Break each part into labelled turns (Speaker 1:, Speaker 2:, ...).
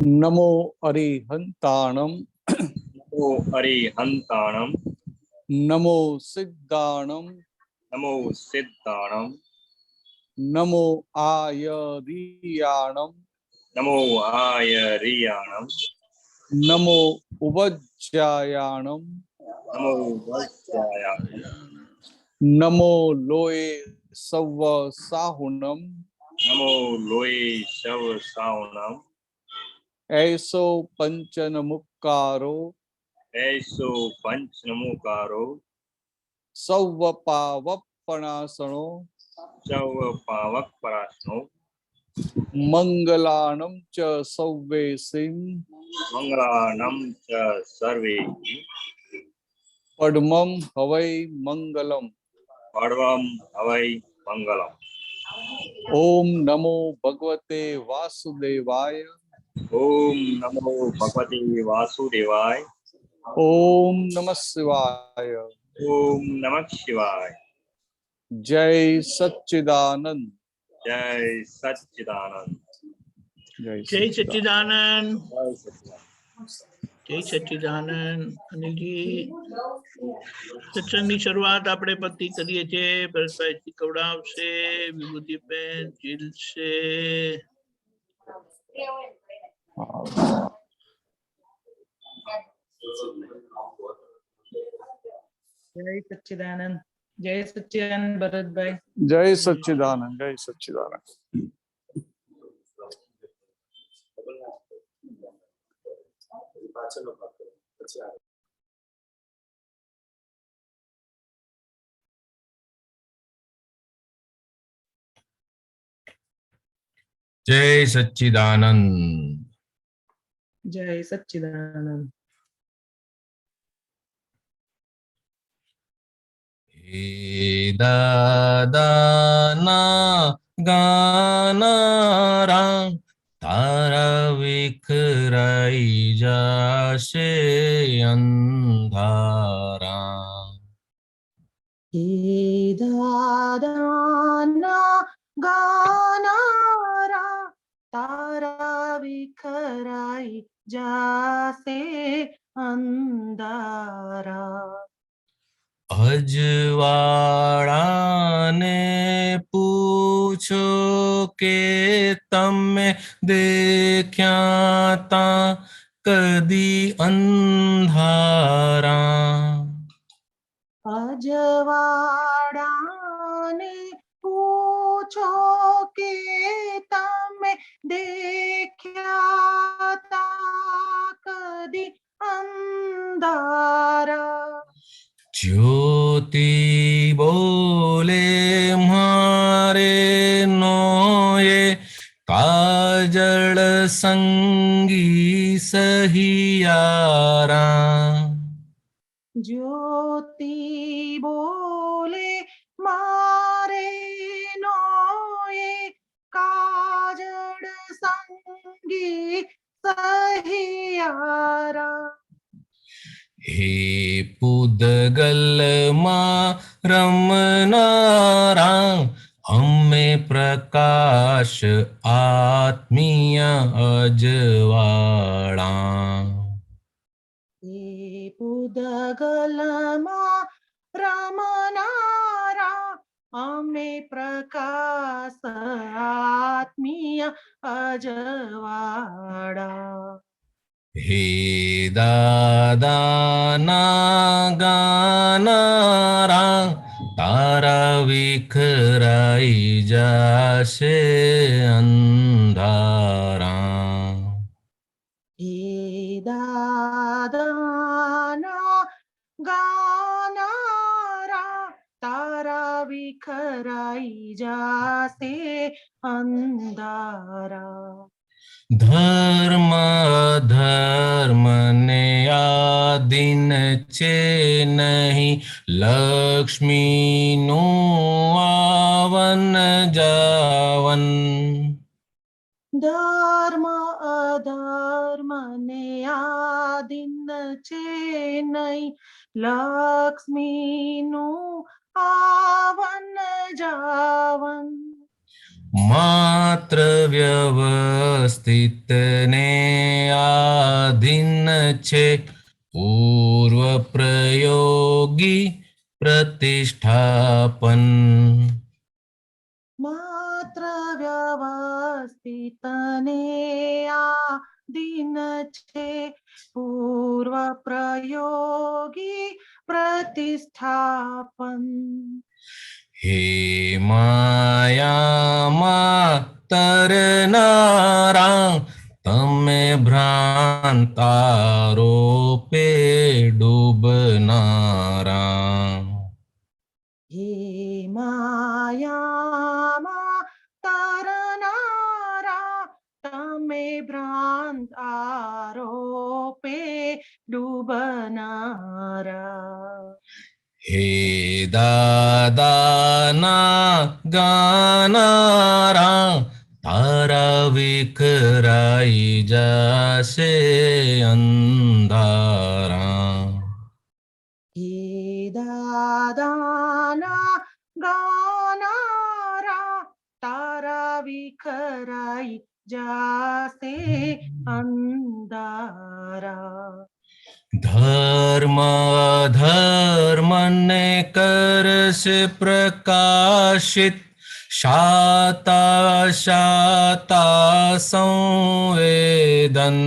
Speaker 1: नमो अरिहंताणम
Speaker 2: नमो अरिहंताणम
Speaker 1: नमो सिद्धाणम
Speaker 2: नमो सिद्धाणम
Speaker 1: नमो आयरियाणम
Speaker 2: नमो आयरियाणम
Speaker 1: नमो उवज्जायाणम
Speaker 2: नमो वज्रायाणम
Speaker 1: नमो लोए सव्व साहुनम
Speaker 2: नमो लोये शव सावणम
Speaker 1: ऐसो पंचन मुक्कारो
Speaker 2: ऐसो पंच नमोकारो
Speaker 1: सव्व पावपणासणो
Speaker 2: शव पावक पराशनो
Speaker 1: मंगलाणम च सव्वेसिम
Speaker 2: मंगलानम च सर्वे
Speaker 1: पद्मम हवै मंगलम
Speaker 2: पर्वम हवै मंगलम।
Speaker 1: ओम नमो भगवते वासुदेवाय
Speaker 2: ओम नमो भगवते वासुदेवाय।
Speaker 1: ओम नमः शिवाय।
Speaker 2: ओम नमः शिवाय।
Speaker 1: जय सच्चिदानंद।
Speaker 2: जय सच्चिदानंद।
Speaker 1: जय
Speaker 3: जय सच्चिदानंद।
Speaker 2: जय सच्चिदानंद।
Speaker 3: जय सच्चिदानंद। અનિલજી સત્સંગની શરૂઆત આપણે પતિ કરીએ છીએ. ભરતભાઈ કવડાવશે, વિભૂતિબેન જીલશે.
Speaker 4: જય સચ્ચિદાનંદ. જય સચ્ચિદાનંદ ભરતભાઈ.
Speaker 1: जय सच्चिदानंद। जय सच्चिदानंद।
Speaker 5: जय सच्चिदानंद।
Speaker 4: જય સચ્ચિદાનંદ.
Speaker 5: हे दादाना गानारा तारा विखराई जाशे अंधारा।
Speaker 4: હે દાદાના ગાનારા તારા વિખરાઈ જાશે અંધારા.
Speaker 5: અજવાળાને પૂછો કે તમે દેખ્યા તા કદી અંધારા।
Speaker 4: અજવાળાને પૂછો કે તમે દેખ્યા તા કદી અંધારા.
Speaker 5: ज्योति बोले मारे नोए काजल संगी सहियारा।
Speaker 4: જ્યોતિ બોલે મારે નોએ કાજળ સંગી સહિયારા.
Speaker 5: हे पुदगल मा रमनारा हमें प्रकाश आत्मीय अजवाड़ा।
Speaker 4: એ પુદગલમાં રમનારા અમે પ્રકાશ આત્મીય અજવાળા.
Speaker 5: हे दादाना गानारा तारा विखराई जाशे अंधारा।
Speaker 4: હે દાદાના ગાનારા તારા વિખરાઈ જાશે અંધારા.
Speaker 5: धर्म धर्म ने आदिन चे नहीं लक्ष्मी नो आवन जावन।
Speaker 4: ધર્મ અધર્મ ને આદિન છે નહીં લક્ષ્મીનું આવન જાવન.
Speaker 5: मात्र व्यवस्थित ने આધીન છે પૂર્વ પ્રયોગી પ્રતિષ્ઠાપન
Speaker 4: માત્ર વ્યવસ્થિત ને આધીન છે પૂર્વ પ્રયોગી પ્રતિષ્ઠાપન
Speaker 5: હે માયામાં તરનારા તમે ભ્રાંત આરોપે ડૂબનારા
Speaker 4: હે માયામાં તરનારા તમે ભ્રાંત આરોપે ડૂબનારા
Speaker 5: હે દાદાના ગાનારા તારા વિખરાઈ જશે અંધારા
Speaker 4: હે દાદાના ગાનારા તારા વિખરાઈ જાશે અંધારા
Speaker 5: ધર્મ ધર્મને કરશે પ્રકાશિત શાતા શાતા સંવેદન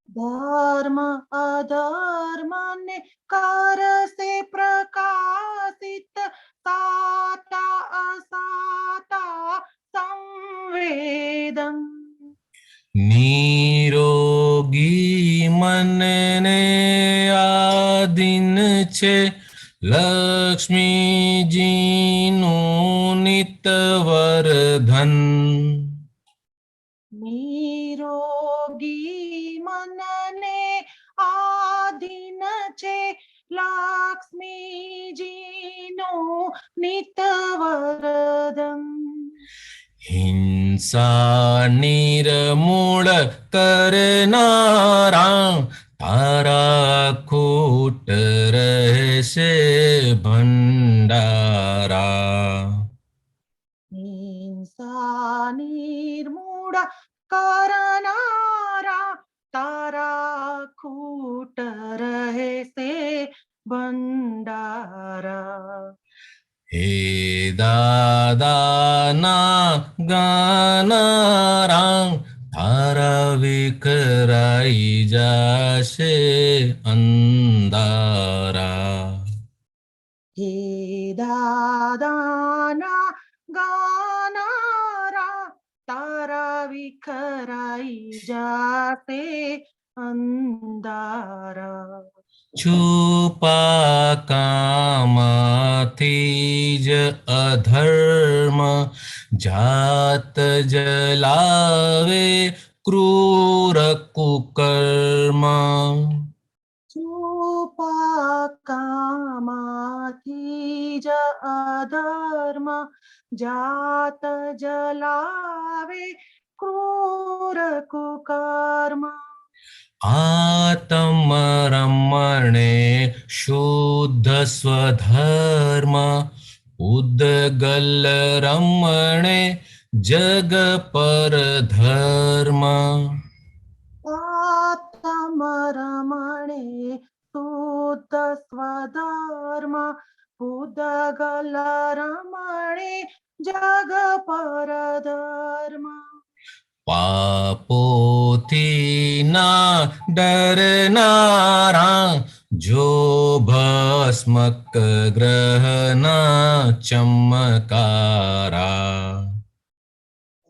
Speaker 4: ધર્મ અધર્મને કરશે પ્રકાશિત સાતા અસાતા સંવેદન
Speaker 5: નિરોગી મનને આધીન છે લક્ષ્મીજીનું નિતવર્ધન
Speaker 4: નિરોગી મનને આધીન છે લક્ષ્મીજીનું નિતવર્ધન
Speaker 5: હિંસા નિર્મૂળ કરનારા તારા ખૂટ રહેશે ભંડારા
Speaker 4: હિંસા નિર્મૂળ કરનારા તારા ખૂટ રહેશે ભંડારા
Speaker 5: હે દાદાના ગાનારા તારા વિખરાઈ જશે અંધારા
Speaker 4: હે દાદાના ગાનારા તારા વિખરાઈ જાતે અંધારા
Speaker 5: છુપા કામથી જ અધર્મ જાત જલાવે ક્રૂર કુકર્મ
Speaker 4: છુપા કામથી જ અધર્મ જાત જલાવે ક્રૂર કુકર્મ
Speaker 5: આત્મ રમણે શુદ્ધ સ્વધર્મ ઉદ્ગલ રમણે જગ પર ધર્મ
Speaker 4: આત્મ રમણે શુદ્ધ સ્વધર્મ ઉદ્ગલ રમણે જગ પર ધર્મ
Speaker 5: પાપોથી ના ડરનારા જો ભસ્મક ગ્રહના ચમકારા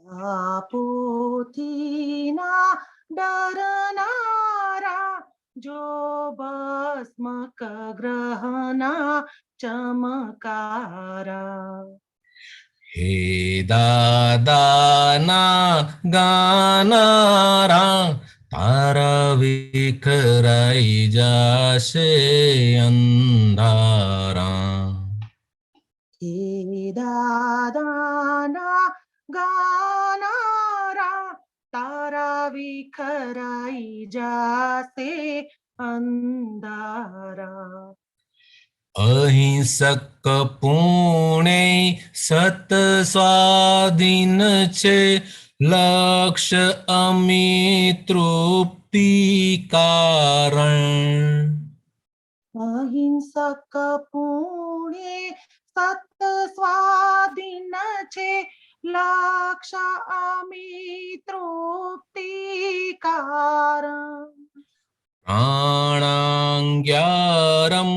Speaker 4: પાપોથી ના ડરનારા જો ભસ્મક ગ્રહના ચમકારા
Speaker 5: હે દાદાના ગાનારા તારા વિખરાઈ જશે અંધારા
Speaker 4: હે દાદાના ગાનારા તારા વિખરાઈ જાશે અંધારા
Speaker 5: અહિંસક પુણે સત સ્વાધીન છે લક્ષ અમિતૃપ્ત મુક્તિ કારણ
Speaker 4: અહિંસક પુણ્ય સત સ્વાધીન છે લક્ષ અમી તૃપ્તિ કારણ
Speaker 5: પ્રાણાંગ્યારમ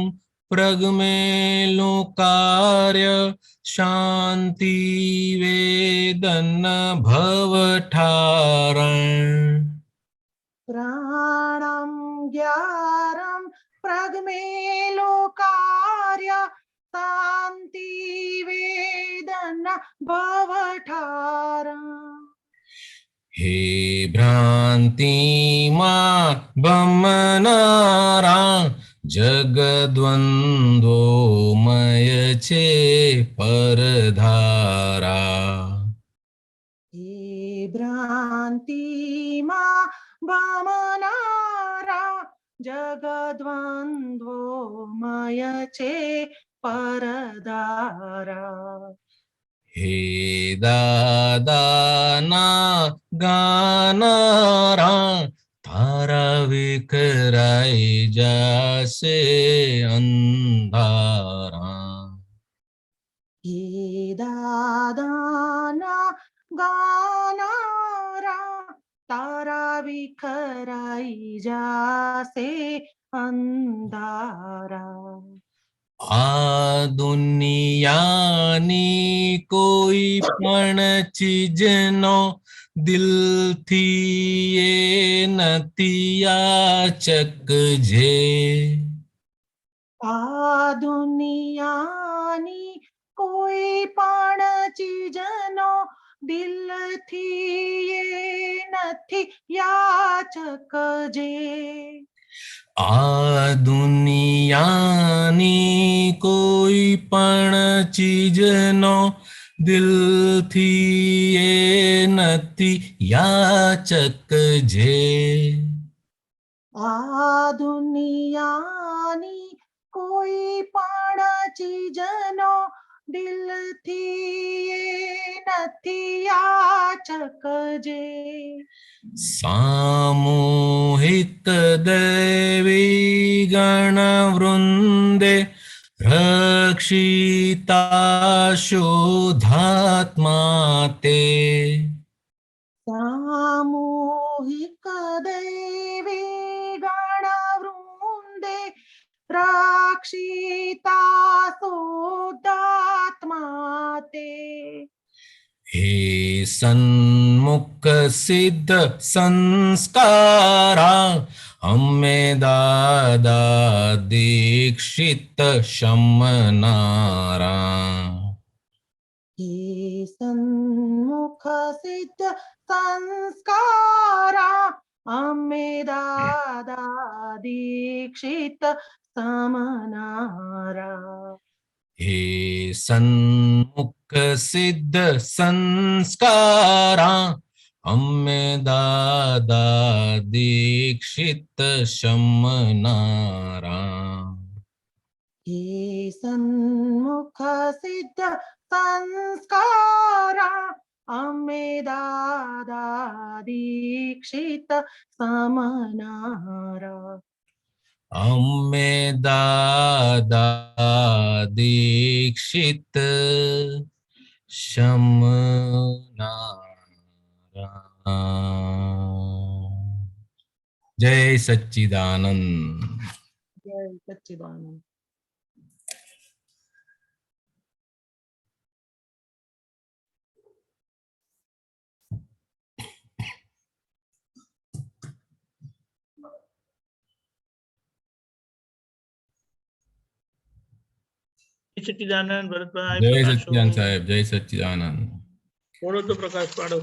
Speaker 5: પ્રગમેલું કાર્ય શાંતિ વેદન ભવઠારણ
Speaker 4: પ્રાણમ જ્ઞારમ પ્રગમેલો કાર્ય શાંતિ વેદન ભવઠારણ
Speaker 5: હે ભ્રાંતિમાં ભમનારા જગદ્વંદ્વોમય છે પરધારા
Speaker 4: હે ભ્રાંતિમાં ભમનારા જગદ્વંદ્વોમય છે પરધારા
Speaker 5: હે દાદાના ગાનારા તારા વિખરાઈ જાશે અંધારા
Speaker 4: હે દાદાના ગાનારા તારા વિખરાઈ જાશે અંધારા
Speaker 5: આ દુનિયાની કોઈ પણ ચીજનો દિલથી એ નથી યાચકજે
Speaker 4: આ દુનિયાની કોઈ પણ ચીજનો દિલથી એ નથી યાચકજે
Speaker 5: આ દુનિયાની કોઈ પણ ચીજનો દિલથી એ નથી યાચકજે
Speaker 4: આ દુનિયાની કોઈ પણ ચીજનો દિલથી એ નથી યાચકજે
Speaker 5: સામૂહિક દૈવી ગણ વૃંદે રક્ષિતા શુદ્ધાત્મા તે
Speaker 4: સામૂહિક દૈવી ગણ વૃંદે રક્ષિતા શુદ્ધાત્મા તે
Speaker 5: હે સન્મુખ સિદ્ધ સંસ્કારા અમે દાદા દીક્ષિત શમનારા
Speaker 4: હે સન્મુખ સિદ્ધ સંસ્કારા અમે દાદા દીક્ષિત સમનારા
Speaker 5: હે સન્મુખ સિદ્ધ સંસ્કારા અમે દાદા દીક્ષિત શમનારા
Speaker 4: હે સન્મુખ સિદ્ધ સંસ્કારા અમે દાદા દીક્ષિત સમનારા
Speaker 5: અમે દાદા દીક્ષિત શમનારા જય સચ્ચિદાનંદ
Speaker 4: જય સચ્ચિદાનંદ
Speaker 3: સચ્ચિદાનંદ ભરતભાઈ
Speaker 5: જય
Speaker 3: પ્રકાશો.
Speaker 5: સચ્ચિદાનંદ સાહેબ જય સચ્ચિદાનંદ
Speaker 3: થોડો તો પ્રકાશ પાડો.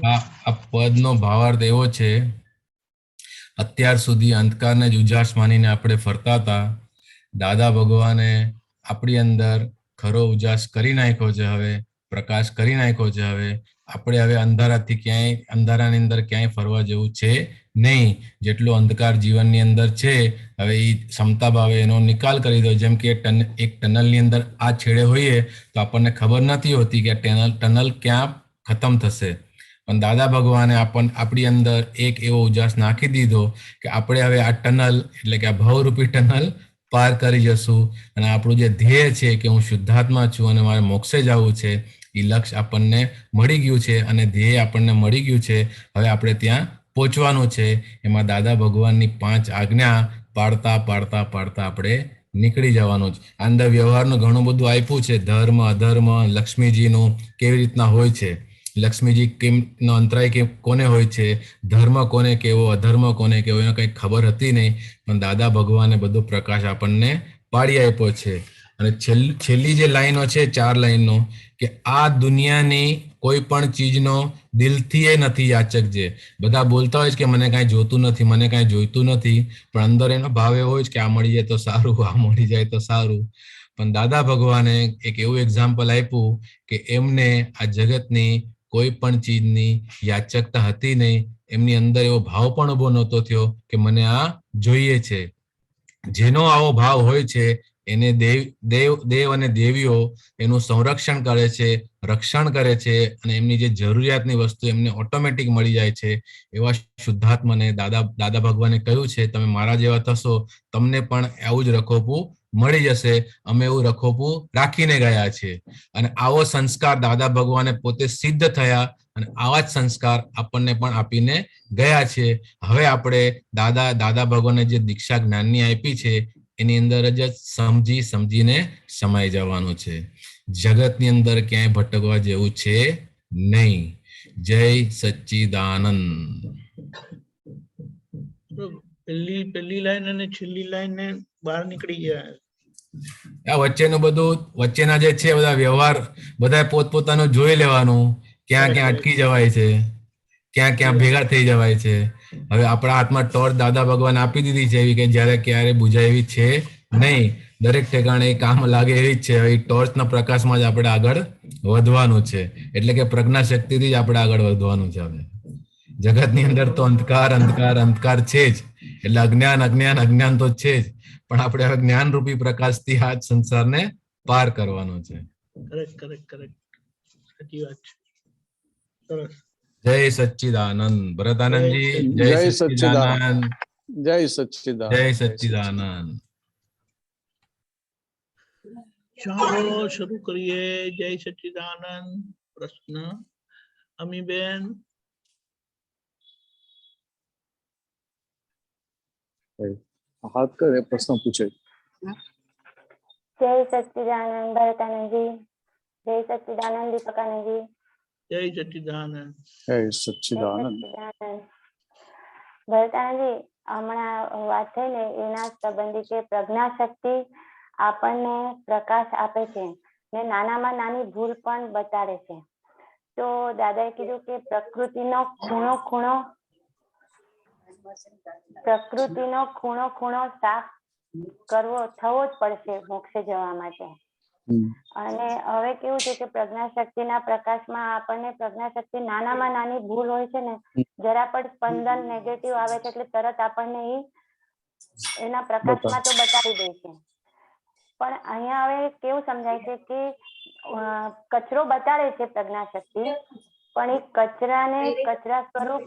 Speaker 5: આ પદનો ભાવાર્થ એવો છે, અત્યાર સુધી અંધકારને જ ઉજાસ માનીને આપણે ફરતા હતા. દાદા ભગવાને આપણી અંદર ખરો ઉજાસ કરી નાખ્યો છે, હવે પ્રકાશ કરી નાખ્યો છે. હવે આપણે હવે અંધારાથી ક્યાંય અંધારાની અંદર ક્યાંય ફરવા જેવું છે નહીં. જેટલો અંધકાર જીવનની અંદર છે હવે એ ક્ષમતા ભાવે એનો નિકાલ કરી દો. જેમ કે એક ટનલની અંદર આ છેડે હોઈએ તો આપણને ખબર નથી હોતી કે ટનલ ક્યાં ખતમ થશે, પણ દાદા ભગવાને આપણી અંદર એક એવો ઉજાસ નાખી દીધો કે આપણે હવે આ ટનલ એટલે કે આ ભવરૂપી ટનલ પાર કરી જશું અને આપણું જે ધ્યેય છે કે હું શુદ્ધાત્મા છું અને મારે મોક્ષે જવું છે એ લક્ષ્ય આપણને મળી ગયું છે અને ધ્યેય આપણને મળી ગયું છે. હવે આપણે ત્યાં પહોંચવાનું છે. એમાં દાદા ભગવાનની 5 આજ્ઞા પાડતા પાડતા પાડતા આપણે નીકળી જવાનું છે. અંદર વ્યવહારનું ઘણું બધું આપ્યું છે, ધર્મ અધર્મ, લક્ષ્મીજીનું કેવી રીતના હોય છે, લક્ષ્મીજી કેમનો અંતરાય કોને હોય છે, ધર્મ કોને કેવો, અધર્મ કોને કેવો, એને કંઈ ખબર હતી નહીં. પણ દાદા ભગવાને બધો પ્રકાશ આપણને પાડી આપ્યો છે. અને છેલ્લી જે લાઈનો છે 4 લાઈનો કે આ દુનિયાની કોઈ પણ ચીજનો દિલથી એ નથી યાચક. જે બધા બોલતા હોય છે કે મને કાંઈ જોતું નથી, મને કાંઈ જોઈતું નથી, પણ અંદર એનો ભાવ એવો હોય છે કે આ મળી જાય તો સારું, આ મળી જાય તો સારું. પણ દાદા ભગવાને એક એવું એક્ઝામ્પલ આપ્યું કે એમને આ જગતની કોઈ પણ ચીજની યાચકતા હતી નહીં. એમની અંદર એવો ભાવ પણ ઉભો નહોતો થયો કે મને આ જોઈએ છે. જેનો આવો ભાવ હોય છે એને દેવ અને દેવીઓ એનું સંરક્ષણ કરે છે, રક્ષણ કરે છે અને એમની જે જરૂરિયાતની વસ્તુ એમને ઓટોમેટિક મળી જાય છે. એવા શુદ્ધાત્માને દાદા ભગવાને કહ્યું છે તમે મારા જેવા થશો, તમને પણ આવું જ રખોપું મળી જશે. અમે એવું રખોપું રાખીને ગયા છે અને આવો સંસ્કાર દાદા ભગવાને પોતે સિદ્ધ થયા અને આવા જ સંસ્કાર આપણને પણ આપીને ગયા છે. હવે આપણે દાદા ભગવાને જે દીક્ષા જ્ઞાનની આપી છે એની અંદર જ સમજીને સમાઈ જવાનું છે. જગતની અંદર ક્યાંય ભટકવા જેવું છે નહીં. જય સચ્ચિદાનંદ.
Speaker 3: પહેલી લાઈન અને છેલ્લી લાઈન ને બહાર નીકળી ગયા.
Speaker 5: આ વચ્ચેના જે છે બધા વ્યવહાર બધા પોતપોતાનું જોઈ લેવાનું. ક્યાં અટકી જવાય છે, ક્યાં ભેગા થઈ જવાય છે. હવે આપણા હાથમાં ટોર્ચ દાદા ભગવાન આપી દીધી છે એવી કે જ્યારે ક્યારે બુજાય એવી છે નહીં. દરેક ઠેકાણે કામ લાગે એવી જ છે. હવે ટોર્ચના પ્રકાશમાં જ આપણે આગળ વધવાનું છે. એટલે કે પ્રજ્ઞા શક્તિથી જ આપણે આગળ વધવાનું છે. હવે જગતની અંદર તો અંધકાર છે જ, એટલે અજ્ઞાન તો છે જ, પણ આપણે હવે જ્ઞાન રૂપી પ્રકાશથી આ સંસારને પાર કરવાનો છે.
Speaker 3: કરેક્ટ સાચી વાત છે. સરસ.
Speaker 5: જય સચ્ચિદાનંદ. ભરતાનંદજી જય સચ્ચિદાનંદ.
Speaker 1: જય સચ્ચિદાનંદ.
Speaker 5: જય સચ્ચિદાનંદ.
Speaker 3: ચાલો શરૂ કરીએ. જય સચ્ચિદાનંદ. પ્રશ્ન અમીબેન.
Speaker 1: હાથ કરે પ્રશ્ન પૂછે.
Speaker 6: જય સચ્ચિદાનંદ ભરતાનંદજી. જય સચ્ચિદાનંદ દીપકાનંદજી.
Speaker 3: જય સચ્ચિદાનંદ.
Speaker 1: જય સચ્ચિદાનંદ.
Speaker 6: ભરતાનંદજી, હમણાં વાત થઈ ને એના સંબંધી કે પ્રજ્ઞા શક્તિ આપણને પ્રકાશ આપે છે ને નાનામાં નાની ભૂલ પણ બતાડે છે. તો દાદાએ કીધું કે પ્રકૃતિનો ખૂણો સાફ થવો જ પડશે મોક્ષે જવા માટે. અને હવે કેવું છે કે પ્રજ્ઞાશક્તિના પ્રકાશમાં આપણને પ્રજ્ઞાશક્તિ નાનામાં નાની ભૂલ હોય છે ને, જરા પણ સ્પંદન નેગેટિવ આવે છે એટલે તરત આપણને એના પ્રકાશમાં તો બતાવી દે છે. પણ અહીંયા હવે કેવું સમજાય છે કે કચરો બતાડે છે પ્રજ્ઞાશક્તિ, પણ એ કચરાને કચરા સ્વરૂપ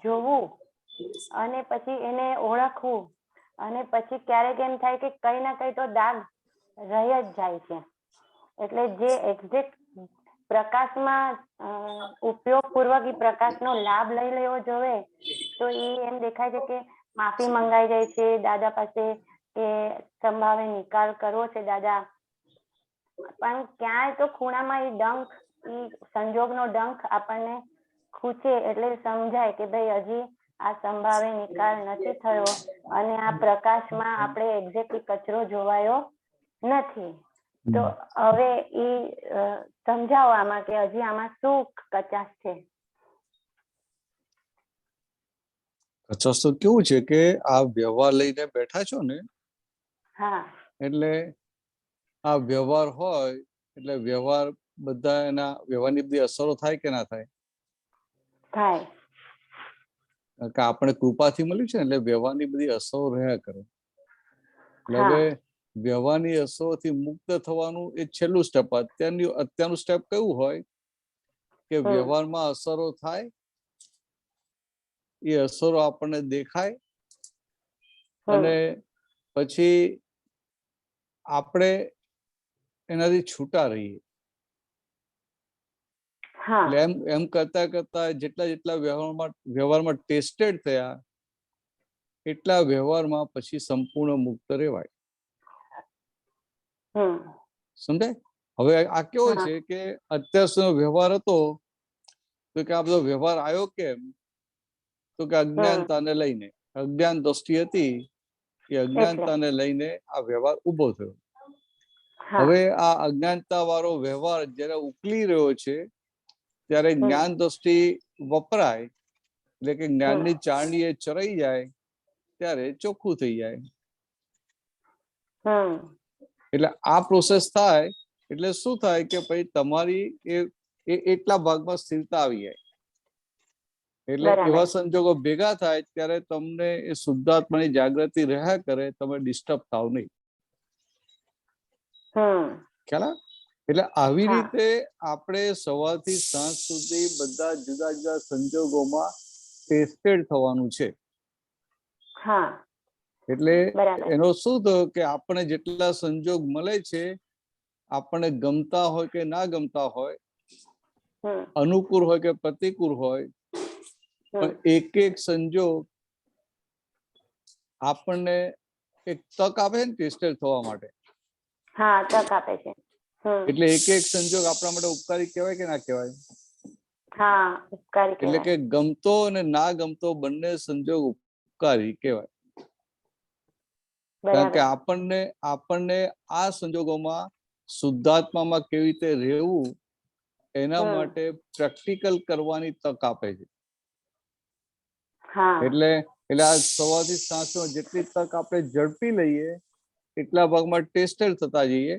Speaker 6: જોવું અને પછી એને ઓળખવું અને પછી ક્યારેક એમ થાય કે કઈ ના કઈ તો દાગ રહી જ જાય છે. એટલે જે એક્ઝેક્ટ પ્રકાશમાં ઉપયોગપૂર્વક એ પ્રકાશનો લાભ લઈ લેવો જોઈએ તો એ એમ દેખાય છે કે માફી મંગાઈ જાય છે દાદા પાસે કે સંભાવે નિકાલ કરવો છે દાદા, પણ ક્યાંય તો ખૂણામાં એ ડંખ, એ સંજોગનો ડંખ આપણને ખૂચે એટલે સમજાય કે ભાઈ હજી આ સંભાવે નિકાલ નથી થયો અને આ પ્રકાશમાં આપણે એક્ઝેક્ટલી કચરો જોવાયો નથી. તો હવે એ સમજાવો આમાં કે હજી આમાં શું કચાશ છે?
Speaker 1: કચાશ તો કેવું છે કે આ વ્યવહાર લઈને બેઠા છો ને,
Speaker 6: હા,
Speaker 1: એટલે આ વ્યવહાર હોય એટલે વ્યવહાર બધા એના વ્યવહારની બધી અસરો થાય કે ના થાય?
Speaker 6: થાય.
Speaker 1: કે આપણે કૃપાથી મળ્યું છે ને એટલે વ્યવહારની બધી અસરો રહ્યા કરે. એટલે હવે વ્યવહારની અસરોથી મુક્ત થવાનું એ છેલ્લું સ્ટેપ. અત્યારનું સ્ટેપ કયું હોય કે
Speaker 6: હમ.
Speaker 1: વ્યવહારમાં અસરો થાય, એ અસરો આપણને દેખાય અને પછી આપણે એનાથી છૂટા રહીએ.
Speaker 6: હા
Speaker 1: એટલે એમ કરતા કરતા જેટલા વ્યવહારમાં ટેસ્ટેડ થયા એટલા વ્યવહારમાં પછી સંપૂર્ણ મુક્ત રહેવાય.
Speaker 6: હમ
Speaker 1: સમજાય? હવે આ કેવો
Speaker 6: હા.
Speaker 1: છે કે અત્યાર સુધીનો વ્યવહાર હતો તો કે આ બધો વ્યવહાર આવ્યો કેમ? તો કે અજ્ઞાનતાને લઈને, અજ્ઞાન દ્રષ્ટિ હતી એ અજ્ઞાનતાને લઈને આ વ્યવહાર ઉભો થયો.
Speaker 6: હા
Speaker 1: હવે આ અજ્ઞાનતા વાળો વ્યવહાર જ્યારે ઉકલી રહ્યો છે ત્યારે જ્ઞાન દ્રષ્ટિ વપરાય એટલે કે જ્ઞાનની ચાળણી એ ચરાઈ જાય ત્યારે ચોખ્ખું થઈ જાય.
Speaker 6: હમ
Speaker 1: એટલે આ પ્રોસેસ થાય એટલે શું થાય કે પછી તમારી એટલા ભાગમાં સ્થિરતા આવી જાય. એટલે
Speaker 6: બરાબર.
Speaker 1: એવા સંજોગો ભેગા થાય ત્યારે તમને એ શુદ્ધાત્માની જાગૃતિ રહ્યા કરે, તમે ડિસ્ટર્બ થાવ નહીં. ખ્યાલ આવે? એટલે આવી
Speaker 6: હા.
Speaker 1: રીતે આપણે સવારથી સાંજ સુધી બધા જુદા જુદા સંજોગોમાં ટેસ્ટેડ થવાનું છે.
Speaker 6: હા
Speaker 1: એટલે
Speaker 6: બરાબર.
Speaker 1: એનો શું થયો કે આપણે જેટલા સંજોગ મળે છે, આપણને ગમતા હોય કે ના ગમતા હોય, અનુકૂળ હોય કે પ્રતિકૂળ હોય, પણ એક એક સંજોગ આપણને એક તક આપે છે ને ટેસ્ટેડ થવા માટે.
Speaker 6: હા તક આપે છે.
Speaker 1: એટલે એક એક સંજોગ આપણા માટે ઉપકારી કહેવાય કે ના કહેવાય?
Speaker 6: હા ઉપકારી
Speaker 1: એટલે કે
Speaker 6: કહેવાય.
Speaker 1: ગમતો અને ના ગમતો બંને સંજોગ ઉપકારી કહેવાય. કારણ કે
Speaker 6: બરાબર.
Speaker 1: આપણને આ સંજોગોમાં શુદ્ધાત્મામાં કેવી રીતે રહેવું એના માટે પ્રેક્ટિકલ કરવાની તક આપે છે.
Speaker 6: હા
Speaker 1: એટલે આ સવારથી સાંજમાં જેટલી તક આપણે ઝડપી લઈએ એટલા ભાગમાં ટેસ્ટેડ થતા જઈએ,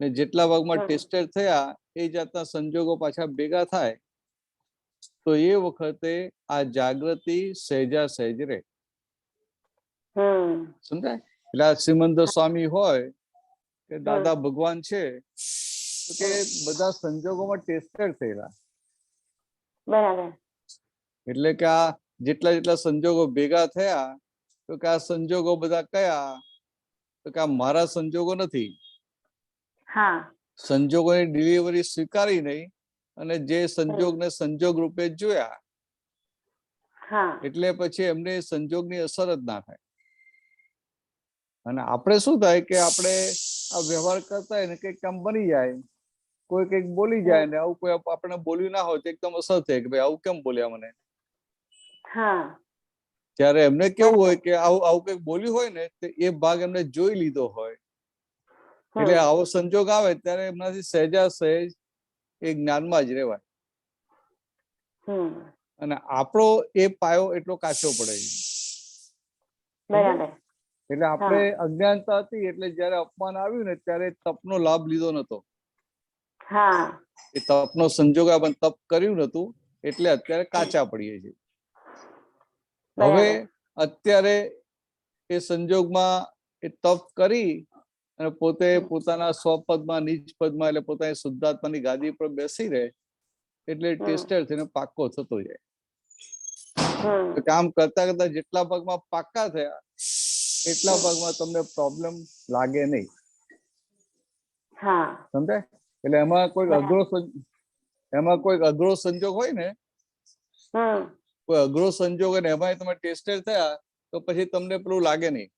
Speaker 1: ને જેટલા ભાગમાં ટેસ્ટેડ થયા એ જાતના સંજોગો પાછા ભેગા થાય તો એ વખતે આ જાગૃતિ સહેજા સહેજ રહે. સમજાય? એટલે આ શ્રીમંદર સ્વામી હોય કે દાદા ભગવાન છે તો કે બધા સંજોગોમાં ટેસ્ટેડ થયેલા.
Speaker 6: બરાબર.
Speaker 1: એટલે કે આ જેટલા સંજોગો ભેગા થયા તો કે આ સંજોગો બધા કયા? તો કે આ મારા સંજોગો નથી.
Speaker 6: હા
Speaker 1: સંજોગોની ડિલિવરી સ્વીકારી નહીં અને જે સંજોગને સંજોગ રૂપે જોયા
Speaker 6: હા
Speaker 1: એટલે પછી એમને સંજોગની અસર જ ના થાય. અને આપણે શું થાય કે આપણે આ વ્યવહાર કરતા હોય ને કંઈક કામ બની જાય, કોઈ કંઈક બોલી જાય ને આવું કોઈ આપણે બોલ્યું ના હોય તો એકદમ અસર થાય કે ભાઈ આવું કેમ બોલ્યા મને.
Speaker 6: હા
Speaker 1: ત્યારે એમને કેવું હોય કે આવું કંઈક બોલ્યું હોય ને તો એ ભાગ એમને જોઈ લીધો હોય એટલે આવો સંજોગ આવે ત્યારે એમનાથી સહેજા સહેજ એ જ્ઞાનમાં જ રહેવાય. અને આપણો એ પાયો એટલો કાચો પડે છે.
Speaker 6: બરાબર.
Speaker 1: એટલે આપણે અજ્ઞાનતા હતી એટલે જયારે અપમાન આવ્યું ને ત્યારે તપનો લાભ લીધો નતો.
Speaker 6: હા
Speaker 1: એ તપનો સંજોગ આપણે તપ કર્યું નતું એટલે અત્યારે કાચા પડીએ છીએ. હવે અત્યારે એ સંજોગમાં એ તપ કરી અને પોતે પોતાના સ્વપદમાં નીચ પદમાં એટલે પોતાની શુદ્ધાત્માની ગાદી પર બેસી રહે એટલે ટેસ્ટેડ થઈને પાક્કો થતો જાય. કામ કરતા કરતા જેટલા ભાગમાં પાક્કા થયા એટલા ભાગમાં તમને પ્રોબ્લેમ લાગે નહીં. સમજાય? એટલે એમાં કોઈ અઘરો સંજોગ હોય ને, કોઈ અઘરો સંજોગ અને એમાં તમે ટેસ્ટેડ થયા તો પછી તમને પેલું લાગે નહીં.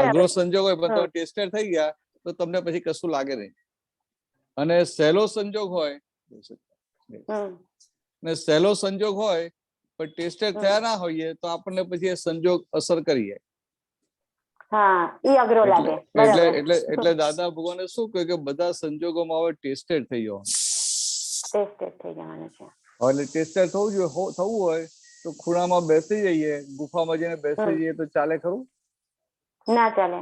Speaker 1: અઘરો સંજોગ હોય પણ તમે ટેસ્ટેડ થઈ ગયા તો તમને પછી કશું લાગે નહીં. અને સહેલો સંજોગ હોય ને સહેલો સંજોગ હોય પણ ટેસ્ટેડ થયા ના હોઈએ તો આપણને પછી એ સંજોગ અસર કરી જાય. એટલે દાદા ભગવાને શું કહ્યું કે બધા સંજોગોમાં હવે ટેસ્ટેડ થઈ જવાનું. એટલે ટેસ્ટેડ થવું હોય તો ખૂણામાં બેસી જઈએ, ગુફામાં જઈને બેસી જઈએ તો ચાલે ખરું?
Speaker 6: ના ચાલે.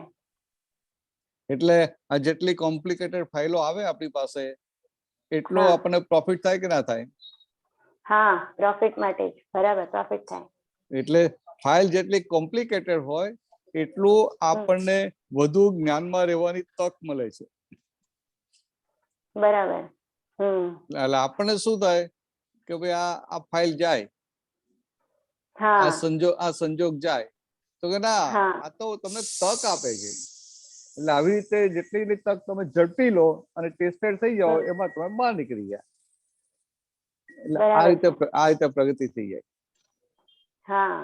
Speaker 1: એટલે આ જેટલી કોમ્પ્લિકેટેડ ફાઇલો આવે આપણી પાસે એટલો આપણને પ્રોફિટ થાય કે ના થાય?
Speaker 6: હા પ્રોફિટ માટે જ. બરાબર, પ્રોફિટ થાય.
Speaker 1: એટલે ફાઇલ જેટલી કોમ્પ્લિકેટેડ હોય એટલું આપણને વધુ જ્ઞાનમાં રહેવાની તક મળે છે.
Speaker 6: બરાબર.
Speaker 1: એટલે આપણને શું થાય કે ભાઈ આ ફાઇલ જાય,
Speaker 6: હા
Speaker 1: આ સંજોગ જાય, તો કે ના
Speaker 6: હા.
Speaker 1: આ તો તમને તક આપે છે. એટલે આવી રીતે જેટલી બી તક તમે ઝડપી લો અને ટેસ્ટેડ થઈ જાઓ, એમાં તમે બહાર નીકળી ગયા. એટલે આ રીતે પ્રગતિ થઈ જાય.
Speaker 6: હા,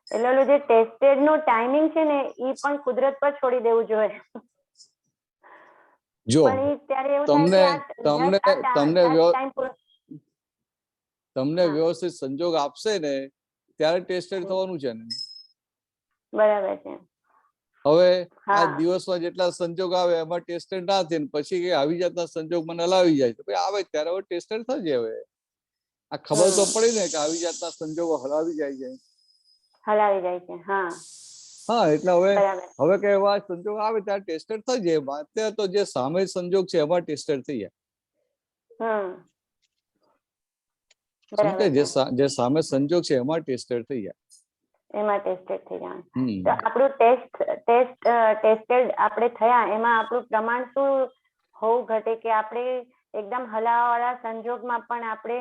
Speaker 6: એટલે ઓલું જે ટેસ્ટેડ નું ટાઈમિંગ છે ને એ પણ કુદરત પર છોડી દેવું જોઈએ.
Speaker 1: જો
Speaker 6: પણ ઈ ત્યારે એવું થાય કે
Speaker 1: તમને
Speaker 6: હા.
Speaker 1: વ્યવસ્થિત સંજોગ આપશે ને ત્યારે ટેસ્ટેડ થવાનું છે ને.
Speaker 6: બરાબર છે.
Speaker 1: હવે આ
Speaker 6: હા
Speaker 1: દિવસમાં જેટલા સંજોગ આવે એમાં ટેસ્ટેડ ના થાય ને પછી કે આવી જાતના સંજોગ મને હલાવી જાય, તો ભાઈ આવે ત્યારે હવે ટેસ્ટેડ થશે. હવે આ ખબર તો પડી ને કે આવી જાતના સંજોગો હલાવી જાય છે.
Speaker 6: હલાવી જાય છે. હા
Speaker 1: હા, એટલે
Speaker 6: બરાબર.
Speaker 1: હવે કે એવા સંજોગ આવે ત્યારે ટેસ્ટેડ થઈ જાય. અત્યારે તો જે સામે સંજોગ છે એમાં ટેસ્ટેડ થઈ જાય.
Speaker 6: બરાબર છે.
Speaker 1: જે સામે સંજોગ છે એમાં ટેસ્ટેડ થઈ જાય.
Speaker 6: એમાં ટેસ્ટેડ થઈ જવાનું. તો આપણું ટેસ્ટેડ આપણે થયા એમાં આપણું પ્રમાણ શું હોવું ઘટે કે આપણે એકદમ હલાવાવાળા સંજોગમાં પણ આપણે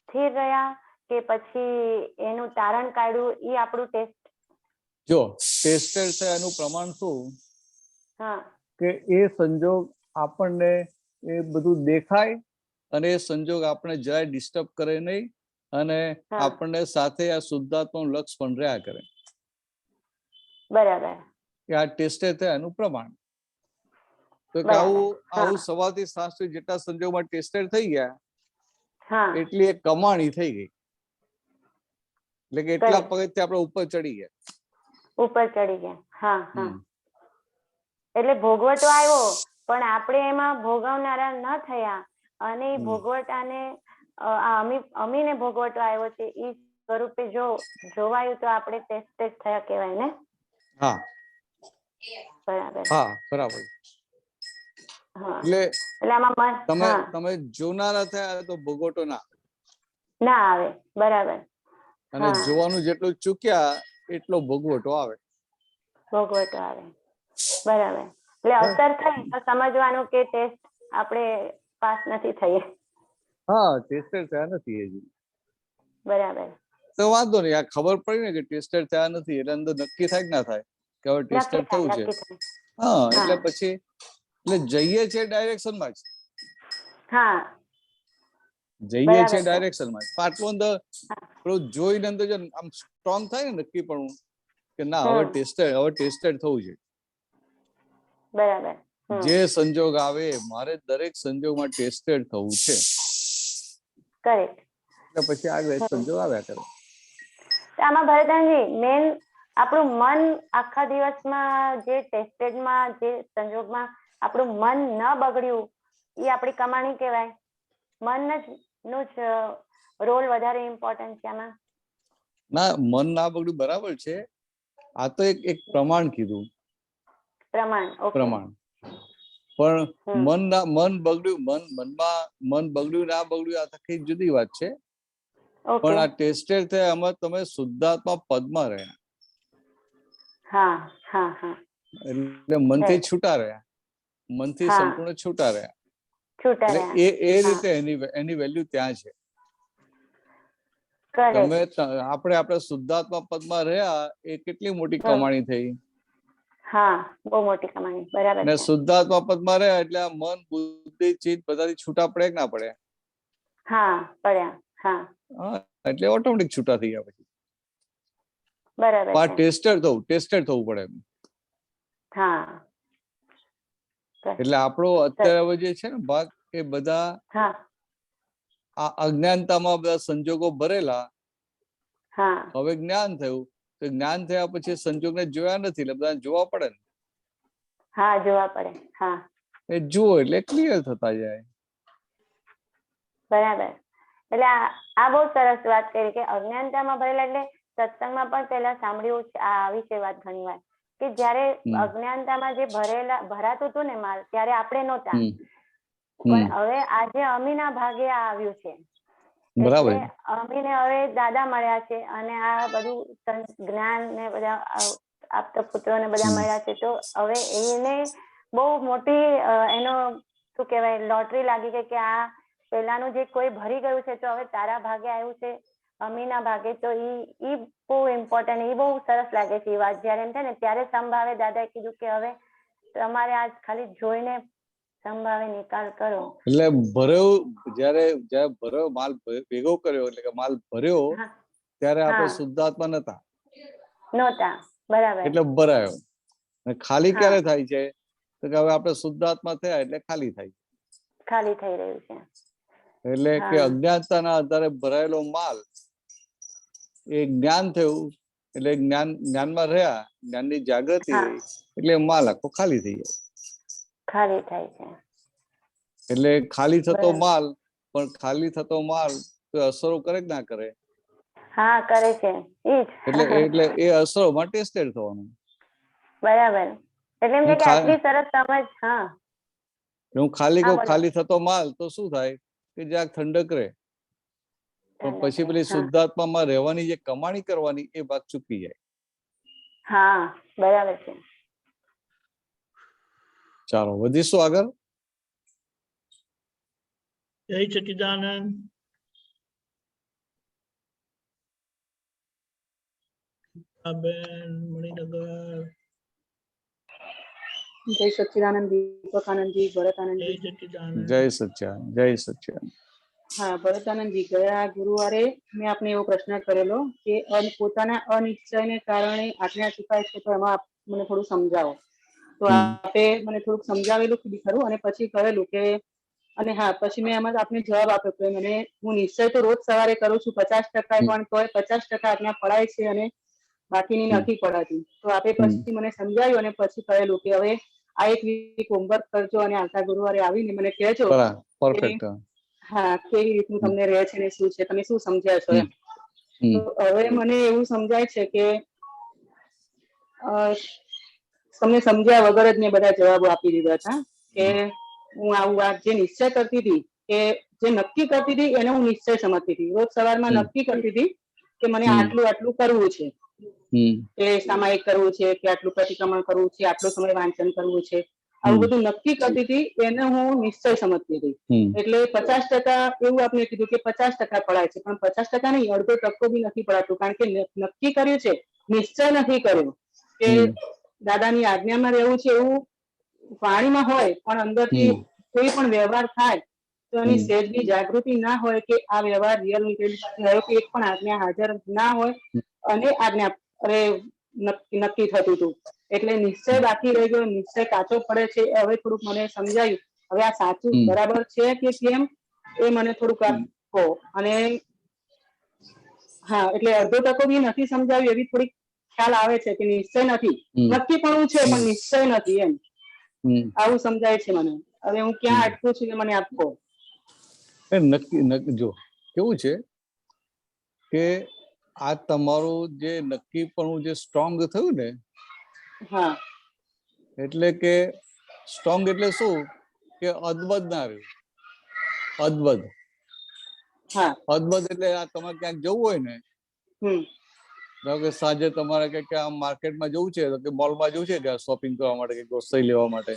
Speaker 6: સ્થિર રહ્યા કે પછી એનું તારણ કાઢ્યું, એ આપણું ટેસ્ટ.
Speaker 1: જો ટેસ્ટેડ છે એનું પ્રમાણ શું
Speaker 6: હા
Speaker 1: કે એ સંજોગ આપણને એ બધું દેખાય અને એ સંજોગ આપણે જરાય ડિસ્ટર્બ કરે નહીં અને આપણને સાથે આ શુદ્ધાત્માનું લક્ષ પણ રહ્યા કરે.
Speaker 6: બરાબર.
Speaker 1: કે આ ટેસ્ટેડ છે એનું પ્રમાણ. તો કે આવું સવારથી સાંજ સુધી જેટલા સંજોગમાં ટેસ્ટેડ થઈ ગયા એટલી એક કમાણી થઈ ગઈ. એટલે કે એટલા પગથિયાં આપણે ઉપર ચડી ગયા.
Speaker 6: હા હા. એટલે ભોગવટો આવ્યો પણ આપણે એમાં ભોગવનારા ન થયા અને ભોગવટાને અમીને ભોગવટો આવ્યો છે એ સ્વરૂપે જો જોવાયું તો આપણે ટેસ્ટેડ થયા કહેવાય ને.
Speaker 1: હા
Speaker 6: બરાબર.
Speaker 1: હા બરાબર. એટલે
Speaker 6: આમાં
Speaker 1: તમે જોનારા થયા તો ભોગવટો ના
Speaker 6: આવે. બરાબર.
Speaker 1: અને જોવાનું જેટલું ચૂક્યા એટલો ભોગવટો આવે.
Speaker 6: બરાબર. એટલે અસર થઈ તો સમજવાનું કે ટેસ્ટ આપણે પાસ નથી થઈએ.
Speaker 1: હા, ટેસ્ટેડ થયા નથી હજી.
Speaker 6: બરાબર.
Speaker 1: તો વાંધો નહીં, આ ખબર પડી ને કે ટેસ્ટેડ થયા નથી એટલે અંદર નક્કી થાય કે ના થાય કે હવે ટેસ્ટેડ થવું છે. હા, એટલે પછી જઈએ છે ડાયરેક્શનમાં જ.
Speaker 6: હા,
Speaker 1: જઈએ છે ડાયરેક્શનમાં જ. આટલું અંદર જોઈને અંદર જો આમ સ્ટ્રોંગ થાય ને નક્કી પણ કે ના હવે ટેસ્ટેડ થવું છે.
Speaker 6: બરાબર.
Speaker 1: જે સંજોગ આવે મારે દરેક સંજોગમાં ટેસ્ટેડ થવું છે.
Speaker 6: કરેક્ટ.
Speaker 1: એટલે પછી આગળ સંજોગ આવ્યા કરે.
Speaker 6: આમાં ભરતનજી મેન આપણું મન આખા દિવસમાં જે ટેસ્ટેડમાં જે સંજોગમાં આપણું મન ન બગડ્યું એ આપણી કમાણી કહેવાય. મનનું જ રોલ વધારે ઇમ્પોર્ટન્ટ છે આમાં. ના,
Speaker 1: મન ના બગડ્યું બરાબર છે. આ તો એક પ્રમાણ કીધું. પ્રમાણ. પણ મન બગડ્યું મન બગડ્યું ના બગડ્યું આ આખી જુદી વાત છે. પણ આ ટેસ્ટેડ થયા એમાં તમે શુદ્ધાત્મા પદમાં રહ્યા. એટલે મનથી છૂટા રહ્યા. મનથી સંપૂર્ણ છૂટા રહ્યા. એટલે એ રીતે એની વેલ્યુ ત્યાં છે. આપણે શુદ્ધાત્મા પદમાં રહ્યા એ કેટલી મોટી કમાણી થઈ.
Speaker 6: હા, બહુ મોટી કમાણી. બરાબર.
Speaker 1: ને શુદ્ધાત્મા પદમાં રહ્યા એટલે આ મન બુદ્ધિ ચિત્ત બધાથી છૂટા પડે કે ના પડે?
Speaker 6: હા, પડ્યા. હા,
Speaker 1: એટલે ઓટોમેટિક છૂટા થઈ ગયા પછી.
Speaker 6: બરાબર.
Speaker 1: ટેસ્ટેડ થવું પડે.
Speaker 6: હા,
Speaker 1: એટલે આપણો અત્યારે જે છે ને ભાગ એ બધા આ અજ્ઞાનતામાં બધા સંજોગો ભરેલા. હવે જ્ઞાન થયું તો જ્ઞાન થયા પછી સંજોગને જોયા નથી એટલે બધા જોવા પડે ને.
Speaker 6: હા, જોવા પડે. હા,
Speaker 1: એ જુઓ એટલે ક્લિયર થતા જાય.
Speaker 6: બરાબર. એટલે આ બહુ સરસ વાત કરી કે અજ્ઞાનતામાં ભરેલા એટલે સત્સંગમાં પણ પહેલા સાંભળ્યું છે આ વિશે વાત ઘણી વાર કે જયારે અજ્ઞાનતામાં જે ભરાતું હતું ને માલ ત્યારે આપણે નહોતા. પણ હવે આજે અમીના ભાગે આ આવ્યું છે. એટલે અમીને હવે દાદા મળ્યા છે અને આ બધું જ્ઞાન ને બધા આપતા પુત્રો ને બધા મળ્યા છે તો હવે એને બહુ મોટી એનો શું કહેવાય લોટરી લાગી ગઈ કે આ પેલાનું જે કોઈ ભરી ગયું છે તો હવે તારા ભાગે આવ્યું છે અમીના ભાગે, તો ઈ બહુ ઇમ્પોર્ટન્ટ, ઈ બહુ સરસ લાગે છે એ વાત જયારે એમ થાય ને ત્યારે સંભાવે દાદાએ કીધું કે હવે તમારે આજ ખાલી જોઈને સંભાવે નિકાલ કરો.
Speaker 1: એટલે ભર્યો જયારે ભર્યો માલ ભેગો કર્યો એટલે કે માલ ભર્યો
Speaker 6: હા
Speaker 1: ત્યારે આપણે
Speaker 6: હા.
Speaker 1: શુદ્ધાત્મા નતા
Speaker 6: નહોતા, બરાબર.
Speaker 1: એટલે ભરાયો. અને ખાલી
Speaker 6: હા.
Speaker 1: ક્યારે થાય છે તો કે હવે આપણે શુદ્ધાત્મા થયા એટલે ખાલી થાય.
Speaker 6: ખાલી થઈ રહ્યું છે.
Speaker 1: એટલે કે
Speaker 6: હા.
Speaker 1: અજ્ઞાનતાના આધારે ભરાયેલો માલ એ જ્ઞાન થયું એટલે જ્ઞાનમાં રહ્યા, જ્ઞાનની જાગૃતિ
Speaker 6: હા.
Speaker 1: રહી એટલે માલ આખો ખાલી થઈ જાય.
Speaker 6: ખાલી થાય છે.
Speaker 1: એટલે ખાલી થતો
Speaker 6: બરાબર.
Speaker 1: માલ, પણ ખાલી થતો માલ કોઈ અસરો કરે કે ના કરે?
Speaker 6: હા કરે છે ઈ જ.
Speaker 1: એટલે એ અસરોમાં ટેસ્ટેડ થવાનું.
Speaker 6: બરાબર. એટલે એમ છે કે
Speaker 1: ખા-
Speaker 6: આટલી સરસ સમજ. હા
Speaker 1: હું ખાલી
Speaker 6: હા,
Speaker 1: કહું
Speaker 6: બોલો.
Speaker 1: ખાલી થતો માલ તો શું થાય કે જરાક ઠંડક રહે, પણ પછી પેલી
Speaker 6: હા.
Speaker 1: શુદ્ધાત્મામાં રહેવાની જે કમાણી કરવાની એ ભાગ ચૂકી જાય.
Speaker 6: હા બરાબર છે.
Speaker 1: ચાલો વધીશું આગળ.
Speaker 3: જય સચ્ચિદાનંદ. બેન મણિનગર.
Speaker 7: જય સચ્ચિદાનંદ, દીપકાનંદજી, ભરતાનંદજી.
Speaker 3: જય સચ્ચિદાનંદ.
Speaker 1: જય સચ્ચાન, જય સચ્ચાન.
Speaker 7: હા, ભરતાનંદજી, ગયા ગુરુવારે મેં આપને એવો પ્રશ્ન કરેલો કે પોતાના અનિશ્ચયને કારણે આજ્ઞા ચૂકાય છે, તો એમાં મને થોડું સમજાવો. તો આપે મને થોડુંક સમજાવેલું ખરું અને પછી કરેલું કે અને હા પછી મેં એમાં આપને જવાબ આપ્યો કે મને હું નિશ્ચય તો રોજ સવારે કરું છું 50%, પણ તોય 50% આજ્ઞા પડાય છે અને બાકીની નથી પડાતી. તો આપે પછી મને સમજાવ્યું અને પછી કહેલું કે હવે આ એક વીક હોમવર્ક કરજો અને આવતા ગુરુવારે આવીને મને કહેજો
Speaker 1: પરફેક્ટ.
Speaker 7: હા કેવી રીતનું તમને રહે છે ને શું છે, તમે શું સમજ્યા છો એમ. તો હવે મને એવું સમજાય છે કે તમને સમજ્યા વગર જ મેં બધા જવાબો આપી દીધા હતા કે હું આવું વાત જે નિશ્ચય કરતી હતી કે જે નક્કી કરતી હતી એને હું નિશ્ચય સમજતી હતી. રોજ સવારમાં નક્કી કરતી હતી કે મને આટલું આટલું કરવું છે, કે સામાયિક કરવું છે, કે આટલું પ્રતિક્રમણ કરવું છે, આટલો સમય વાંચન કરવું છે, આવું બધું નક્કી કરતી હતી એને હું નિશ્ચય સમજતી હતી. એટલે 50% એવું આપણે કીધું કે 50% પડાય છે, પણ 50% નહીં, અડધો ટકો બી નથી પડાતું. કારણ કે નક્કી કર્યું છે, નિશ્ચય નથી કર્યો કે દાદાની આજ્ઞામાં રહેવું છે એવું વાણીમાં હોય, પણ અંદરથી કોઈ પણ વ્યવહાર થાય તો એની સહેજની જાગૃતિ ના હોય કે આ વ્યવહાર રિયલ થયો કે એક પણ આજ્ઞા હાજર ના હોય અને આજ્ઞા નક્કી થતું હતું. એટલે નિશ્ચય બાકી રહી ગયો, નિશ્ચય કાચો પડે છે. હવે થોડુંક મને સમજાયું હવે આ સાચું બરાબર છે કે કેમ એ મને થોડુંક કહો. અને હા એટલે અડધો ટકો બી નથી સમજાવ્યું એવી થોડીક ખ્યાલ આવે છે કે નિશ્ચય નથી, નક્કી પણ છે પણ નિશ્ચય નથી એમ આવું સમજાય છે મને. હવે હું ક્યાં અટકું છું એ મને આપો.
Speaker 1: નક્કી જો કેવું છે કે આ તમારું જે નક્કીપણું જે સ્ટ્રોંગ થયું ને,
Speaker 7: હા
Speaker 1: એટલે કે સ્ટ્રોંગ એટલે શું કે અદબદ ના રહ્યું. અદબદ
Speaker 7: હા
Speaker 1: અદબદ એટલે આ તમારે ક્યાંક જવું હોય ને, ધારો કે સાંજે તમારે કે આમ માર્કેટમાં જવું છે, તો કે મોલમાં જવું છે કે શોપિંગ કરવા માટે કે ગ્રોસરી લેવા માટે,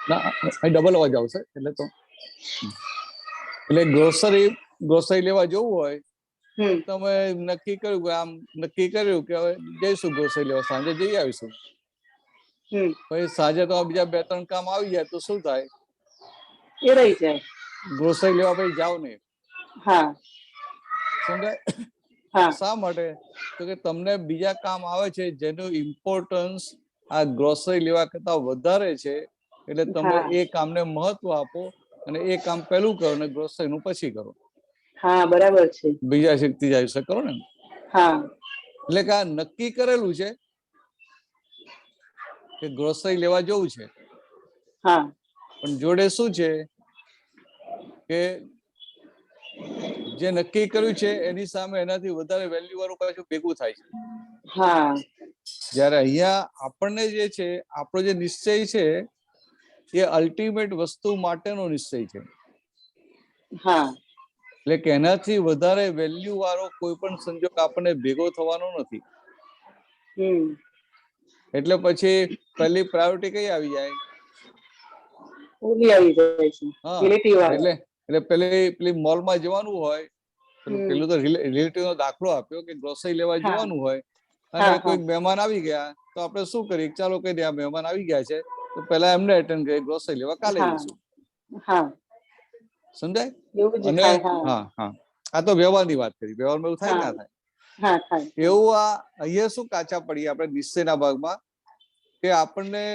Speaker 1: ના અહીં ડબલ અવાજ આવશે એટલે તો એટલે ગ્રોસરી લેવા જવું હોય, તમે નક્કી કર્યું કે આમ નક્કી કર્યું કે હવે જઈશું ગ્રોસરી લેવા, સાંજે જઈ આવીશું. પછી સાંજે તો બીજા 2-3 કામ આવી જાય તો શું થાય?
Speaker 7: એ રહી જાય.
Speaker 1: ગ્રોસરી લેવા પછી જાવ નહીં.
Speaker 7: હા
Speaker 1: સમજાય? શા માટે? તો કે તમને બીજા કામ આવે છે જેનું ઇમ્પોર્ટન્સ આ ગ્રોસરી લેવા કરતા વધારે છે, એટલે તમે એ કામને મહત્વ આપો અને એ કામ પહેલું કરો અને ગ્રોસરી નું પછી કરો.
Speaker 7: હા બરાબર છે.
Speaker 1: બીજા શક્તિ જાય કરો ને.
Speaker 7: હા
Speaker 1: એટલે કે આ નક્કી કરેલું છે કે ગ્રોસરી લેવા જવું છે,
Speaker 7: હા
Speaker 1: પણ જોડે શું છે કે જે નક્કી કર્યું છે એની સામે એનાથી વધારે વેલ્યુ વાળું પાછું ભેગું થાય છે.
Speaker 7: હા
Speaker 1: જ્યારે અહીંયા આપણને જે છે આપણો જે નિશ્ચય છે એ અલ્ટિમેટ વસ્તુ માટેનો નિશ્ચય છે.
Speaker 7: હા
Speaker 1: એટલે કે એનાથી વધારે વેલ્યુ વાળો કોઈ પણ સંજોગ આપણને ભેગો થવાનો નથી. એટલે પછી પહેલી પ્રાયોરિટી કઈ આવી જાય?
Speaker 7: ઓલી આવી જાય છે
Speaker 1: હા
Speaker 7: રિલેટિવ
Speaker 1: એટલે એટલે પેલી મોલમાં જવાનું હોય, પેલું તો રિલેટિવ નો દાખલો આપ્યો કે ગ્રોસરી લેવા જવાનું હોય અને કોઈ મહેમાન આવી ગયા તો આપણે શું કરીએ? ચાલો કઈ દે, આ મહેમાન આવી ગયા છે તો પેલા એમને અટેન્ડ કરીએ, ગ્રોસરી લેવા કાલે જઈશું. સમજાય? અને હા હા, આ તો વ્યવહારની વાત કરી. વ્યવહારમાં એવું થાય કે ના થાય? એવું આ અહીંયા શું કાચા પડીએ આપણે નિશ્ચયના ભાગમાં કે આપણને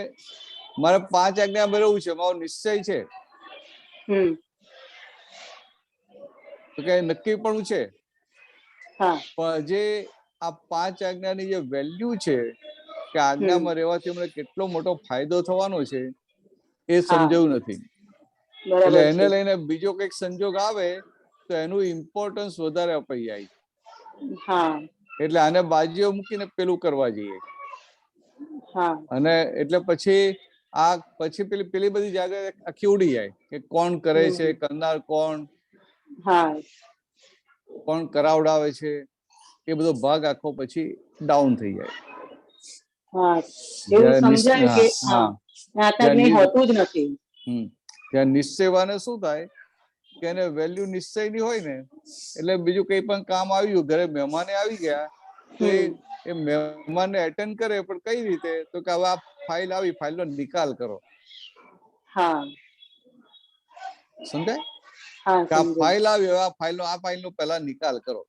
Speaker 1: મારે 5 આજ્ઞા મેળવવું છે, મારો નિશ્ચય છે તો કે નક્કી પણ છે, પણ જે આ 5 આજ્ઞાની જે વેલ્યુ છે કે આજ્ઞામાં રહેવાથી અમને કેટલો મોટો ફાયદો થવાનો છે એ સમજાયું નથી. એટલે એને લઈને બીજો કઈક સંજોગ આવે તો એનું ઇમ્પોર્ટન્સ વધારે અપાઈ જાય. એટલે આને બાજુએ મૂકીને પેલું કરવા જઈએ. અને એટલે પછી પેલી બધી જાગે આખી ઉડી જાય કે કોણ કરે છે, કરનાર કોણ, કોણ કરાવડાવે છે, એ બધો ભાગ આખો પછી ડાઉન થઈ જાય. ત્યાં નિશ્ચયવાને શું થાય કે એને વેલ્યુ નિશ્ચયની હોય ને એટલે બીજું કઈ પણ કામ આવ્યું, ઘરે મહેમાને આવી ગયા તો એ મહેમાનને એટેન્ડ કરે, પણ કઈ રીતે? તો કે હવે આ ફાઇલ આવી, ફાઇલનો નિકાલ કરો. સમજાય? કે આ ફાઇલ આવી, હવે આ ફાઇલનો પહેલા નિકાલ કરો.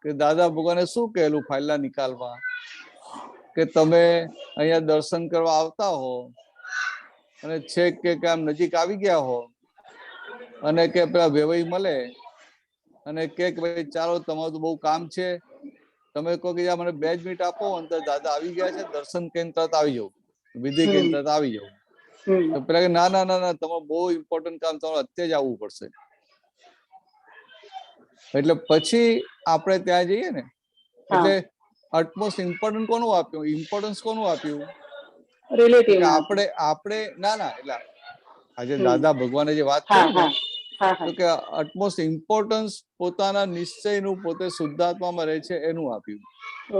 Speaker 1: કે દાદા ભગવાને શું કહેલું ફાઇલના નિકાલમાં? કે તમે અહીંયા દર્શન કરવા આવતા હો અને છેક કે આમ નજીક આવી ગયા હો અને કે પેલા વેવાઈ મળે અને કે ભાઈ ચાલો તમારું તો બહુ કામ છે, તમે કહો કે મને 2 જ મિનિટ આપો, અંદર દાદા આવી ગયા છે, દર્શન કરીને તરત આવી જાઉં, વિધિ કરીને તરત આવી જાઉં. તો પેલા કે ના ના ના ના, તમારું બહુ ઇમ્પોર્ટન્ટ કામ, તમારે અત્યારે જ આવવું પડશે. એટલે પછી આપણે ત્યાં જઈએ ને એટલે અટમોસ્ટ ઇમ્પોર્ટન્ટ કોનું આપ્યું? ઇમ્પોર્ટન્સ કોનું આપ્યું? આપણે ના એટલે આજે દાદા ભગવાને જે વાત કરી ને તો કે અટમોસ્ટ ઇમ્પોર્ટન્સ પોતાના નિશ્ચયનું, પોતે શુદ્ધાત્મામાં રહે છે એનું આપ્યું.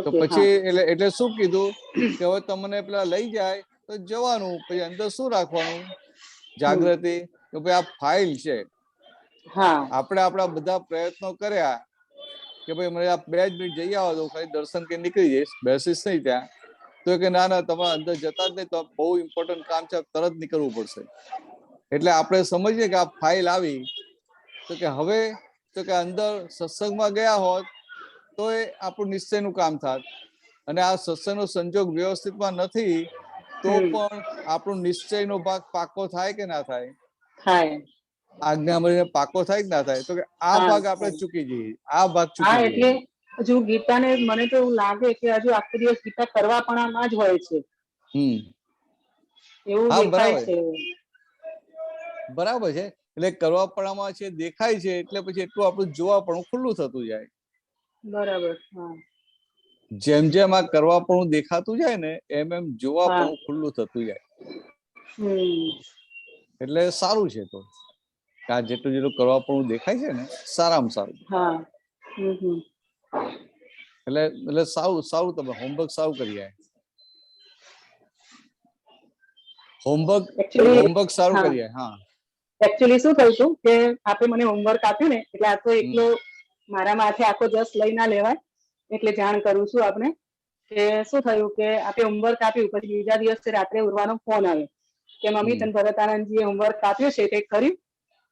Speaker 1: તો પછી એટલે શું કીધું કે હવે તમને પેલા લઈ જાય તો જવાનું, પછી અંદર શું રાખવાનું? જાગૃતિ કે ભાઈ આ ફાઇલ છે. આપણે આપણા બધા પ્રયત્નો કર્યા કે ભાઈ મને આ 2 જ મિનિટ જઈ આવો તો ખાલી દર્શન કરીને નીકળી જઈશ, બેસીશ નહીં ત્યાં. તો કે ના ના, તમારે અંદર જતા જ નહીં, તો બહુ ઇમ્પોર્ટન્ટ કામ છે, તરત નીકળવું પડશે. એટલે આપણે સમજીએ કે આ ફાઇલ આવી તો કે હવે તો કે અંદર સત્સંગમાં ગયા હોત તો એ આપણું નિશ્ચયનું કામ થાત, અને આ સત્સંગનો સંજોગ વ્યવસ્થિતમાં નથી તો પણ આપણું નિશ્ચયનો ભાગ પાકો થાય કે ના થાય? આજ્ઞા મળીને પાકો થાય કે ના થાય? તો કે આ ભાગ આપણે ચૂકી જઈએ, આ ભાગ ચૂકી જઈએ.
Speaker 7: એટલે હજુ ગીતાને મને તો એવું લાગે કે હજુ આખો દિવસ ગીતા કરવાપણામાં જ હોય છે. એવું દેખાય છે.
Speaker 1: બરાબર છે. એટલે કરવાપણામાં છે, દેખાય છે, એટલે પછી એટલું આપણું જોવાપણું ખુલ્લું થતું જાય.
Speaker 7: બરાબર.
Speaker 1: જેમ જેમ આ કરવાપણું દેખાતું જાય ને એમ એમ જોવાપણું ખુલ્લું થતું જાય. એટલે સારું છે. તો આ જેટલું જેટલું કરવાપણું દેખાય છે ને સારામાં સારું. એટલે સારું તમે હોમવર્ક સારું કરી આય. હોમવર્ક સારું કરીએ.
Speaker 7: એકચ્યુઅલી શું થયું હતું કે આપે મને હોમવર્ક આપ્યું ને એટલે આ તો એકલો મારા માથે આખો જસ લઈ ના લેવાય, એટલે જાણ કરું છું આપને કે શું થયું કે આપે હોમવર્ક આપ્યું, પછી બીજા દિવસે રાત્રે ઉર્વાનો ફોન આવ્યો કે મમ્મી તને ભરતાનંદજીએ હોમવર્ક આપ્યું છે તે કર્યું?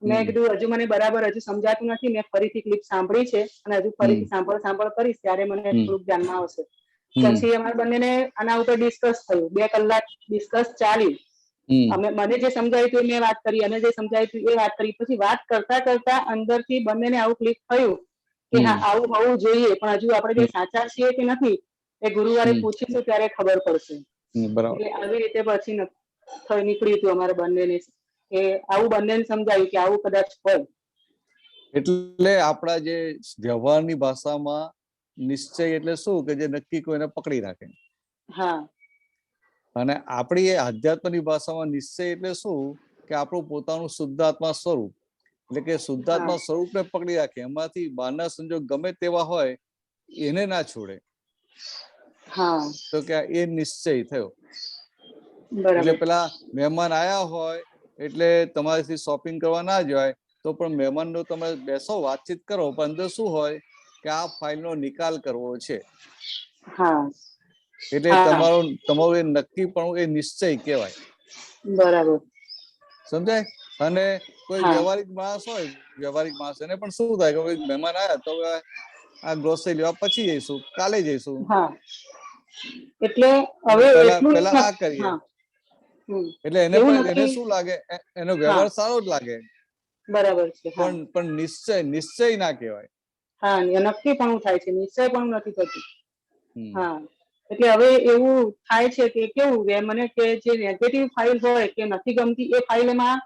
Speaker 7: મેં કીધું હજુ મને બરાબર હજુ સમજાતું નથી, મેં ફરીથી ક્લિપ સાંભળી છે અને હજુ ફરીથી સાંભળ કરીશ ત્યારે મને થોડુંક ધ્યાનમાં આવશે. પછી અમારા બંનેને આના ઉપર ડિસ્કસ થયું, 2 કલાક ડિસ્કસ ચાલ્યું. મને જે સમજાયું હતું મેં વાત કરી, અને જે સમજાયું હતું એ વાત કરી. પછી વાત કરતા કરતા અંદરથી બંનેને આવું ક્લિક થયું કે હા આવું હોવું જોઈએ, પણ હજુ આપણે જે સાચા છીએ કે નથી એ ગુરુવારે પૂછીશું ત્યારે ખબર પડશે. એટલે આવી રીતે પછી નીકળ્યું હતું અમારે બંનેને કે આવું બંનેને સમજાયું કે આવું કદાચ હોય.
Speaker 1: એટલે આપણા જે વ્યવહારની ભાષામાં નિશ્ચય એટલે શું કે જે નક્કી કોઈને પકડી રાખે. અને આપણી એ આધ્યાત્મની ભાષામાં નિશ્ચય એટલે શું કે આપણું પોતાનું શુદ્ધાત્મા સ્વરૂપ, એટલે કે શુદ્ધાત્મા સ્વરૂપને પકડી રાખે, એમાંથી બહારના સંજોગ ગમે તેવા હોય એને ના છોડે.
Speaker 7: હા
Speaker 1: તો કે એ નિશ્ચય થયો.
Speaker 7: બરાબર
Speaker 1: એટલે પેલા મહેમાન આયા હોય એટલે તમારાથી શોપિંગ કરવા ના જાય તો પણ મહેમાનનો તમે બેસો વાતચીત કરો, પણ અંદર શું હોય કે આ ફાઇલનો નિકાલ કરવો છે.
Speaker 7: હા
Speaker 1: એટલે
Speaker 7: હા
Speaker 1: તમારું એ નક્કીપણું એ નિશ્ચય કહેવાય.
Speaker 7: બરાબર
Speaker 1: સમજાય? અને કોઈ
Speaker 7: હા
Speaker 1: વ્યવહારિક માણસ હોય, વ્યવહારિક માણસ એને પણ શું થાય કે ભાઈ મહેમાન આવ્યા તો હવે આ ગ્રોસરી લેવા પછી જઈશું, કાલે જઈશું,
Speaker 7: હા એટલે હવે
Speaker 1: પેલા
Speaker 7: એટલું
Speaker 1: પેલા આ કરીએ.
Speaker 7: હા
Speaker 1: એટલે એને
Speaker 7: એવું
Speaker 1: પણ એને
Speaker 7: નથી
Speaker 1: શું લાગે, એનો
Speaker 7: હા
Speaker 1: વ્યવહાર સારો જ લાગે,
Speaker 7: બરાબર છે. હા
Speaker 1: પણ નિશ્ચય ના કહેવાય.
Speaker 7: હા નક્કી પણ થાય છે, નિશ્ચય પણ નથી થતું.
Speaker 1: હમ.
Speaker 7: હા એટલે હવે એવું થાય છે કે કેવું કે મને કે જે નેગેટિવ ફાઇલ હોય કે નથી ગમતી એ ફાઇલમાં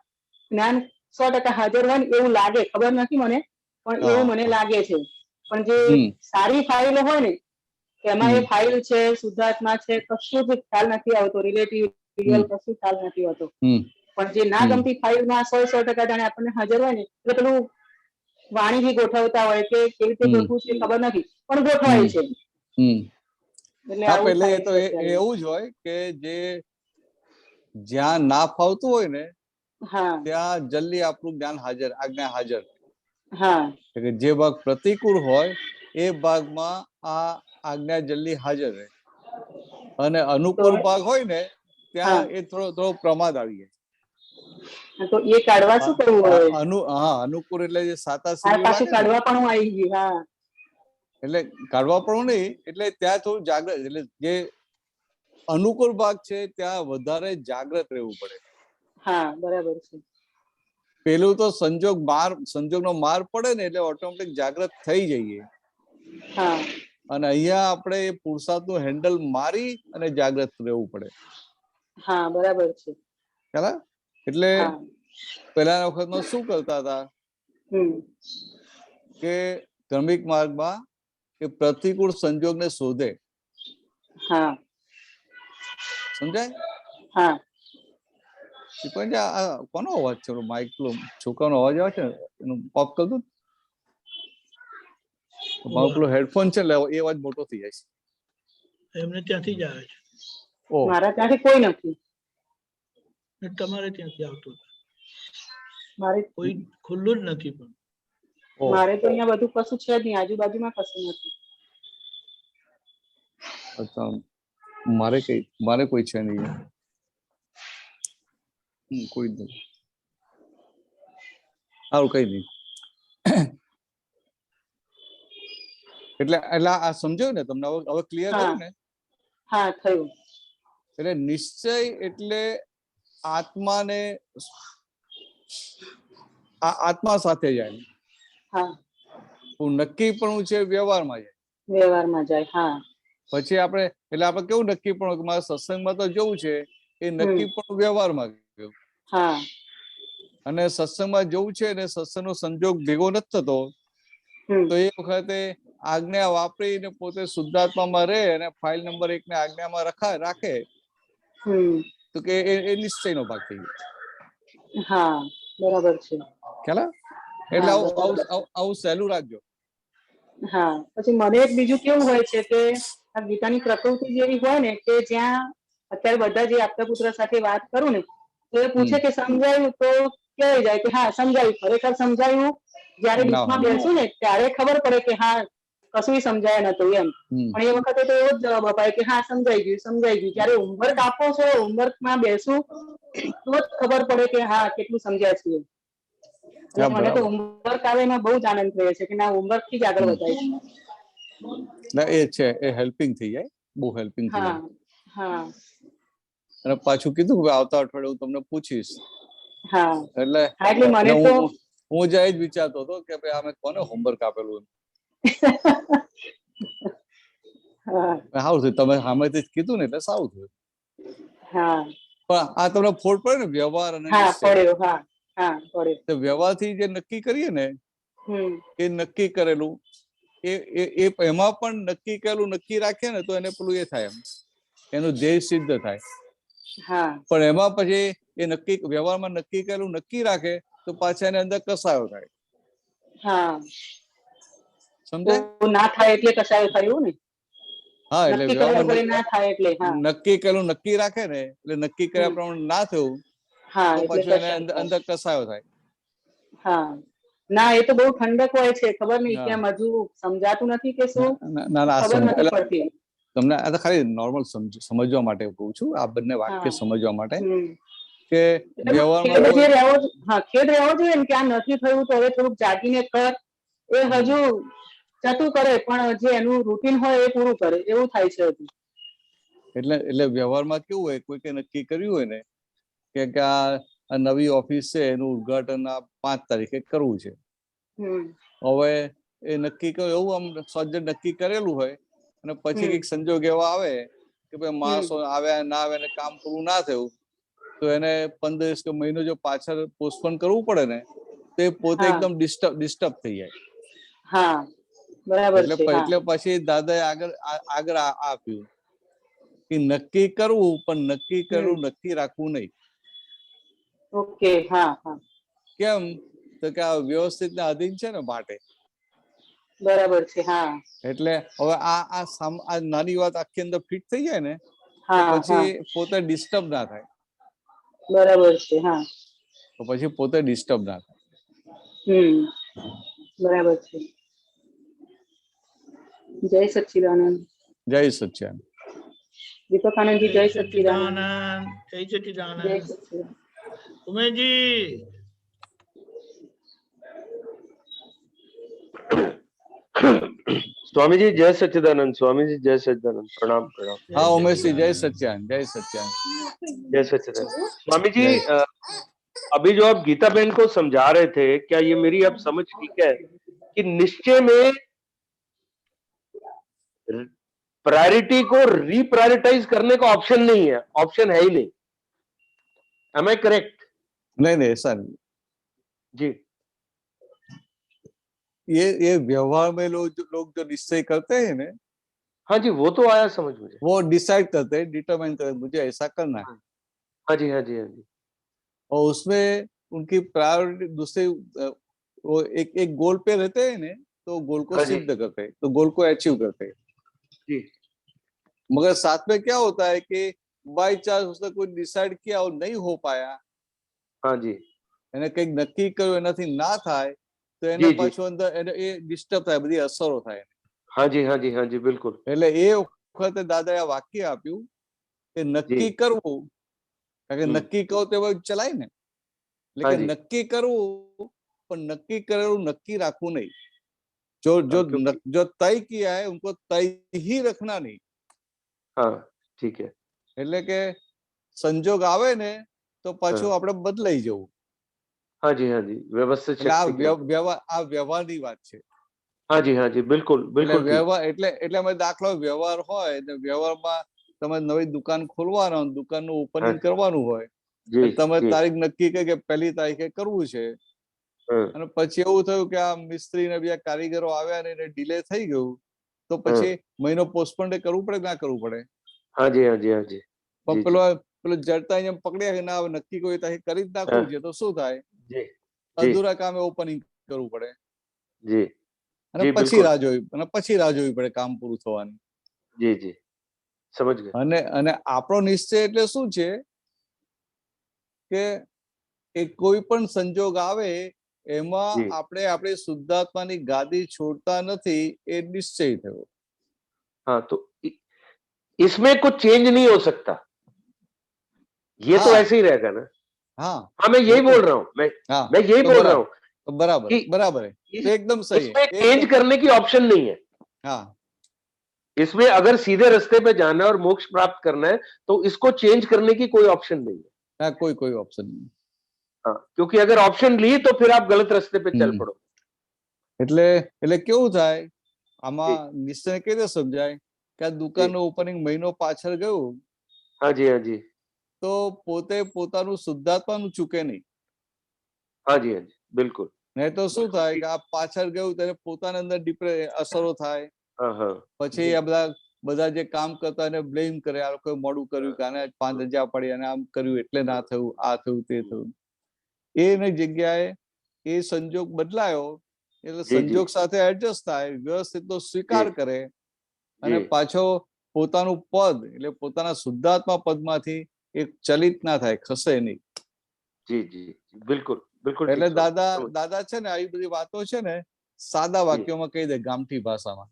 Speaker 7: જ્ઞાન 100% હાજર હોય ને એવું લાગે, ખબર નથી મને, પણ એવું મને લાગે છે. પણ જે સારી ફાઇલ હોય ને એમાં એ ફાઇલ છે, શુદ્ધાત્મા છે, કશું જ ખ્યાલ નથી આવતો, રિલેટિવ રિયલ કશું ખ્યાલ નથી આવતો. પણ જે ના ગમતી ફાઇલમાં 100% જાણે આપણને હાજર હોય ને એટલે પેલું વાણીથી ગોઠવતા હોય કે કેવી રીતે ગોઠવું છે ખબર નથી પણ ગોઠવાય છે. એટલે
Speaker 1: હા,
Speaker 7: આવું
Speaker 1: પેલે
Speaker 7: થાય
Speaker 1: એ તો
Speaker 7: છે અત્યારે.
Speaker 1: એવું જ હોય કે જે જ્યાં ના ફાવતું હોય ને
Speaker 7: હા
Speaker 1: ત્યાં જલ્દી આપણું જ્ઞાન હાજર, આજ્ઞા હાજર.
Speaker 7: હા
Speaker 1: કે જે ભાગ પ્રતિકૂળ હોય એ ભાગમાં આ આજ્ઞા જલ્દી હાજર રહે, અને
Speaker 7: તો
Speaker 1: અનુકૂળ ભાગ હોય ને
Speaker 7: હા
Speaker 1: ત્યાં એ થોડો પ્રમાદ આવી જાય.
Speaker 7: તો એ કાઢવા શું કરવું હવે?
Speaker 1: અનુકૂળ એટલે જે સાતા
Speaker 7: આ
Speaker 1: સિરીયું
Speaker 7: પાછું
Speaker 1: લાગે ને,
Speaker 7: કાઢવા પણ હું આવી ગયું. હા
Speaker 1: એટલે કાઢવા પણ નહીં, એટલે ત્યાં થોડું જાગૃત, એટલે જે અનુકૂળ ભાગ છે ત્યાં વધારે જાગૃત રહેવું પડે.
Speaker 7: હા બરાબર છે.
Speaker 1: પેલું તો સંજોગનો માર પડે ને એટલે ઓટોમેટિક જાગૃત થઈ જઈએ.
Speaker 7: હા
Speaker 1: અને અહીંયા આપણે એ પુરુષાર્થનું હેન્ડલ મારી અને જાગૃત રહેવું પડે.
Speaker 7: હા બરાબર છે.
Speaker 1: ખ્યાલ? એટલે
Speaker 7: હા
Speaker 1: પહેલાના વખતમાં શું કરતા હતા કે ક્રમિક માર્ગમાં એ પ્રતિકૂળ સંજોગને શોધે.
Speaker 7: હા
Speaker 1: સમજાય?
Speaker 7: હા
Speaker 1: પણ આ કોનો અવાજ છે? માઇક પેલો છોકરાનો અવાજ આવે છે, એનું પોપ કરી દઉં. મારો પેલો હેડફોન છે એટલે એ અવાજ મોટો થઈ જાય છે.
Speaker 3: એમને ત્યાંથી જ આવે છે.
Speaker 1: ઓહ,
Speaker 7: મારા ત્યાંથી કોઈ નથી.
Speaker 3: ને તમારે ત્યાંથી આવતું
Speaker 7: મારે
Speaker 3: કોઈ ખુલ્લું જ નથી. પણ
Speaker 1: ઓહ,
Speaker 7: મારે તો અહીંયા બધું કશું છે જ નહીં, આજુબાજુમાં કશું નથી.
Speaker 1: અચ્છા. મારે કોઈ છે નહીં. કોઈ જ નથી. સારું, કઈ નહીં. એટલે આ સમજાયું ને તમને? હવે ક્લિયર
Speaker 7: હા
Speaker 1: થયું ને?
Speaker 7: હા થયું.
Speaker 1: એટલે નિશ્ચય એટલે આત્માને, આત્મા સાથે જાય.
Speaker 7: હા
Speaker 1: નક્કીપણું છે વ્યવહારમાં જાય.
Speaker 7: વ્યવહારમાં જાય. હા
Speaker 1: પછી આપણે કેવું નક્કીપણું કે મારે સત્સંગમાં તો જવું છે, એ નક્કીપણું વ્યવહારમાં ગયું.
Speaker 7: હા
Speaker 1: અને સત્સંગમાં જવું છે ને સત્સંગનો સંજોગ ભેગો નથી થતો, તો એ વખતે આજ્ઞા વાપરીને પોતે શુદ્ધાત્મામાં રહે અને ફાઇલ નંબર 1 ને આજ્ઞામાં રાખે તો કે એ નિશ્ચયનો ભાગ થઈ ગયો.
Speaker 7: હા બરાબર છે.
Speaker 1: ખ્યાલ? એટલે
Speaker 7: હા બરાબર.
Speaker 1: આવું સહેલું રાખજો.
Speaker 7: હા પછી મને એક બીજું કેવું હોય છે કે આ ગીતાની પ્રકૃતિ જેવી હોય ને કે જ્યાં અત્યારે બધા જે આપતા પુત્ર સાથે વાત કરું ને તો એ પૂછે કે સમજાયું? તો કહેવાય જાય કે હા સમજાયું. ખરેખર સમજાયું જયારે
Speaker 1: ના
Speaker 7: ડીપમાં
Speaker 1: હોય.
Speaker 7: બેસું ને ત્યારે ખબર પડે કે હા કશું સમજાય નતું એમ. પણ એ વખતે તો એવો જ જવાબ અપાય કે હા સમજાઈ ગયું. જયારે હોમવર્ક આપો છો, હોમવર્કમાં બેસું તો જ ખબર પડે કે હા કેટલું સમજ્યા છીએ. એટલે
Speaker 1: હા,
Speaker 7: મને તો
Speaker 1: બરાબર.
Speaker 7: હોમવર્ક આવે એમાં બહુ જ આનંદ થયો છે કે ના હોમવર્ક થી જ આગળ વધાય છે.
Speaker 1: ના, એ છે, એ હેલ્પિંગ થઈ જાય, બહુ હેલ્પિંગ થઈ
Speaker 7: હા
Speaker 1: જાય.
Speaker 7: હા
Speaker 1: અને પાછું કીધું કે આવતા અઠવાડિયે હું તમને પૂછીશ.
Speaker 7: હા
Speaker 1: એટલે
Speaker 7: હા એટલે મને તો
Speaker 1: હું જ વિચારતો હતો કે ભાઈ અમે કોને હોમવર્ક આપેલું. સારું થયું તમે સામેથી જ કીધું ને એટલે સારું થયું.
Speaker 7: હા
Speaker 1: પણ આ તમને ફોડ પડે ને વ્યવહાર અને
Speaker 7: હા
Speaker 1: નિશ્ચય.
Speaker 7: પડ્યો. હા હા પડ્યો.
Speaker 1: તો વ્યવહારથી જે નક્કી કરીએ ને એ નક્કી કરેલું એમાં પણ નક્કી કરેલું નક્કી રાખીએ ને તો એને પેલું એ થાય, એનું ધ્યેય સિદ્ધ થાય.
Speaker 7: હા
Speaker 1: પણ એમાં પછી એ નક્કી વ્યવહારમાં નક્કી કરેલું નક્કી રાખે તો પાછા એની અંદર કસાયો થાય.
Speaker 7: હા
Speaker 1: સમજાય?
Speaker 7: તો ના થાય એટલે કસાય થયું ને.
Speaker 1: હા એટલે
Speaker 7: નક્કી કર્યા વગર
Speaker 1: વ્યવહારમાં
Speaker 7: ના થાય એટલે હા
Speaker 1: નક્કી કરેલું નક્કી રાખે ને એટલે નક્કી કર્યા પ્રમાણે ના થયું
Speaker 7: હા
Speaker 1: તો
Speaker 7: એટલે
Speaker 1: પછી એને
Speaker 7: કશાય થાય.
Speaker 1: અંદર કસાયો થાય.
Speaker 7: હા ના એ તો બહુ ઠંડક હોય છે, ખબર નહીં
Speaker 1: હા.
Speaker 7: કેમ હજુ સમજાતું નથી કે શું,
Speaker 1: ના ના
Speaker 7: ખબર નથી પડતી.
Speaker 1: તમને આ તો ખાલી નોર્મલ સમજવા માટે કહું છું, આ બંને વાક્ય
Speaker 7: હા.
Speaker 1: સમજવા માટે
Speaker 7: હમ.
Speaker 1: કે
Speaker 7: એટલે
Speaker 1: વ્યવહારમાં
Speaker 7: ખેદ જે
Speaker 1: કોઈ
Speaker 7: રહેવો હા ખેદ રહેવો જોઈએ ને કે આ નથી થયું તો હવે થોડુંક જાગીને કર, એ હજુ જતું કરે પણ જે એનું રૂટીન હોય એ પૂરું કરે એવું થાય છે હજુ.
Speaker 1: એટલે વ્યવહારમાં કેવું હોય, કોઈ કે નક્કી કર્યું હોય ને કે આ નવી ઓફિસ છે એનું ઉદ્ઘાટન આ 5 તારીખે કરવું છે.
Speaker 7: હમ
Speaker 1: હવે એ નક્કી કર્યું એવું આમ સજ્જડ નક્કી કરેલું હોય અને પછી
Speaker 7: હમ
Speaker 1: કઈક સંજોગ એવા આવે કે ભાઈ માણસો આવ્યા ના આવ્યા ને કામ પૂરું ના થયું તો એને 15 દિવસ કે મહિનો જો પાછળ પોસ્ટપોન કરવું પડે ને તો એ પોતે
Speaker 7: હા
Speaker 1: એકદમ ડિસ્ટર્બ થઈ જાય.
Speaker 7: હા બરાબર છે. હા
Speaker 1: એટલે પછી દાદાએ આગળ આપ્યું કે નક્કી કરવું પણ નક્કી કરવું નક્કી રાખવું નહીં.
Speaker 7: ઓકે હા હા
Speaker 1: કેમ તો કે આ વ્યવસ્થિત ના અધીન છે ને માટે.
Speaker 7: બરાબર છે. હા
Speaker 1: એટલે હવે આ નાની વાત આખી અંદર ફિટ થઈ જાય ને તો
Speaker 7: હા હા
Speaker 1: પછી પોતે ડિસ્ટર્બ ના થાય.
Speaker 7: બરાબર છે. હા
Speaker 1: તો પછી પોતે ડિસ્ટર્બ ના થાય.
Speaker 7: બરાબર છે. જય સચ્ચિદાનંદ.
Speaker 1: જય સચ્ચિદાનંદ.
Speaker 7: દીપકાનંદજી જય સચ્ચિદાનંદ.
Speaker 3: જય સચ્ચિદાનંદ.
Speaker 7: જય સચ્ચિદાનંદ.
Speaker 3: ઉમેશજી
Speaker 8: स्वामी जी जय सच्चिदानंद, स्वामी जी जय सच्चिदानंद, प्रणाम प्रणाम।
Speaker 1: हाँ उमेश जी जय सच्चिदानंद, जय सच्चिदानंद,
Speaker 8: जय सच्चिदानंद। स्वामी जी अभी जो आप गीता बहन को समझा रहे थे, क्या ये मेरी अब समझ ठीक है कि निश्चय में प्रायोरिटी को रीप्रायोरिटाइज करने का ऑप्शन नहीं है, ऑप्शन है ही नहीं। Am I correct?
Speaker 1: नहीं ऐसा नहीं
Speaker 8: जी।
Speaker 1: ये व्यवहार में लोग जो निश्चय करते हैं ना,
Speaker 8: हाँ जी वो तो आया समझ मुझे,
Speaker 1: वो डिसाइड करते हैं, डिटरमाइन करते हैं मुझे ऐसा करना है।
Speaker 8: हाँ जी हाँ जी हाँ जी।
Speaker 1: और उसमें उनकी प्रायोरिटी दूसरे वो एक गोल पे रहते हैं ना, तो गोल को
Speaker 8: हाँ जी।
Speaker 1: सिद्ध करते हैं, तो गोल को अचीव करते हैं।
Speaker 8: जी।
Speaker 1: मगर साथ में क्या होता है कि बाय चांस उसने कोई डिसाइड किया और नहीं हो पाया,
Speaker 8: हाँ जी
Speaker 1: એને કંઈક નક્કી કર્યું એનાથી ના થાય તો એને
Speaker 8: जी जी
Speaker 1: પાછું અંદર એને એ ડિસ્ટર્બ થાય, બધી અસરો થાય.
Speaker 8: हाँ जी हाँ जी हाँ जी बिल्कुल।
Speaker 1: એટલે એ વખતે દાદાએ આ વાક્ય આપ્યું કે
Speaker 8: जी
Speaker 1: નક્કી કરવું, કારણ કે નક્કી કરો તો ચલાય ને, એટલે
Speaker 8: हाँ
Speaker 1: કે
Speaker 8: जी
Speaker 1: નક્કી કરવું પણ નક્કી કરેલું નક્કી રાખવું નહીં. जो जो
Speaker 8: क्योंकि
Speaker 1: जो तय किया है उनको तय ही रखना नहीं.
Speaker 8: हाँ ठीक है।
Speaker 1: એટલે કે સંજોગ આવે ને તો પાછું આપણે બદલાઈ જવું.
Speaker 8: हाँ जी हाँ जी व्यवस्थित
Speaker 1: એટલે આ
Speaker 8: शक्ति के।
Speaker 1: વ્યવહારની વાત છે.
Speaker 8: हाँ जी हाँ जी बिल्कुल
Speaker 1: એટલે
Speaker 8: बिल्कुल ठीक।
Speaker 1: વ્યવહાર એટલે અમે દાખલો વ્યવહાર હોય ને વ્યવહારમાં તમે નવી દુકાન ખોલવાનો, દુકાનનું
Speaker 8: हाँ
Speaker 1: ઓપનિંગ કરવાનું હોય,
Speaker 8: जी
Speaker 1: તમે
Speaker 8: जी
Speaker 1: તારીખ નક્કી કરી કે 1 તારીખે કરવું છે
Speaker 8: हाँ
Speaker 1: અને પછી એવું થયું કે આ મિસ્ત્રી ને બીજા કારીગરો આવ્યા ને ડિલે થઈ ગયું તો પછી મહિનો પોસ્ટપોન કરવું પડે ના કરવું પડે?
Speaker 8: हाँ जी हाँ जी हाँ जी
Speaker 1: પણ
Speaker 8: जी
Speaker 1: પેલો જડતા એમ પકડ્યા કે ના નક્કી કોઈ તારીખ કરી જ નાખવું છે તો શું થાય?
Speaker 8: जी जी
Speaker 1: અધૂરા કામે ઓપનિંગ કરવું પડે
Speaker 8: जी
Speaker 1: અને
Speaker 8: जी
Speaker 1: પછી
Speaker 8: बिल्कुल
Speaker 1: રાહ જોવી પડે કામ પૂરું થવાની.
Speaker 8: जी जी समझ गए।
Speaker 1: અને આપણો નિશ્ચય એટલે શું છે કે કોઈ પણ સંજોગ આવે એમાં
Speaker 8: जी
Speaker 1: આપણે આપણી શુદ્ધાત્માની ગાદી છોડતા નથી, એ નિશ્ચય થયો.
Speaker 8: हाँ तो इसमें कुछ चेंज नहीं हो सकता, ये तो
Speaker 1: हाँ
Speaker 8: ऐसे ही रहेगा ना।
Speaker 1: हाँ
Speaker 8: हाँ मैं यही
Speaker 1: वो तो
Speaker 8: बोल रहा हूँ,
Speaker 1: हाँ
Speaker 8: मैं यही
Speaker 1: तो
Speaker 8: बोल रहा हूँ
Speaker 1: बराबर
Speaker 8: कि
Speaker 1: बराबर है, तो एकदम सही है,
Speaker 8: इसमें चेंज
Speaker 1: एकदम
Speaker 8: करने की ऑप्शन नहीं है।
Speaker 1: हाँ
Speaker 8: इसमें अगर सीधे रास्ते पे जाना है और मोक्ष प्राप्त करना है तो इसको चेंज करने की कोई ऑप्शन नहीं है।
Speaker 1: हाँ कोई ऑप्शन नहीं.
Speaker 8: हाँ क्योंकि अगर ऑप्शन ली तो फिर आप गलत रास्ते पे चल पड़ो।
Speaker 1: એટલે કેવું થાય આમાં
Speaker 8: जी
Speaker 1: નિશ્ચય કઈ રીતે સમજાય કે આ
Speaker 8: जी
Speaker 1: દુકાનનું ઓપનિંગ મહિનો પાછળ ગયું
Speaker 8: हाँ जी हाँ जी
Speaker 1: તો પોતે પોતાનું શુદ્ધાત્માનું ચૂકે નહીં.
Speaker 8: हाँ जी हाँ जी बिल्कुल।
Speaker 1: નહીં તો શું
Speaker 8: बिल्कुल
Speaker 1: થાય
Speaker 8: ठीक।
Speaker 1: કે આ પાછળ ગયું ત્યારે પોતાના અંદર અસરો થાય,
Speaker 8: हाँ हाँ
Speaker 1: પછી આ બધા જે કામ કરતા એને બ્લેમ કરે, આ લોકોએ મોડું કર્યું કે આને 5 રજા પડી અને આમ કર્યું એટલે ના થયું, આ થયું તે થયું. એની જગ્યાએ એ સંજોગ બદલાયો એટલે
Speaker 8: जी जी
Speaker 1: સંજોગ સાથે એડજસ્ટ થાય, વ્યવસ્થિત તો સ્વીકાર
Speaker 8: जी
Speaker 1: કરે અને
Speaker 8: जी
Speaker 1: પાછો પોતાનું પદ એટલે પોતાના શુદ્ધાત્મા પદમાંથી એ ચલિત ના થાય, ખસે નહીં.
Speaker 8: જી જી બિલકુલ બિલકુલ
Speaker 1: એટલે
Speaker 8: ઠીક સ્વામી.
Speaker 1: દાદા છે ને આવી બધી વાતો છે ને સાદા વાક્યોમાં કહી દે, ગામઠી ભાષામાં,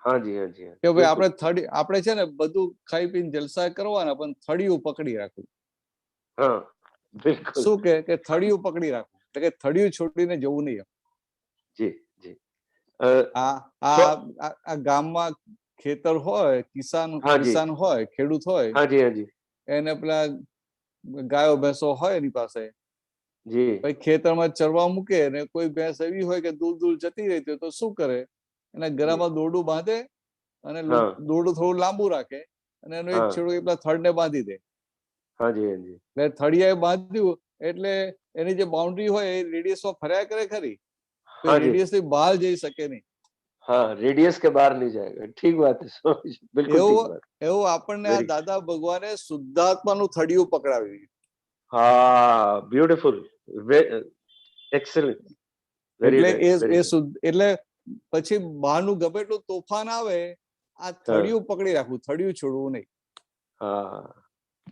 Speaker 8: હા જી હા જી હા,
Speaker 1: કે ભાઈ
Speaker 8: બિલકુલ.
Speaker 1: આપણે છે ને બધું ખાઈ પીને જલસા કરવાના, પણ થળિયું પકડી રાખવું.
Speaker 8: હા બિલકુલ
Speaker 1: શું કે થળિયું પકડી રાખવું, એટલે કે થળિયું છોડીને જવું નહીં.
Speaker 8: જી જી
Speaker 1: આ ગામમાં ખેતર હોય,
Speaker 8: હા જી
Speaker 1: કિસાન હોય, ખેડૂત હોય,
Speaker 8: હા જી
Speaker 1: એને પેલા ગાયો ભેંસો હોય એની પાસે,
Speaker 8: જી
Speaker 1: પછી ખેતરમાં ચરવા મૂકે, અને કોઈ ભેંસ એવી હોય કે દૂર દૂર જતી રહેતી હોય તો શું કરે, એના ગળામાં દોરડું બાંધે અને
Speaker 8: હા
Speaker 1: દોરડું થોડું લાંબુ રાખે અને એનો એક
Speaker 8: હા
Speaker 1: છેડો એ પેલા થડને બાંધી દે.
Speaker 8: હા જી હા જી
Speaker 1: એટલે થળિયાએ બાંધ્યું એટલે એની જે બાઉન્ડ્રી હોય એ રેડિયસમાં ફર્યા કરે ખરી,
Speaker 8: हाँ जी
Speaker 1: રેડિયસ થી બહાર જઈ શકે નહીં.
Speaker 8: हाँ रेडियस के बाहर नहीं जाएगा, ठीक बात है स्वामी जी, बिल्कुल ठीक बात.
Speaker 1: એવું આપણને આ
Speaker 8: Very-
Speaker 1: દાદા ભગવાને શુદ્ધાત્માનું થળિયું પકડાવ્યું.
Speaker 8: हाँ ब्यूटीफुल, excellent, very
Speaker 1: એટલે
Speaker 8: nice, very
Speaker 1: એ
Speaker 8: nice.
Speaker 1: શુદ્ધ એટલે પછી બહારનું ગમેટલું તોફાન આવે, આ થળિયું પકડી રાખવું, થળિયું છોડવું નહીં.
Speaker 8: हाँ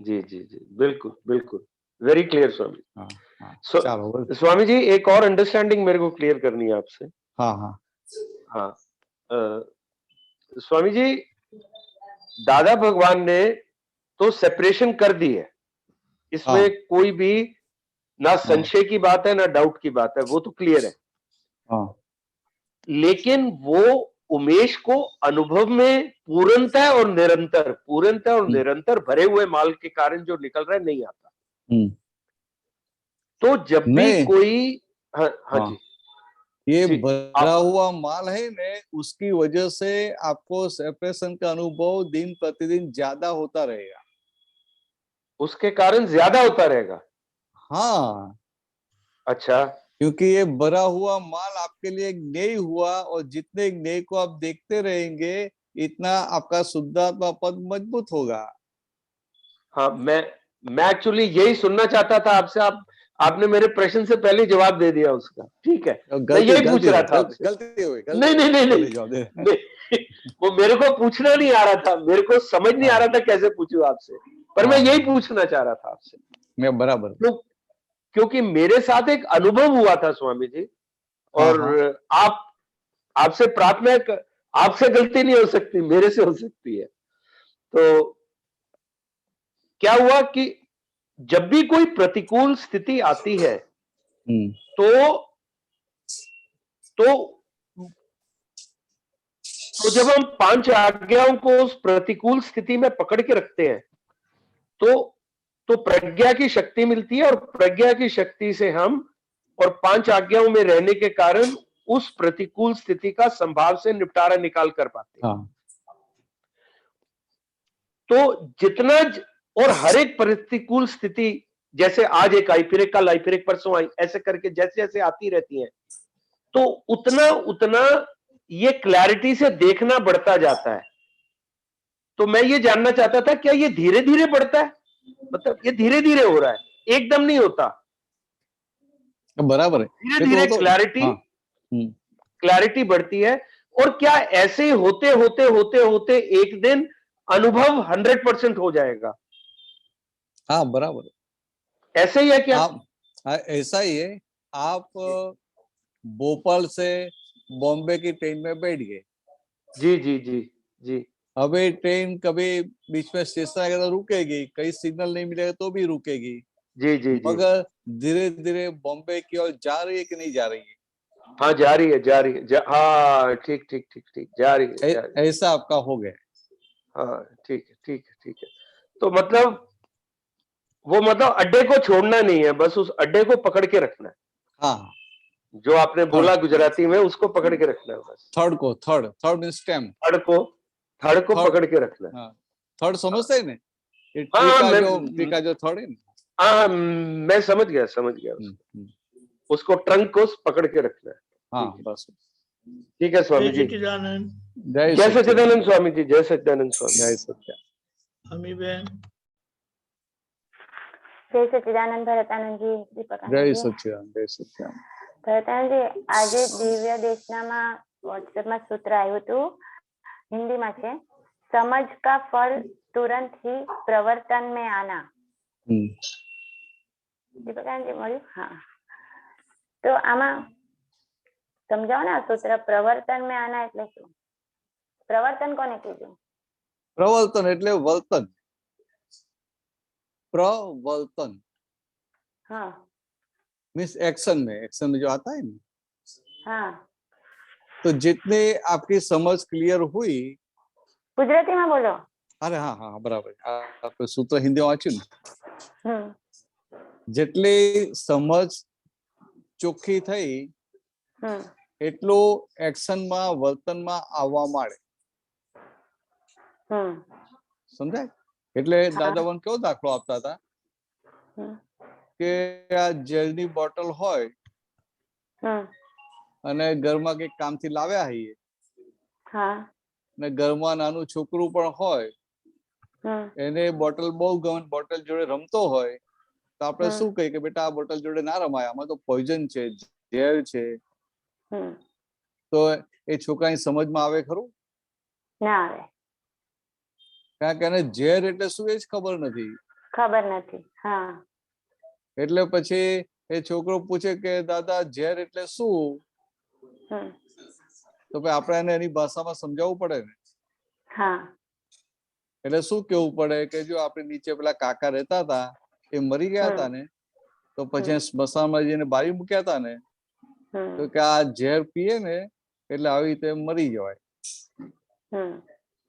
Speaker 8: जी जी जी बिल्कुल बिल्कुल, वेरी क्लियर स्वामी.
Speaker 1: હા હા
Speaker 8: So,
Speaker 1: ચાલો બોલો.
Speaker 8: स्वामी जी एक और अंडरस्टैंडिंग मेरे को क्लियर करनी है आपसे.
Speaker 1: હા હા
Speaker 8: हाँ स्वामी जी, दादा भगवान ने तो सेपरेशन कर दी है, इसमें
Speaker 1: हाँ.
Speaker 8: कोई भी ना संशय की बात है ना डाउट की बात है, वो तो क्लियर है.
Speaker 1: हाँ
Speaker 8: लेकिन वो उमेश को अनुभव में पूर्णतः और निरंतर भरे हुए माल के कारण जो निकल रहा है नहीं आता. तो जब भी
Speaker 1: नहीं.
Speaker 8: कोई हाँ हाँ
Speaker 1: हाँ.
Speaker 8: जी
Speaker 1: ये
Speaker 8: जी,
Speaker 1: भरा हुआ माल है ने, उसकी वजह से आपको सेपरेशन का अनुभव दिन प्रतिदिन ज्यादा होता रहेगा.
Speaker 8: उसके कारण ज्यादा होता रहेगा.
Speaker 1: हाँ,
Speaker 8: अच्छा
Speaker 1: क्योंकि ये भरा हुआ माल आपके लिए एक न्याय हुआ, और जितने न्याय को आप देखते रहेंगे इतना आपका शुद्धात्मा पद मजबूत होगा.
Speaker 8: हाँ मैं एक्चुअली यही सुनना चाहता था आपसे. आपने मेरे प्रश्न से पहले जवाब दे दिया उसका. ठीक है, मैं यही पूछ रहा था आपसे.
Speaker 1: गलती हुई.
Speaker 8: नहीं नहीं नहीं नहीं, वो मेरे को पूछना नहीं आ रहा था, मेरे को समझ नहीं आ रहा था कैसे पूछूं आपसे, पर मैं यही पूछना चाह रहा था आपसे.
Speaker 1: मैं बराबर.
Speaker 8: क्योंकि मेरे साथ एक अनुभव हुआ था स्वामी जी, और आपसे प्रार्थना है, आपसे गलती नहीं हो सकती, मेरे से हो सकती है. तो क्या हुआ कि जब भी कोई प्रतिकूल स्थिति आती है तो जब हम 5 आज्ञाओं को उस प्रतिकूल स्थिति में पकड़ के रखते हैं तो प्रज्ञा की शक्ति मिलती है, और प्रज्ञा की शक्ति से हम और 5 आज्ञाओं में रहने के कारण उस प्रतिकूल स्थिति का संभाव से निपटारा निकाल कर पाते हैं. तो जितना और हर एक प्रतिकूल स्थिति, जैसे आज एक आई, फिर एक कल आई, फिर एक परसों आई, ऐसे करके जैसे जैसे आती रहती है, तो उतना ये क्लैरिटी से देखना बढ़ता जाता है. तो मैं ये जानना चाहता था, क्या ये धीरे धीरे बढ़ता है, मतलब ये धीरे धीरे हो रहा है, एकदम नहीं होता?
Speaker 1: बराबर है,
Speaker 8: धीरे धीरे क्लैरिटी बढ़ती है. और क्या ऐसे ही होते होते होते होते एक दिन अनुभव 100% हो जाएगा?
Speaker 1: हाँ बराबर है,
Speaker 8: ऐसे ही है क्या?
Speaker 1: ऐसा ही है. आप भोपाल से बॉम्बे की ट्रेन में बैठ गए.
Speaker 8: जी जी जी जी.
Speaker 1: अभी ट्रेन कभी बीच में स्टेशन आएगा तो रुकेगी, कहीं सिग्नल नहीं मिलेगा तो भी रुकेगी.
Speaker 8: जी जी जी.
Speaker 1: मगर धीरे धीरे बॉम्बे की ओर जा रही है कि नहीं जा रही है?
Speaker 8: हाँ जा रही है. हाँ ठीक ठीक ठीक ठीक, जा रही है.
Speaker 1: ऐसा आपका हो गया.
Speaker 8: हाँ ठीक है. तो मतलब वो अड्डे को छोड़ना नहीं है, बस उस अड्डे को पकड़ के रखना है.
Speaker 1: हाँ,
Speaker 8: जो आपने बोला गुजराती में, उसको पकड़ के रखना है बस.
Speaker 1: Third means stem.
Speaker 8: थर्ड को पकड़ के रखना है.
Speaker 1: हाँ, थर्ड समझते हैं ना? टीका जो थर्ड है ना.
Speaker 8: हाँ मैं समझ गया उसको ट्रंक को पकड़ के रखना है.
Speaker 1: हाँ बस.
Speaker 8: ठीक है स्वामी जी.
Speaker 1: जय
Speaker 8: सच्चिदानंद स्वामी जी. जय सच्चिदानंद स्वामी.
Speaker 1: जय सच्चा.
Speaker 3: अमीबेन.
Speaker 6: जय सच्चिदानंद भरतानंदजी.
Speaker 1: जय सच्चिदानंद. जय सच्चिदानंद.
Speaker 6: ભરતાનંદજી, આજે દિવ્ય દેશનામાં વોટ્સએપમાં સૂત્ર આવ્યું હતું, હિન્દીમાં છે. समझ का फल तुरंत ही प्रवर्तन में आना। દીપકાનજી મળ્યું? હા, તો આમાં સમજાવો ને આ સૂત્ર પ્રવર્તન में आना એટલે શું? પ્રવર્તન કોને કીધું?
Speaker 1: પ્રવર્તન એટલે વર્તન. प्रवर्तन
Speaker 6: हाँ
Speaker 1: मीन्स एक्शन में जो आता है ना,
Speaker 6: हाँ
Speaker 1: तो जितने आपकी समझ क्लियर हुई,
Speaker 6: गुजराती में बोलो।
Speaker 1: अरे हाँ हाँ बराबर, आप सूत्र हिंदी वांच्યું ને,
Speaker 6: हम्म
Speaker 1: જેટલી સમજ ચોખ્ખી થઈ એટલું એક્શનમાં વર્તનમાં આવવા માંડે. સમજાય? એટલે દાદા મને કેવો દાખલો આપતા હતા કે આ જેલની બોટલ હોય અને ઘરમાં કઈક કામથી લાવ્યા હોઈએ ને ઘરમાં નાનું છોકરું પણ હોય, એને બોટલ બહુ ગમે, બોટલ જોડે રમતો હોય, તો આપણે શું કહીએ કે બેટા આ બોટલ જોડે ના રમાય, આમાં તો પોઈઝન છે, ઝેર છે. તો એ છોકરાની સમજમાં આવે ખરું?
Speaker 6: ના આવે,
Speaker 1: કારણ કે એને ઝેર એટલે શું એ જ ખબર નથી.
Speaker 6: ખબર નથી. હા,
Speaker 1: એટલે પછી એ છોકરો પૂછે કે દાદા ઝેર એટલે શું? તો ભાઈ આપણે એને એની ભાષામાં સમજાવવું પડે ને.
Speaker 6: હા,
Speaker 1: એટલે શું કેવું પડે કે જો આપણે નીચે પેલા કાકા રહેતા હતા, એ મરી ગયા હતા ને, તો પછી સ્મશાનમાં જઈને બારી મૂક્યા હતા ને, તો કે આ ઝેર પીએ ને એટલે આવી રીતે મરી જવાય.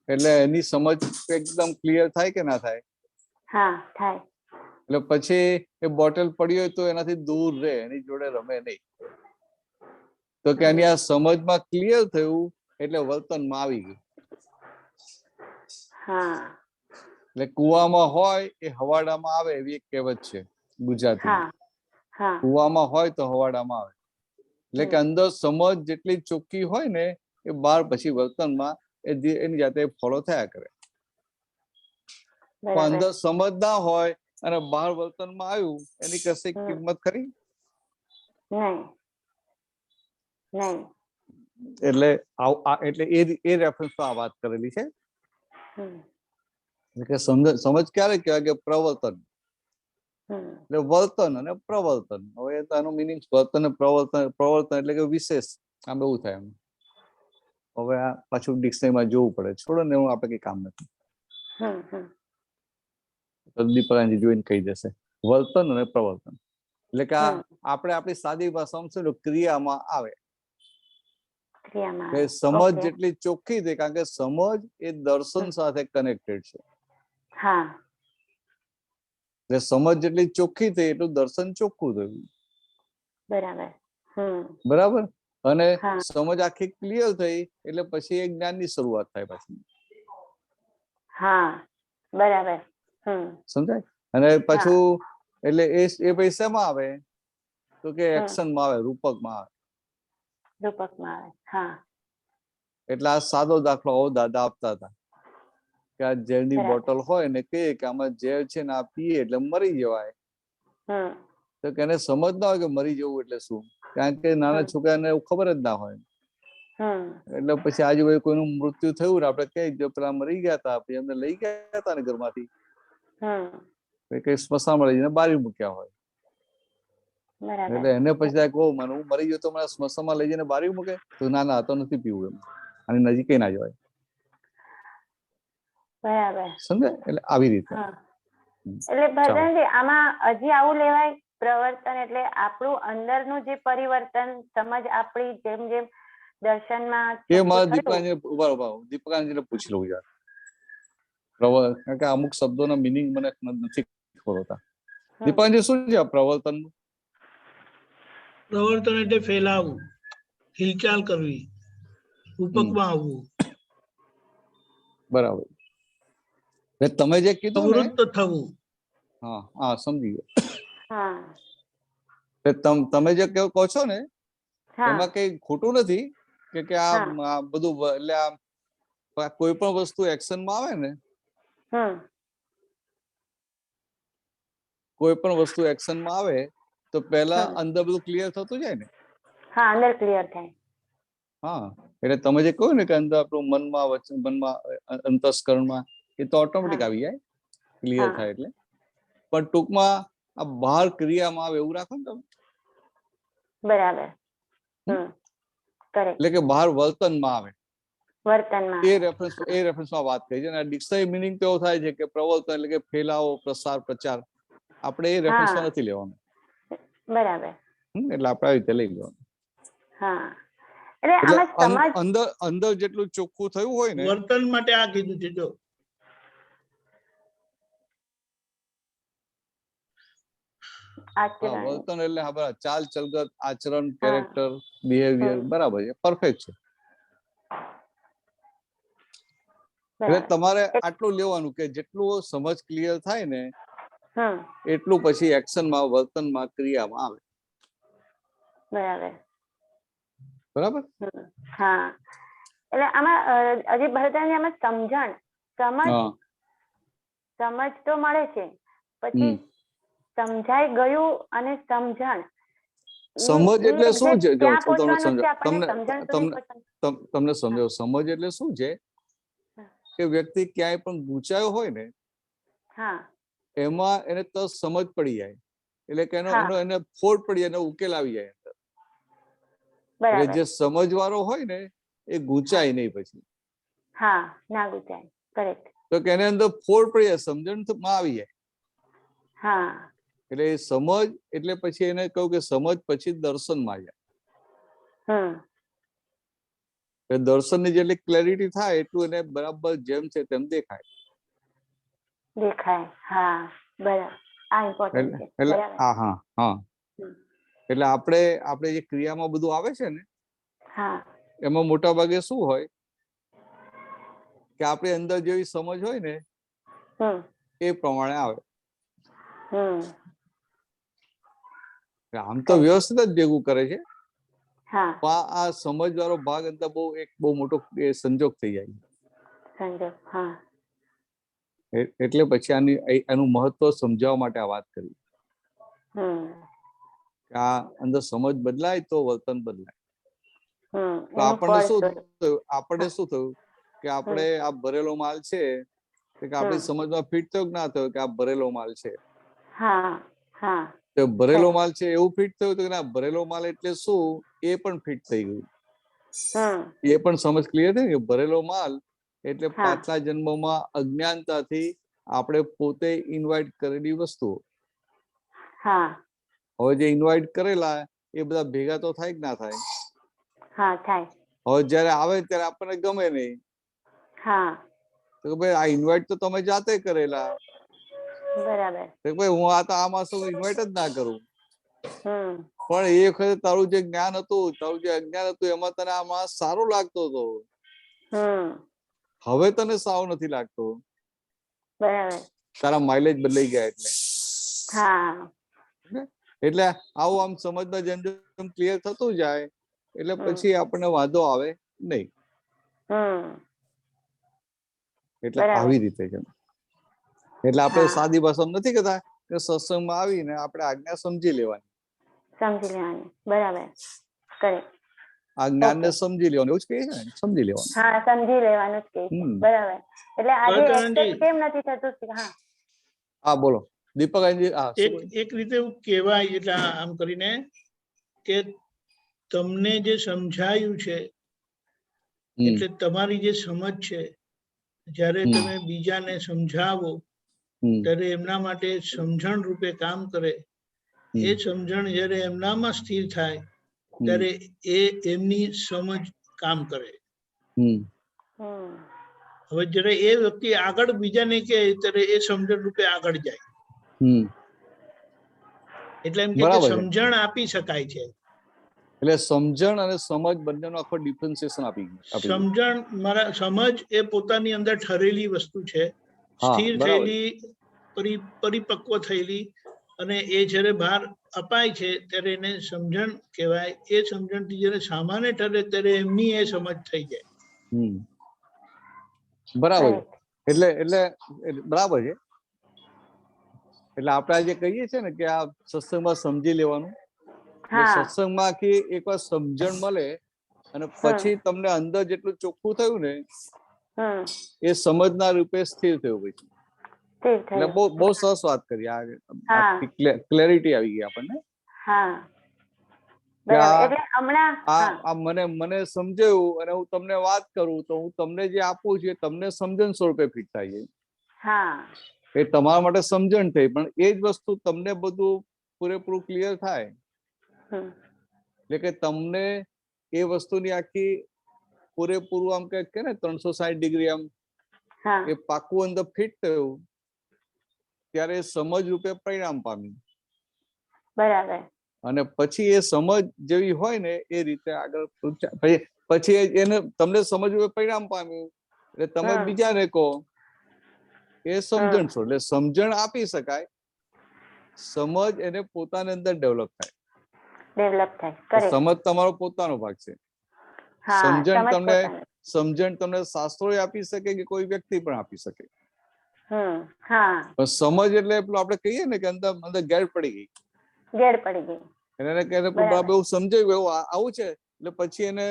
Speaker 1: એટલે એની સમજ એકદમ ક્લિયર થાય કે ના થાય?
Speaker 6: હા થાય.
Speaker 1: એટલે પછી એ બોટલ પડી હોય તો એનાથી દૂર રહે, એની જોડે રમે નહીં. તો કે એની આ સમજમાં ક્લિયર થયું એટલે વર્તનમાં આવી ગયું. એટલે કુવામાં હોય એ હવાડામાં આવે, એવી એક કહેવત છે ગુજરાતીમાં. કુવામાં હોય તો હવાડામાં આવે. એટલે કે અંદર સમજ જેટલી ચોખ્ખી હોય ને એ બહાર પછી વર્તનમાં એની જાતે ફોલો થયા કરે. પણ અંદર સમજ ના હોય અને બહાર વર્તનમાં આવ્યું, એની કશી કિંમત ખરી? એટલે એ રેફરન્સ આ વાત કરેલી છે કે સમજ ક્યારે કહેવાય કે પ્રવર્તન. એટલે વર્તન અને પ્રવર્તન, હવે એનું મિનિંગ વર્તન અને પ્રવર્તન એટલે કે વિશેષ, આમ એવું થાય. એમ હવે આ પાછું ડિક્શનરીમાં જોવું પડે, છોડો ને, હું આપણે કઈ કામ નથી. દીપકાનજી જોઈને કહી દેશે વર્તન અને પ્રવર્તન એટલે કે આપણે આપણી સાદી ભાષામાં શું ક્રિયામાં આવે. સમજ જેટલી ચોખ્ખી થઈ, કારણ કે સમજ એ દર્શન સાથે કનેક્ટેડ છે. એટલે સમજ જેટલી ચોખ્ખી થઈ એટલું દર્શન ચોખ્ખું થયું. બરાબર. અને સમજ આખી ક્લિયર થઈ એટલે પછી એ જ્ઞાનની શરૂઆત થાય પાછી.
Speaker 6: બરાબર.
Speaker 1: સમજાય? અને પાછું એટલે એ પૈસામાં આવે તો કે એક્શનમાં આવે, રૂપકમાં આવે. એટલે આ સાદો દાખલો દાદા આપતા હતા કે આ ઝેરની બોટલ હોય ને કે આમાં ઝેર છે ને આ પીએ એટલે મરી જવાય. તો કે એને સમજ ના હોય કે મરી જવું એટલે શું, કારણ કે નાના છોકરાને એવું ખબર જ ના હોય. એટલે પછી આજુબાજુ કોઈનું મૃત્યુ થયું ને આપણે કઈ પેલા મરી ગયા હતા, પછી એમને લઈ ગયા હતા ને ઘરમાંથી, કઈ સ્મશાનમાં લઈ જઈને બારી મૂક્યા હોય. એટલે એને પછી કહું મને હું મરી ગયો તો મને સ્મશાનમાં લઈ જઈને બારી મૂકે? તો ના ના તો નથી પીવું, એમ આની નજીક ના જવાય. સમજે? એટલે આવી રીતે.
Speaker 6: એટલે ભજનજી આમાં હજી આવું લેવાય પ્રવર્તન એટલે આપણું અંદરનું જે પરિવર્તન, સમજ આપણી જેમ જેમ દર્શનમાં
Speaker 1: એ મારા દીપકાનજીને પૂછી લઉં યાર. કારણ કે અમુક શબ્દોના મિનિંગ મને નથી ખબર હોતા. દીપકાનજી શું છે પ્રવર્તન?
Speaker 3: પ્રવર્તન એટલે ફેલાવવું, હિલચાલ કરવી, રૂપકમાં આવવું.
Speaker 1: બરાબર. તમે જે કીધું ને,
Speaker 3: પ્રવૃત્ત થવું.
Speaker 1: હા સમજી ગયો. તમે જે કહો છો ને એમાં કઈ ખોટું નથી કે આ બધું, એટલે આ કોઈ પણ વસ્તુ એક્શનમાં આવે ને, કોઈ પણ વસ્તુ એક્શનમાં આવે તો પહેલા અંદર બધું ક્લિયર થતું જાય ને.
Speaker 6: અંદર ક્લિયર થાય.
Speaker 1: હા, એટલે તમે જે કહ્યું ને કે અંદર આપણું મનમાં અંતસ્કરણમાં એ તો ઓટોમેટિક આવી જાય, ક્લિયર
Speaker 6: હા.
Speaker 1: થાય એટલે. પણ ટૂંકમાં આ બહાર ક્રિયામાં આવે એવું રાખો ને તમે,
Speaker 6: બરાબર. કરેક્ટ.
Speaker 1: એટલે કે બહાર વર્તનમાં આવે
Speaker 6: વર્તનમાં
Speaker 1: એ રેફરન્સમાં વાત કરી છે. અને ડિક્શનરી મિનિંગ તો એવો થાય છે કે પ્રવર્તન એટલે કે ફેલાવો, પ્રસાર, પ્રચાર. આપણે એ રેફરન્સમાં
Speaker 6: હા.
Speaker 1: નથી લેવાનું.
Speaker 6: બરાબર.
Speaker 1: એટલે આપણે આવી રીતે લઈ લેવાનું.
Speaker 6: હા, એટલે
Speaker 1: એટલે
Speaker 6: આમાં સમાજ
Speaker 1: અંદર જેટલું ચોખ્ખું થયું હોય ને,
Speaker 3: વર્તન માટે આ કીધું છે જો.
Speaker 6: આચરણ.
Speaker 1: વર્તન એટલે હા બરાબર, ચાલ ચલગત, આચરણ,
Speaker 6: હા.
Speaker 1: કેરેક્ટર, બિહેવિયર, બરાબર છે, પરફેક્ટ છે. એટલે
Speaker 6: બરાબર.
Speaker 1: તમારે આટલું લેવાનું કે જેટલું સમજ ક્લિયર થાય ને
Speaker 6: હમ.
Speaker 1: એટલું પછી એક્શનમાં, વર્તનમાં, ક્રિયામાં આવે.
Speaker 6: બરાબર.
Speaker 1: બરાબર.
Speaker 6: હા, એટલે આમાં હજી ભરતભાઈ આમાં સમજ
Speaker 1: હા.
Speaker 6: તો મળે છે, પછી સમજાઈ ગયું અને સમજણ.
Speaker 1: સમજ એટલે શું છે? જો
Speaker 6: ત્યાં
Speaker 1: હું તમને
Speaker 6: પહોંચવાનું છે આપણને
Speaker 1: સમજાવું,
Speaker 6: સમજણ સુધી પહોંચવાનું.
Speaker 1: તમને સમજાવું. સમજ એટલે શું છે કે વ્યક્તિ ક્યાંય પણ ગૂંચાયો હોય ને
Speaker 6: હા.
Speaker 1: એમાં એને તો સમજ પડી જાય, એટલે કે એને ફોડ પડી જાય, એનો ઉકેલ આવી જાય. એટલે
Speaker 6: બરાબર.
Speaker 1: જે સમજવાળો હોય ને એ ગૂંચાય નહીં પછી.
Speaker 6: હા, ના ગુજાય. કરેક્ટ.
Speaker 1: તો કે એને અંદર ફોડ પડી જાય, સમજણ માં આવી જાય.
Speaker 6: હા.
Speaker 1: એટલે એ સમજ એટલે પછી એને કહું કે સમજ પછી દર્શનમાં જાય. દર્શનની જેટલી ક્લેરિટી થાય એટલું એને બરાબર જેમ છે તેમ દેખાય.
Speaker 6: હા, બરાબર. આ ઇમ્પોર્ટન્ટ છે.
Speaker 1: એટલે હા. એટલે આપણે જે ક્રિયામાં બધું આવે છે ને, એમાં મોટા ભાગે શું હોય કે આપણી અંદર જેવી સમજ હોય ને એ પ્રમાણે આવે. આમ તો વ્યવસ્થિત જ ભેગું કરે છે, આ સમજવાળો ભાગ અંદર બહુ મોટો સંજોગ થઈ જાય. એટલે પછી એનું મહત્વ સમજાવવા માટે આ વાત કરી. આ અંદર સમજ બદલાય તો વર્તન બદલાય. તો આપણને શું થયું કે આપણે આ ભરેલો માલ છે કે આપણી સમજમાં ફિટ થયો કે ના થયો કે આ ભરેલો માલ છે. તો ભરેલો માલ છે એવું ફિટ થયું કે ના ભરેલો માલ એટલે શું એ પણ ફિટ થઈ ગયું. એ પણ સમજ ક્લિયર થઈ કે ભરેલો માલ એટલે પાછલા જન્મમાં અજ્ઞાનતાથી આપણે પોતે ઇન્વાઇટ કરેલી વસ્તુઓ. હવે જે ઇન્વાઇટ કરેલા એ બધા ભેગા તો થાય કે ના થાય? હવે જયારે આવે ત્યારે આપણને ગમે નહીં. તો ભાઈ આ ઇન્વાઇટ તો તમે જાતે કરેલા. ભાઈ હું આમાં શું ઇન્વાઇટ જ ના કરું. પણ એ વખતે તારું જે જ્ઞાન હતું, તારું જે અજ્ઞાન હતું એમાં તને આમાં સારું લાગતો હતો. હવે તને સારું નથી લાગતો. તારા માઇલેજ બદલાઈ ગયા એટલે. એટલે આવું આમ સમજમાં જેમ જેમ ક્લિયર થતું જાય એટલે પછી આપણને વાંધો આવે નહીં. એટલે આવી રીતે છે. એટલે આપણે સાદી ભાષામાં નથી કહેતા કે સત્સંગમાં આવીને આપણે આજ્ઞા સમજી લેવાની.
Speaker 6: બરાબર.
Speaker 1: આ જ્ઞાનને સમજી લેવાનું એવું જ કહે છે ને, સમજી લેવાનું.
Speaker 6: સમજી લેવાનું જ કહે છે. બરાબર. એટલે આજે એક્સેપ્ટ કેમ નથી થતું?
Speaker 1: હા બોલો દીપકજી.
Speaker 3: એક રીતે એવું કહેવાય એટલે આમ કરીને કે તમને જે સમજાયું છે એટલે તમારી જે સમજ છે જ્યારે તમે બીજાને સમજાવો ત્યારે એમના માટે સમજણ રૂપે કામ કરે. એ સમજણ જ્યારે એમનામાં સ્થિર થાય ત્યારે એ એમની સમજ કામ કરે. હવે જ્યારે એ વ્યક્તિ આગળ બીજાને કહે ત્યારે એ સમજણ રૂપે આગળ જાય. એટલે એમ કે સમજણ આપી શકાય છે.
Speaker 1: એટલે સમજણ અને સમજ બંનેનો આખો ડિફરન્સિએશન આપી
Speaker 3: સમજ એ પોતાની અંદર ઠરેલી વસ્તુ છે, સ્થિર થયેલી, પરિપક્વ થયેલી, અને એ જ્યારે બહાર અપાય છે ત્યારે એને સમજણ કહેવાય. એ સમજણથી જ્યારે સામાન્ય ઠરે ત્યારે એમની એ સમજ થઈ જાય.
Speaker 1: બરાબર છે. એટલે બરાબર છે. એટલે આપણે જે કહીએ છીએ ને કે આ સત્સંગમાં સમજી લેવાનું. સત્સંગમાં એકવાર સમજણ મળે અને પછી તમને અંદર જેટલું ચોખ્ખું થયું ને
Speaker 6: હમ
Speaker 1: એ સમજના રૂપે સ્થિર થયું પછી.
Speaker 6: ઠીક
Speaker 1: એટલે
Speaker 6: થયું.
Speaker 1: બહુ બહુ સરસ વાત કરી.
Speaker 6: હા.
Speaker 1: ક્લેરિટી આવી ગઈ આપણને
Speaker 6: હા
Speaker 1: કે
Speaker 6: બરાબર. એટલે હમણાં
Speaker 1: આ મને સમજાયું અને હું તમને વાત કરું તો હું તમને જે આપું છું એ તમને સમજણ સ્વરૂપે ફિટ થાય છે.
Speaker 6: હા
Speaker 1: એ તમારા માટે સમજણ થઈ, પણ એ જ વસ્તુ તમને બધું પૂરેપૂરું ક્લિયર થાય
Speaker 6: હમ
Speaker 1: એટલે કે તમને એ વસ્તુની આખી પૂરેપૂરું આમ કે ને 360 ડિગ્રી આમ
Speaker 6: હા
Speaker 1: એ પાકું અંદર ફિટ થયું ત્યારે સમજ રૂપે પરિણામ પામ્યું.
Speaker 6: બરાબર.
Speaker 1: અને પછી એ સમજ જેવી હોય ને એ રીતે આગળ પછી એને તમને સમજ રૂપે પરિણામ પામ્યું એટલે તમે બીજાને કહો એ સમજણ છો. એટલે સમજણ આપી શકાય, સમજ એને પોતાની અંદર ડેવલપ થાય.
Speaker 6: ડેવલપ થાય.
Speaker 1: સમજ તમારો પોતાનો ભાગ છે.
Speaker 6: હા
Speaker 1: સમજણ તમને શાસ્ત્રોએ આપી શકે કે કોઈ વ્યક્તિ પણ આપી શકે.
Speaker 6: હા
Speaker 1: પણ સમજ એટલે પેલું આપણે કહીએ ને કે અંદર ગેર પડી ગઈ.
Speaker 6: ગેર પડી ગઈ.
Speaker 1: એને બરાબર એવું સમજાયું એવું આવું છે એટલે પછી એને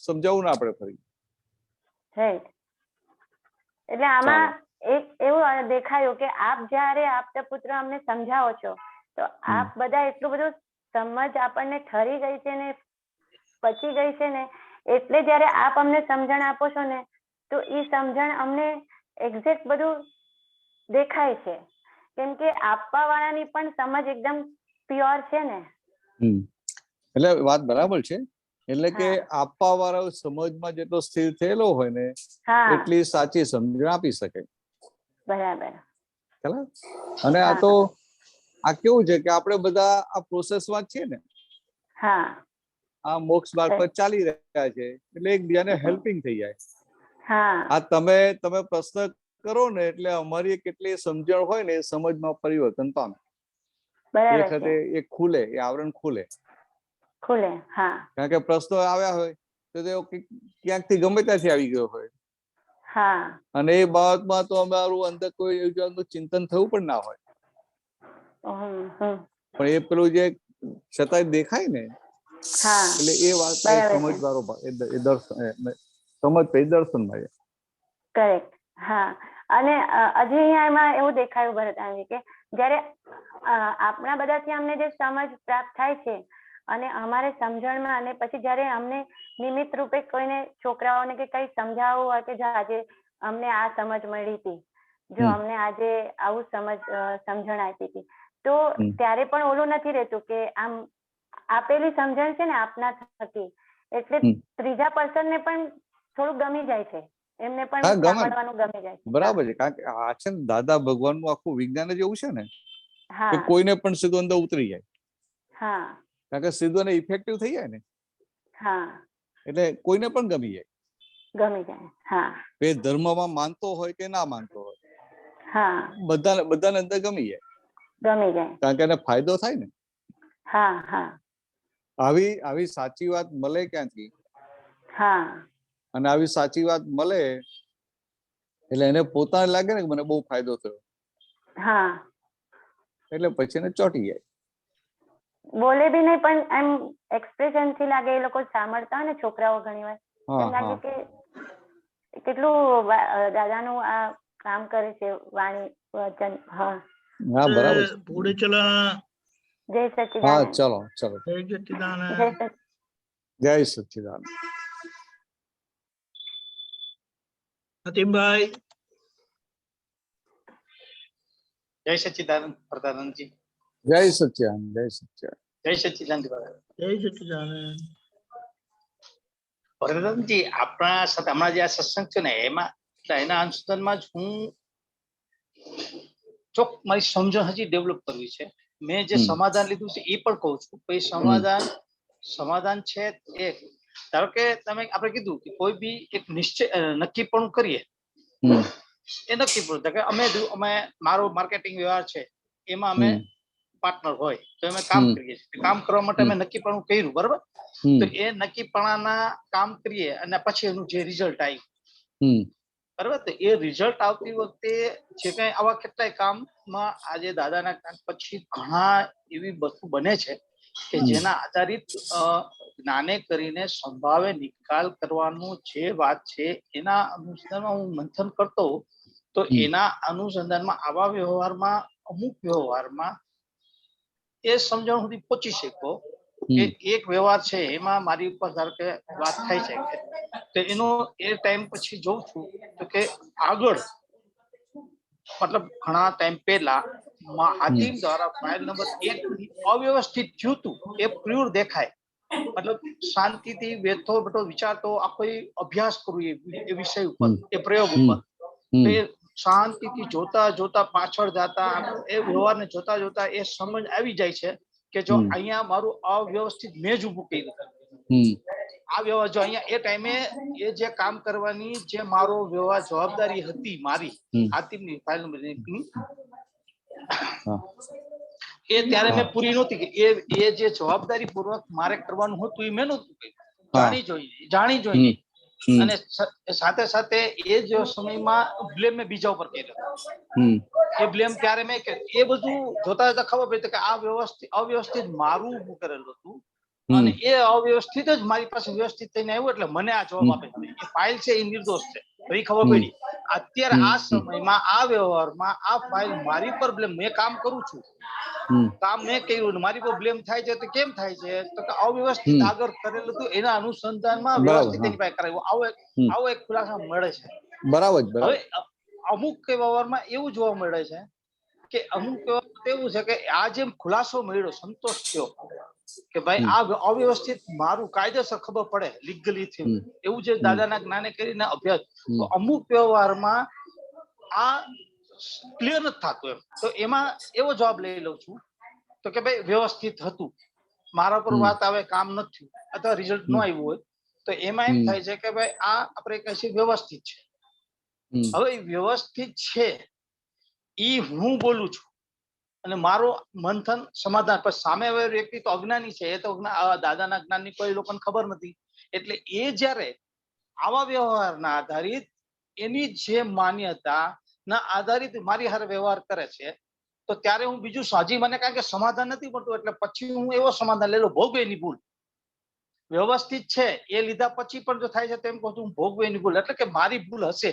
Speaker 1: સમજાવવું ના આપણે ફરી.
Speaker 6: રાઈટ. એટલે આમાં એક એવું દેખાયું કે આપ જ્યારે આપતા પુત્ર અમને સમજાવો છો તો આપ બધા એટલું બધું સમજ આપણને ઠરી ગઈ છે ને પચી ગઈ છે ને એટલે જ્યારે આપ અમને સમજણ આપો છો ને તો એ સમજણ અમને એક્ઝેક્ટ બધું દેખાય છે. કેમ કે આપવા વાળાની પણ સમજ એકદમ પ્યોર છે ને.
Speaker 1: એટલે વાત બરાબર છે. એટલે કે આપવા વાળો સમજમાં જેટલો સ્થિર થયેલો હોય ને એટલી સાચી સમજણ આપી શકે.
Speaker 6: બરાબર.
Speaker 1: અને આ તો આ કેવું છે કે આપણે બધા આ પ્રોસેસમાં છીએ ને. આ મોક્ષ માર્ગ પર ચાલી રહ્યા છે એટલે એકબીજાને હેલ્પિંગ થઈ જાય. આ તમે પ્રશ્ન કરો ને એટલે અમારી કેટલી સમજણ હોય ને એ સમજમાં પરિવર્તન પામે. એ વખતે એ ખુલે, એ આવરણ ખુલે. કારણ કે પ્રશ્નો આવ્યા હોય તો તે ક્યાંકથી ગમે ત્યાંથી આવી ગયો હોય. અને એ બાબતમાં તો અમારું અંદર કોઈ એવું ચિંતન થયું પણ ના હોય. પણ એ પેલું જે છતાંય દેખાય ને એટલે એ વાત સમજવાળો એ દર્શન માં.
Speaker 6: કરેક્ટ. હા. અને હજી અહીંયા એવું દેખાયું ભરતજી કે જયારે આપણા બધાથી અમને જે સમજ પ્રાપ્ત થાય છે અને અમારે સમજણમાં અને પછી જયારે અમને નિમિત્ત રૂપે કોઈને છોકરાઓને કે કઈ સમજાવવું હોય કે આજે અમને આ સમજ મળી હતી, જો અમને આજે આવું સમજણ આપી હતી તો ત્યારે પણ ઓલું નથી રહેતું કે આમ આપેલી સમજણ છે ને આપના થકી એટલે ત્રીજા પર્સન ને પણ થોડું ગમી જાય છે. એમને પણ સાંભળવાનું ગમી જાય છે.
Speaker 1: બરાબર છે. કારણ કે આ છે ને દાદા ભગવાન નું આખું વિજ્ઞાન જ એવું છે ને કે કોઈને પણ સીધું અંદર ઉતરી જાય. કારણ કે સીધું એને ઇફેક્ટિવ થઈ જાય ને એટલે કોઈને પણ ગમી જાય. એ ધર્મમાં માનતો હોય કે ના માનતો હોય બધાને અંદર ગમી જાય. કારણ કે એને ફાયદો થાય ને. આવી સાચી વાત મળે ક્યાંથી? અને આવી સાચી વાત મળે એટલે એને પોતાને લાગે ને કે મને બહુ ફાયદો થયો એટલે પછી એને ચોંટી જાય.
Speaker 6: બોલે બી નહીં પણ એમ એક્સપ્રેશન થી લાગે. એ લોકો સાંભળતા હોય ને છોકરાઓ ઘણી વાર એમ લાગે કે કેટલું દાદાનું આ કામ કરે છે વાણી વચન.
Speaker 1: બરાબર.
Speaker 3: પૂરે ચલા.
Speaker 6: જય સચ્ચિદાનંદ.
Speaker 1: ચલો.
Speaker 3: જય સચ્ચિદાનંદ.
Speaker 1: જય સચ્ચિદાનંદ.
Speaker 3: હતીમભાઈ.
Speaker 9: જય સચ્ચિદાનંદ પ્રધાનજી.
Speaker 1: જય સચ્ચિદાનંદ. જય સચ્ચિદાનંદ.
Speaker 9: જય સચ્ચિદાનંદ.
Speaker 3: જય સચ્ચિદાનંદ.
Speaker 9: પ્રધાનજી આપણા સાથે હમણાં જે આ સત્સંગ છે ને એમાં એના અનુસંધાનમાં જ હું મારી સમજણ હજી ડેવલપ કરવી છે. મેં જે સમાધાન લીધું છે એ પણ કહું છું. સમાધાન છે એક ધારો કે તમે આપણે કીધું કે કોઈ બી એક નિશ્ચય નક્કીપણું કરીએ એ નક્કીપણું કે અમે મારો માર્કેટિંગ વ્યવહાર છે એમાં અમે પાર્ટનર હોય તો અમે કામ કરીએ છીએ. કામ કરવા માટે અમે નક્કીપણું કર્યું બરોબર. તો એ નક્કીપણાના કામ કરીએ અને પછી એનું જે રિઝલ્ટ આવ્યું બરાબર. તો એ રિઝલ્ટ આવતી વખતે જે કઈ આવા કેટલાય કામમાં આજે દાદાના જ્ઞાન પછી ઘણા એવી વસ્તુ બને છે કે જેના આધારિત જ્ઞાને કરીને સંભાવે નિકાલ કરવાનું જે વાત છે એના અનુસંધાનમાં હું મંથન કરતો તો એના અનુસંધાનમાં આવા વ્યવહારમાં અમુક વ્યવહારમાં એ સમજણ સુધી પહોંચી શકો કે એક વ્યવહાર છે એમાં મારી ઉપર ધારો કે વાત થાય છે કે તો એનો એ ટાઈમ પછી જોઉં છું તો કે આગળ મતલબ ઘણા ટાઈમ પહેલા હાતિમ દ્વારા ફાઇલ નંબર 1 અવ્યવસ્થિત થયું હતું એ પ્યોર દેખાય. મતલબ શાંતિથી બેઠો બેઠો વિચારતો આખો અભ્યાસ કરવું એ વિષય ઉપર એ પ્રયોગ ઉપર તો એ શાંતિથી જોતા જોતા પાછળ જતા એ વ્યવહારને જોતા જોતા એ સમજ આવી જાય છે કે જો અહીંયા મારું અવ્યવસ્થિત મેં જ ઊભું કર્યું આ વ્યવહાર જો અહીંયા એ ટાઈમે એ જે કામ કરવાની જે મારો વ્યવહાર જવાબદારી હતી મારી હાતિમની ફાઇલ નંબર એ ત્યારે મેં પૂરી નહોતી કે એ જે જવાબદારી પૂર્વક મારે કરવાનું હતું એ મેં નહોતું કર્યું. જાણી જોઈને અને સાથે સાથે એ જ સમયમાં બ્લેમ મેં બીજા ઉપર કર્યો. એ બ્લેમ ત્યારે મેં એ બધું જોતા જોતા ખબર પડી કે આ અવ્યવસ્થિત મારું ઊભું કરેલું હતું અને એ અવ્યવસ્થિત જ મારી પાસે વ્યવસ્થિત થઈને આવ્યું એટલે મને આ જવાબ આપે છે. એ ફાઇલ છે એ નિર્દોષ છે એ ખબર પડી. અત્યારે આ સમયમાં આ વ્યવહારમાં આ ફાઇલ મારી પર બ્લેમ મેં કામ કરું છું કામ મેં કર્યું મારી પર બ્લેમ થાય છે તો કેમ થાય છે તો કે અવ્યવસ્થિત આગળ કરેલું હતું એના અનુસંધાનમાં વ્યવસ્થિત એની પાસે કરાવ્યું આવો એક ખુલાસા મળે છે.
Speaker 1: બરાબર.
Speaker 9: હવે અમુક વ્યવહારમાં એવું જોવા મળે છે કે અમુક એવું છે કે આ જેમ ખુલાસો મળ્યો સંતોષ થયો કે ભાઈ આ અવ્યવસ્થિત મારું કાયદેસર ખબર પડે લીગલી થયું એવું જે દાદાના જ્ઞાને કરીને અભ્યાસ તો અમુક વ્યવહારમાં આ ક્લિયર નથી થતું એમ તો એમાં એવો જવાબ લઈ લઉં છું તો કે ભાઈ વ્યવસ્થિત હતું મારા પર વાત આવે કામ નથી થયું અથવા રિઝલ્ટ ન આવ્યું હોય તો એમાં એમ થાય છે કે ભાઈ આ આપણે કહીએ વ્યવસ્થિત છે. હવે વ્યવસ્થિત છે ઈ હું બોલું છું અને મારો મંથન સમાધાન પણ સામે વ્યક્તિ તો અજ્ઞાની છે એ તો દાદાના જ્ઞાનની કોઈ લોકોને ખબર નથી એટલે એ જયારે આવા વ્યવહારના આધારિત એની જે માન્યતા ના આધારિત મારી હારે વ્યવહાર કરે છે તો ત્યારે હું બીજું સાજી મને કારણ કે સમાધાન નથી મળતું એટલે પછી હું એવો સમાધાન લઈ લઉં ભોગવેની ભૂલ વ્યવસ્થિત છે એ લીધા પછી પણ જો થાય છે તેમ કહું છું ભોગવેની ભૂલ એટલે કે મારી ભૂલ હશે.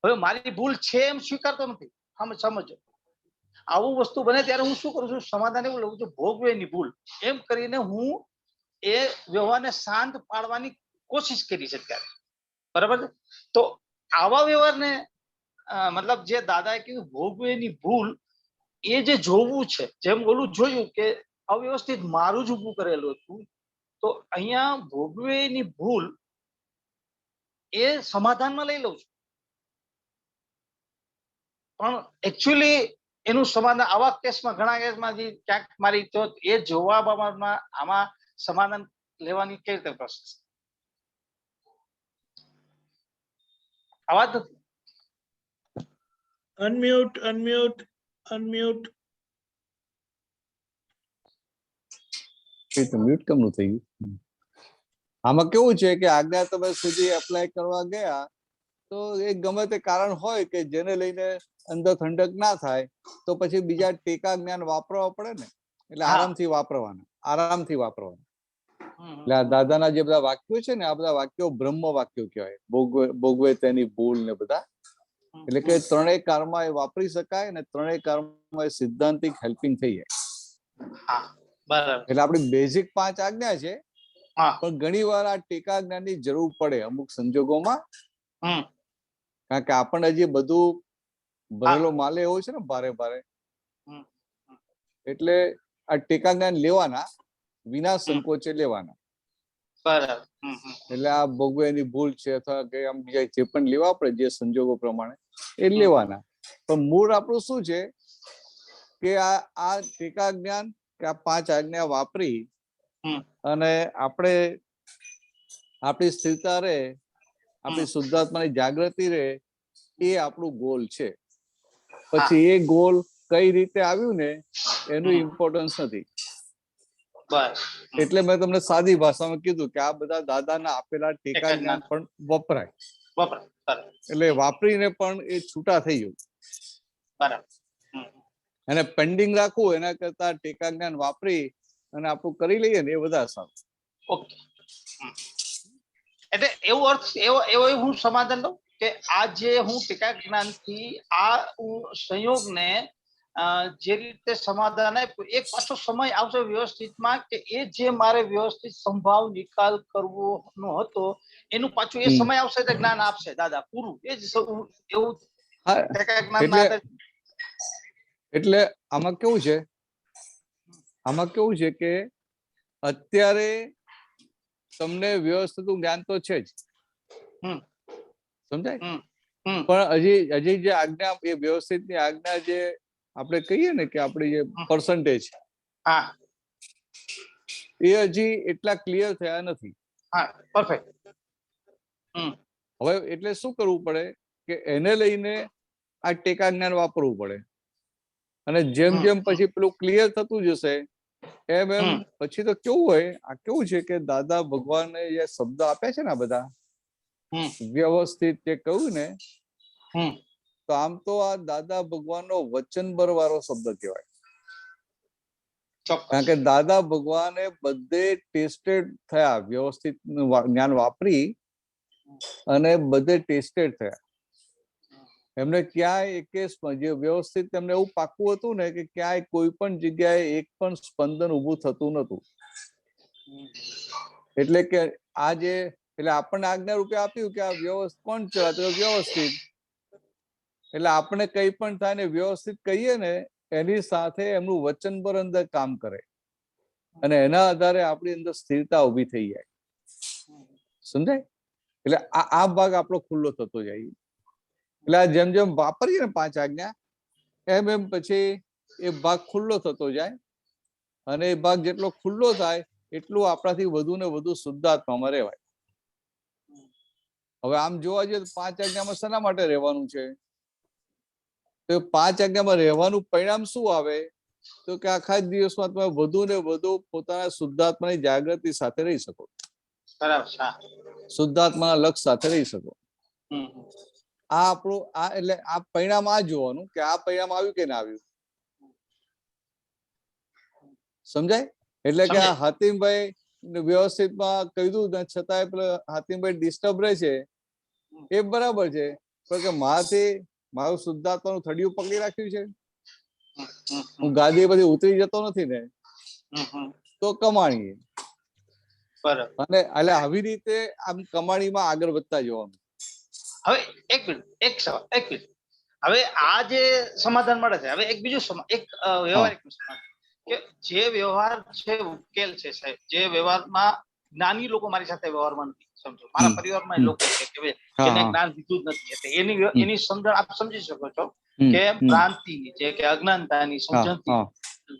Speaker 9: હવે મારી ભૂલ છે એમ સ્વીકારતો નથી સમજો આવું વસ્તુ બને ત્યારે હું શું કરું છું સમાધાન એવું લઉં છું ભોગવેની ભૂલ એમ કરીને હું એ વ્યવહારને શાંત પાડવાની કોશિશ કરી છે ત્યારે બરાબર છે. તો આવા વ્યવહારને મતલબ જે દાદાએ કીધું ભોગવેની ભૂલ એ જે જોવું છે જેમ ઓલું જોયું કે અવ્યવસ્થિત મારું જ ઊભું કરેલું હતું તો અહીંયા ભોગવેની ભૂલ એ સમાધાનમાં લઈ લઉં છું પણ એકચ્યુઅલી એનું સમાધાન આવા કેસમાં ઘણા કેસમાં ક્યાંક મારી તો એ જોવા બાબતમાં આમાં સમાધાન લેવાની કેવી રીતે પ્રોસેસ આવાજ નથી.
Speaker 3: અનમ્યુટ
Speaker 1: મ્યુટ કેમનું થઈ ગયું? આમાં કેવું છે કે આજ્ઞા તમે સુધી એપ્લાય કરવા ગયા તો એક ગમે તે કારણ હોય કે જેને લઈને અંદર ઠંડક ના થાય તો પછી બીજા ટેકા જ્ઞાન વાપરવા પડે ને એટલે આરામથી વાપરવાના. એટલે આ દાદાના જે બધા વાક્યો છે ને આ બધા વાક્યો બ્રહ્મ વાક્યો કહેવાય. ભોગવે તેની ભૂલ ને બધા એટલે કે ત્રણેય કાળમાં એ વાપરી શકાય અને ત્રણેય કાળમાં એ સિદ્ધાંતિક હેલ્પિંગ થઈ જાય. એટલે આપણી બેઝિક 5 આજ્ઞા છે પણ ઘણી વાર આ ટેકા જ્ઞાનની જરૂર પડે અમુક સંજોગોમાં કારણ કે આપણને હજી બધું ભરેલો માલે એવો છે ને ભારે એટલે આ ટેકા જ્ઞાન લેવાના વિના સંકોચે લેવાના. એટલે આ ભોગવેની ભૂલ છે અથવા કે આમ બીજા જે પણ લેવા પડે જે સંજોગો પ્રમાણે એ લેવાના. પણ મૂળ આપણું શું છે કે આ ટેકા જ્ઞાન કે આ 5 આજ્ઞા વાપરી અને આપણે આપણી સ્થિરતા રહે આપણી શુદ્ધાત્માની જાગૃતિ રહે એ આપણું ગોલ છે. પછી એ ગોલ કઈ રીતે આવ્યું ને એનું ઇમ્પોર્ટન્સ નથી. એટલે મેં તમને સાદી ભાષામાં કીધું કે આ બધા દાદાના આપેલા ટેકા જ્ઞાન પણ વપરાય
Speaker 9: વપરાય. બરાબર
Speaker 1: એટલે વાપરીને પણ એ છૂટા થઈ ગયું.
Speaker 9: બરાબર. હમ.
Speaker 1: અને પેન્ડિંગ રાખવું એના કરતા ટેકા જ્ઞાન વાપરી અને આપણું કરી લઈએ ને એ વધારે સારું.
Speaker 9: ઓકે. એટલે એવો અર્થ એવો હું સમાધાન લઉં કે આ જે હું ટીકા જ્ઞાનથી આ સંયોગને જે રીતે સમાધાન આપ્યું, એક પાછો સમય આવશે વ્યવસ્થિતમાં કે એ જે મારે વ્યવસ્થિત સંભાવ નિકાલ કરવો નો હતો એનું પાછું એ સમય આવશે તો જ્ઞાન આપશે દાદા પૂરું. એ જ એવું ટીકા જ્ઞાન.
Speaker 1: એટલે આમાં કેવું છે કે અત્યારે તમને વ્યવસ્થિત જ્ઞાન તો છે જ, સમજાય? પણ હજી જે આજ્ઞા, એ વ્યવસ્થિત ની આજ્ઞા જે આપણે કહીએ ને કે આપણી જે પર્સન્ટેજ, એ હજી એટલા ક્લિયર થયા નથી.
Speaker 9: પરફેક્ટ.
Speaker 1: હવે એટલે શું કરવું પડે કે એને લઈને આ ટેકા જ્ઞાન વાપરવું પડે. અને જેમ જેમ પછી પેલું ક્લિયર થતું જશે એમ એમ પછી તો કેવું હોય, આ કેવું છે કે દાદા ભગવાને જે શબ્દ આપ્યા છે ને આ બધા વ્યવસ્થિત જે કહ્યું ને, તો આમ તો આ દાદા ભગવાનનો વચનબર વાળો શબ્દ કહેવાય. કારણ કે દાદા ભગવાને બધે ટેસ્ટેડ થયા, વ્યવસ્થિત જ્ઞાન વાપરી અને બધે ટેસ્ટેડ થયા. એમને ક્યાંય એક જે વ્યવસ્થિત એમને એવું પાકું હતું ને કે ક્યાંય કોઈ પણ જગ્યાએ એક પણ સ્પંદન ઊભું થતું નતું. એટલે કે આ જે એટલે આપણને આજ્ઞા રૂપે આપ્યું કે આ વ્યવસ્થિત કોણ ચલાવે, વ્યવસ્થિત. એટલે આપણે કઈ પણ થાય ને વ્યવસ્થિત કહીએ ને એની સાથે એમનું વચનબર અંદર કામ કરે અને એના આધારે આપણી અંદર સ્થિરતા ઊભી થઈ જાય. સમજાય? એટલે આ ભાગ આપણો ખુલ્લો થતો જાય. એટલે જેમ જેમ વાપરીએ ને 5 આજ્ઞા એમ એમ પછી એ ભાગ ખુલ્લો થતો જાય અને એ ભાગ જેટલો ખુલ્લો થાય એટલું આપણાથી વધુ ને વધુ શુદ્ધાત્મામાં રહેવાય. હવે આમ જોવા જઈએ તો 5 આજ્ઞામાં શેના માટે રહેવાનું છે? તો 5 આજ્ઞામાં રહેવાનું પરિણામ શું આવે? તો કે આખા દિવસમાં તમે વધુ ને વધુ પોતાના શુદ્ધાત્માની જાગૃતિ સાથે રહી શકો, શુદ્ધાત્માના લક્ષ સાથે રહી શકો. આ આપણું એટલે આ પરિણામ આ જોવાનું કે આ પરિણામ આવ્યું કે ના આવ્યું. સમજાય? એટલે કે આ હાતિમભાઈ વ્યવસ્થિતમાં કહ્યું ને છતાંય પેલા હાતિમભાઈ ડિસ્ટર્બ રહે છે એ બરાબર છે, પણ કે મારું શુદ્ધાત્માનું થડિયું પકડી રાખ્યું છે, હું ગાદી બધી ઉતરી જતો નથી ને, તો કમાણી. અને એટલે આવી રીતે આમ કમાણીમાં આગળ વધતા જવાનું.
Speaker 9: હવે એક મિનિટ હવે આ જે સમાધાન મળે છે, હવે એક બીજું એક વ્યવહારિક કે જે વ્યવહાર છે ઉકેલ છે સાહેબ, જે વ્યવહારમાં જ્ઞાની લોકો મારી સાથે વ્યવહારમાં નથી, સમજો મારા પરિવારમાં લોકો છે કે જેને જ્ઞાન દીધું જ નથી, એટલે એની સમજણ આપ સમજી શકો છો કે ભ્રાંતિની છે કે અજ્ઞાનતાની સમજણથી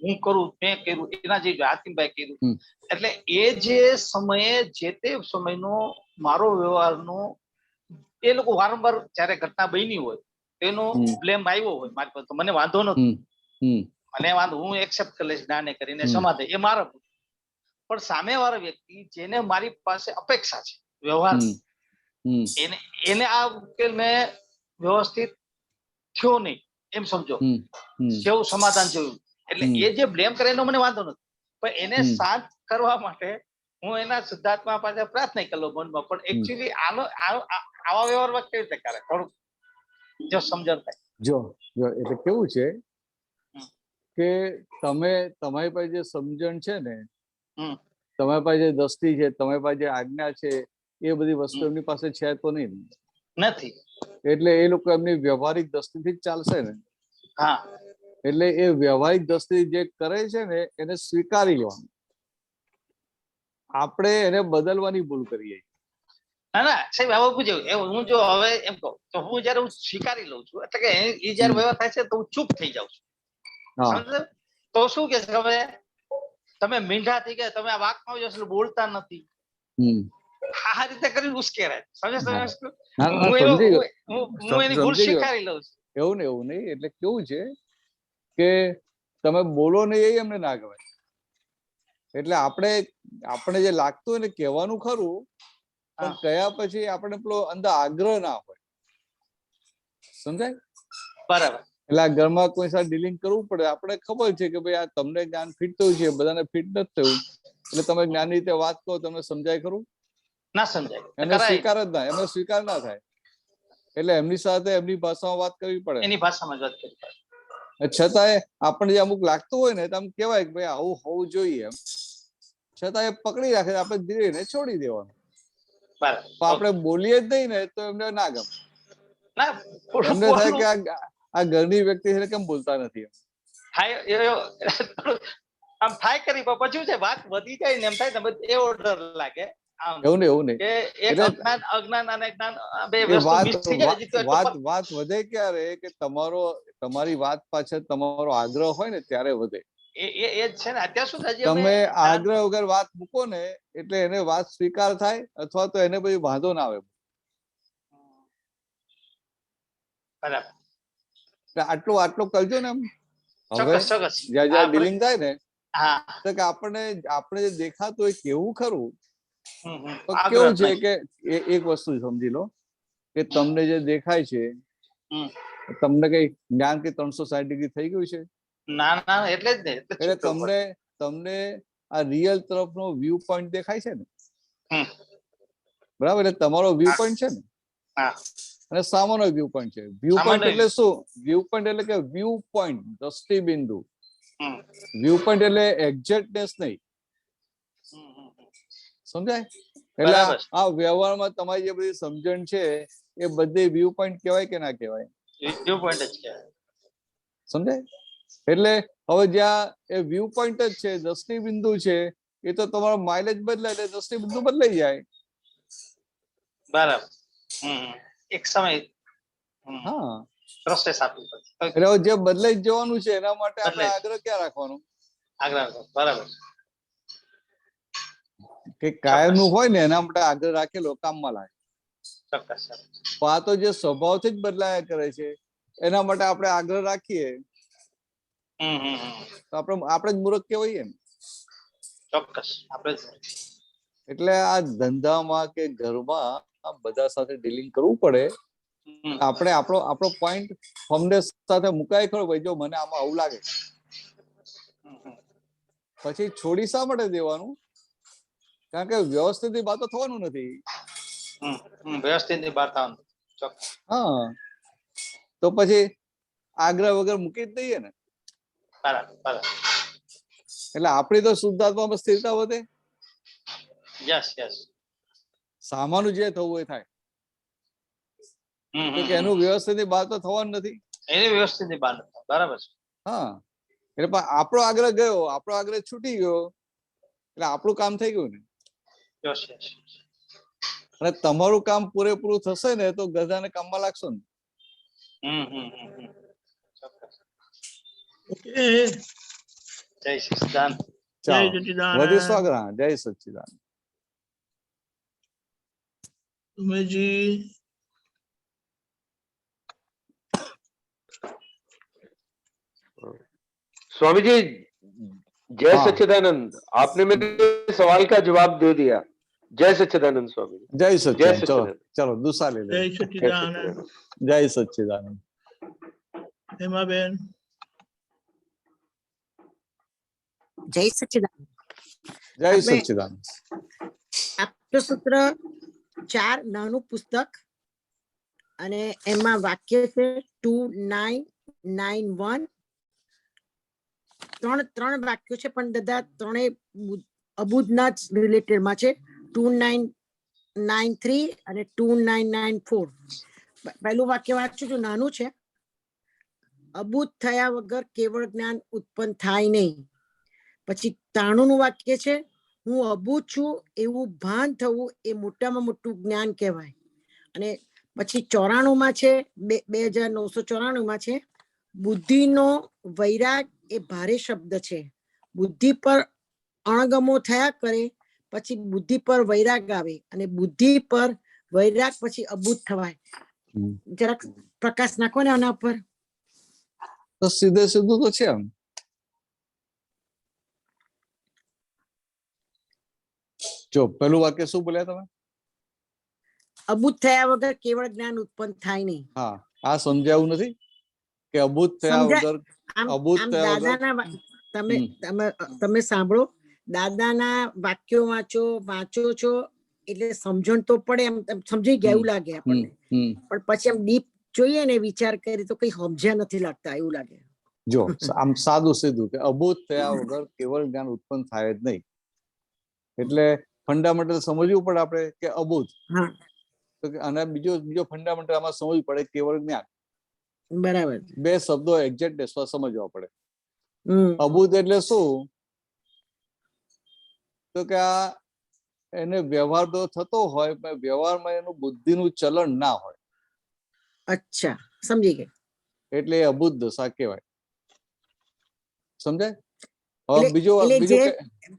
Speaker 9: હું કરું મેં કર્યું એના જે હાતિમભાઈ કર્યું, એટલે એ જે સમયે જે તે સમયનો મારો વ્યવહારનો એ લોકો વારંવાર જયારે ઘટના બની હોય એનો બ્લેમ આવ્યો હોય મારી પાસે, મને વાંધો નથી, મને વાંધો, હું એક્સેપ્ટ કરી લઈશ જ્ઞાને કરીને સમાધાન, એ મારો. પણ સામે વાળો વ્યક્તિ જેને મારી પાસે અપેક્ષા છે વ્યવહાર, એને આ ઉકેલ મેં વ્યવસ્થિત થયો નહીં એમ સમજો, કેવું સમાધાન જોયું, એટલે એ જે બ્લેમ કરે એનો મને વાંધો નથી, પણ એને શાંત કરવા માટે હું એના શુદ્ધાત્મા પાસે પ્રાર્થના કરી લઉં મનમાં. પણ એકચ્યુઅલી આવા વ્યવહારમાં કેવી રીતે કરે થોડુંક જો સમજણ થાય.
Speaker 1: જો એટલે કેવું છે કે તમારી પાસે જે સમજણ છે ને, તમારી પાસે જે દ્રષ્ટિ છે, તમારી પાસે જે આજ્ઞા છે, એ બધી વસ્તુ એમની પાસે છે તો નહીં
Speaker 9: નથી,
Speaker 1: એટલે એ લોકો એમની વ્યવહારિક દ્રષ્ટિથી જ ચાલશે ને.
Speaker 9: હા,
Speaker 1: એટલે એ વ્યવહારિક દ્રષ્ટિ જે કરે છે ને એને સ્વીકારી લેવાનું. આપણે એને બદલવાની ભૂલ કરીએ.
Speaker 9: ના સાહેબ, હવે પૂછ્યું હું જો હવે એમ કહું તો હું જયારે હું સ્વીકારી લઉં છું, એટલે કે એ જયારે વ્યવહાર થાય છે તો હું ચૂપ થઈ જાઉં છું. તો શું કે હવે તમે મીંઢા થઈ ગયા, તમે આ વાતમાં જશો બોલતા નથી, આ રીતે કરીને ઉશ્કેરાય. હું એની ભૂલ સ્વીકારી લઉં છું.
Speaker 1: એવું નહીં. એટલે કેવું છે કે તમે બોલો નહીં એ એમને ના ગવાય. એટલે આપણે જે લાગતું હોય ને કહેવાનું ખરું, પણ કયા પછી આપણે પેલો અંદર આગ્રહ ના હોય, સમજાય?
Speaker 9: બરાબર.
Speaker 1: એટલે આ ઘરમાં કોઈ સાથે ડીલિંગ કરવું પડે. આપણે ખબર છે કે ભાઈ આ તમને જ્ઞાન ફિટ થયું છે, બધાને ફિટ નથી થયું, એટલે તમે જ્ઞાનની રીતે વાત કરો, તમને સમજાય ખરું?
Speaker 9: ના સમજાય,
Speaker 1: એમને સ્વીકાર જ ના, એમને સ્વીકાર ના થાય. એટલે એમની સાથે એમની ભાષામાં વાત કરવી પડે.
Speaker 9: એની ભાષામાં જ વાત કરવી પડે.
Speaker 1: છતાંય આપણને જે અમુક લાગતું હોય ને તો આમ કહેવાય કે ભાઈ આવું હોવું જોઈએ એમ, છતાં એ પકડી રાખે, આપણે ધીરે ધીરે છોડી દેવાનું.
Speaker 9: બરાબર.
Speaker 1: પણ આપણે બોલીએ જ નહીં ને તો એમને ના ગમે.
Speaker 9: ના
Speaker 1: એમને થાય કે આ ઘરની વ્યક્તિ છે કેમ બોલતા નથી એમ.
Speaker 9: થાય આમ થાય કરી, પણ પછી છે વાત વધી જાય ને એમ થાય ને એ ઓર્ડર લાગે.
Speaker 1: એવું નહીં
Speaker 9: કે એક
Speaker 1: એટલે
Speaker 9: અજ્ઞાન અને જ્ઞાન બે
Speaker 1: એ
Speaker 9: વસ્તુ મિક્સ થઈ જાય.
Speaker 1: વાત વધે ક્યારે કે તમારી વાત પાછળ તમારો આગ્રહ હોય ને ત્યારે વધે.
Speaker 9: એ જ છે ને. અત્યાર સુધી
Speaker 1: તમે આગ્રહ વગર વાત મૂકો ને એટલે એને વાત સ્વીકાર થાય, અથવા તો એને પછી વાંધો ના આવે.
Speaker 9: બરાબર.
Speaker 1: આટલું કરજો ને એમ. હવે
Speaker 9: ચોક્કસ ચોક્કસ
Speaker 1: જ્યાં ડીલિંગ થાય ને
Speaker 9: હા
Speaker 1: તો કે આપણે જે દેખાતું હોય કેવું ખરું, તો
Speaker 9: આગ્રહ
Speaker 1: કેવું છે
Speaker 9: નહીં.
Speaker 1: કે એક વસ્તુ સમજી લો કે તમને જે દેખાય છે,
Speaker 9: હમ.
Speaker 1: તમને કઈ જ્ઞાન કે 360 ડિગ્રી થઈ ગયું છે?
Speaker 9: ના ના, એટલે જ ને.
Speaker 1: એટલે તમને આ રિયલ તરફનો વ્યૂ પોઈન્ટ દેખાય છે ને, બરાબર? એટલે તમારો વ્યૂ પોઈન્ટ છે ને,
Speaker 9: હા.
Speaker 1: અને સામાનો વ્યૂ પોઈન્ટ છે. વ્યૂ પોઈન્ટ એટલે શું? વ્યૂ પોઈન્ટ એટલે કે વ્યૂ પોઈન્ટ, દ્રષ્ટિ બિંદુ. વ્યૂ પોઈન્ટ એટલે એક્ઝેક્ટનેસ નહીં, સમજાય? એટલે આ વ્યવહારમાં તમારી જે બધી સમજણ છે એ બધી વ્યૂ પોઈન્ટ કહેવાય કે ના કહેવાય?
Speaker 9: વ્યૂ પોઈન્ટ જ કહેવાય.
Speaker 1: સમજાય? એટલે હવે જ્યાં એ વ્યૂ પોઈન્ટ જ છે, દ્રષ્ટિ બિંદુ છે, એ તો તમારો માઇલેજ બદલાય એટલે દ્રષ્ટિ બિંદુ બદલાઈ જાય.
Speaker 9: બરાબર. એક સમય
Speaker 1: હા,
Speaker 9: પ્રોસેસ આપવી પડે.
Speaker 1: એટલે જે બદલાઈ જવાનું છે એના માટે આપણે આગ્રહ ક્યાં રાખવાનો?
Speaker 9: આગ્રહ. બરાબર.
Speaker 1: કે કાયમ નું હોય ને એના માટે આગ્રહ રાખેલો કામમાં લાગે.
Speaker 9: ચોક્કસ.
Speaker 1: પણ આ તો જે સ્વભાવથી જ બદલાયા કરે છે એના માટે આપણે આગ્રહ રાખીએ તો આપણે જ મૂર્ખ કહેવાય ને.
Speaker 9: ચોક્કસ આપણે જ.
Speaker 1: એટલે આ ધંધામાં કે ઘરમાં બધા સાથે ડીલિંગ કરવું પડે. આપણે આપણો પોઈન્ટ ફર્મનેસ સાથે મુકાય ખરો, ભાઈ જો મને આમાં આવું લાગે, પછી છોડી શા માટે દેવાનું? કારણ કે વ્યવસ્થિત વાતો થવાનું નથી.
Speaker 9: વ્યવસ્થિત વાત થવાનું.
Speaker 1: હા, તો પછી આગ્રહ વગર મૂકી જ દઈએ ને.
Speaker 9: બરાબર.
Speaker 1: એટલે આપણી તો શુદ્ધાત્મામાં સ્થિરતા વધે.
Speaker 9: Yes yes.
Speaker 1: સામાનું જે થવું એ થાય. તો કે એનું વ્યવસ્થિત બહાર તો થવાનું નથી.
Speaker 9: એની વ્યવસ્થિત બહાર. બરાબર છે.
Speaker 1: હા, એટલે આપણો આગ્રહ ગયો, આપણો આગ્રહ છૂટી ગયો એટલે આપણું કામ થઈ ગયું ને.
Speaker 9: Yes yes.
Speaker 1: અને તમારું કામ પૂરેપૂરું થશે ને તો ગધાને કામમાં લાગશો ને.
Speaker 3: ઓકે.
Speaker 9: જય સચ્ચિદાનંદ.
Speaker 3: જય
Speaker 1: ચાલો,
Speaker 3: સચ્ચિદાનંદ.
Speaker 1: વધુ સ્વાગત. જય સચ્ચિદાનંદ.
Speaker 3: ઉમેશજી.
Speaker 8: स्वामी जी जय
Speaker 1: हाँ।
Speaker 8: सच्चिदानंद, आपने मेरे सवाल का जवाब दे दिया। जय सच्चिदानंद स्वामी जी।
Speaker 1: जय
Speaker 8: जय
Speaker 1: सच्चिदानंद। चलो
Speaker 8: सच्चिदानंद।
Speaker 1: चलो दूसरा ले
Speaker 3: જય
Speaker 1: लो।
Speaker 3: સચ્ચિદાનંદ.
Speaker 1: जय सच्चिदानंद।
Speaker 3: હેમાબેન.
Speaker 10: જય સચ્ચિદાનંદ.
Speaker 1: જય સચ્ચિદાનંદ.
Speaker 10: આપનું સૂત્ર 4 નાનું પુસ્તક અને એમાં વાક્ય છે 2991. ત્રણ વાક્યો છે પણ દાદા ત્રણે અબુદના જ રિલેટેડમાં છે. 2993 અને 2994. પહેલું વાક્ય વાંચું છું, નાનું છે. અબુદ થયા વગર કેવળ જ્ઞાન ઉત્પન્ન થાય નહીં. પછી 93નું વાક્ય છે, હું અબુદ છું એવું ભાન થવું એ મોટામાં મોટું જ્ઞાન કહેવાય. અને પછી 94માં છે, 2994માં છે, બુદ્ધિનો વૈરાગ એ ભારે શબ્દ છે. બુદ્ધિ પર અણગમો થયા કરે પછી બુદ્ધિ પર વૈરાગ આવે અને બુદ્ધિ પર વૈરાગ પછી અબુદ થવાય. જરાક પ્રકાશ નાખો ને આના પર.
Speaker 1: તો સીધે સીધું તો છે એમ. જો પેલું વાક્ય શું બોલ્યા તમે?
Speaker 10: અબૂધ થયા વગર કેવળ જ્ઞાન ઉત્પન્ન થાય નહીં.
Speaker 1: હા, આ સમજાવું નથી કે અબૂધ થયા
Speaker 10: સમજાય.
Speaker 1: વગર
Speaker 10: આમ
Speaker 1: અબૂધ
Speaker 10: આમ
Speaker 1: થયા વગર
Speaker 10: દાદાના તમે
Speaker 1: હમ.
Speaker 10: તમે તમે સાંભળો, દાદાના વાક્યો વાંચો છો એટલે સમજણ તો પડે, એમ સમજી ગયા એવું લાગે આપણને. પણ પછી આમ ડીપ જોઈએ ને, વિચાર કરી તો કઈ સમજ્યા નથી લાગતા એવું લાગે.
Speaker 1: જો આમ સાદું સીધું કે અબૂધ થયા વગર કેવળ જ્ઞાન ઉત્પન્ન થાય જ નહીં. એટલે ફંડામેન્ટલ સમજવું પડે આપણે કે અબૂધ.
Speaker 10: હા,
Speaker 1: તો અને બીજો ફંડામેન્ટલ આમાં સમજવું પડે કેવળ જ્ઞાન.
Speaker 10: બરાબર.
Speaker 1: બે શબ્દો એક્ઝેક્ટ સમજવા પડે.
Speaker 10: હમ.
Speaker 1: અબૂધ એટલે શું? તો કે આ એને વ્યવહાર તો થતો હોય પણ વ્યવહારમાં એનું બુદ્ધિનું ચલણ ના હોય,
Speaker 10: અચ્છા, સમજી ગઈ.
Speaker 1: એટલે એ અબૂધ દશા કહેવાય. સમજાય? હવે
Speaker 10: એટલે
Speaker 1: બીજું
Speaker 10: જે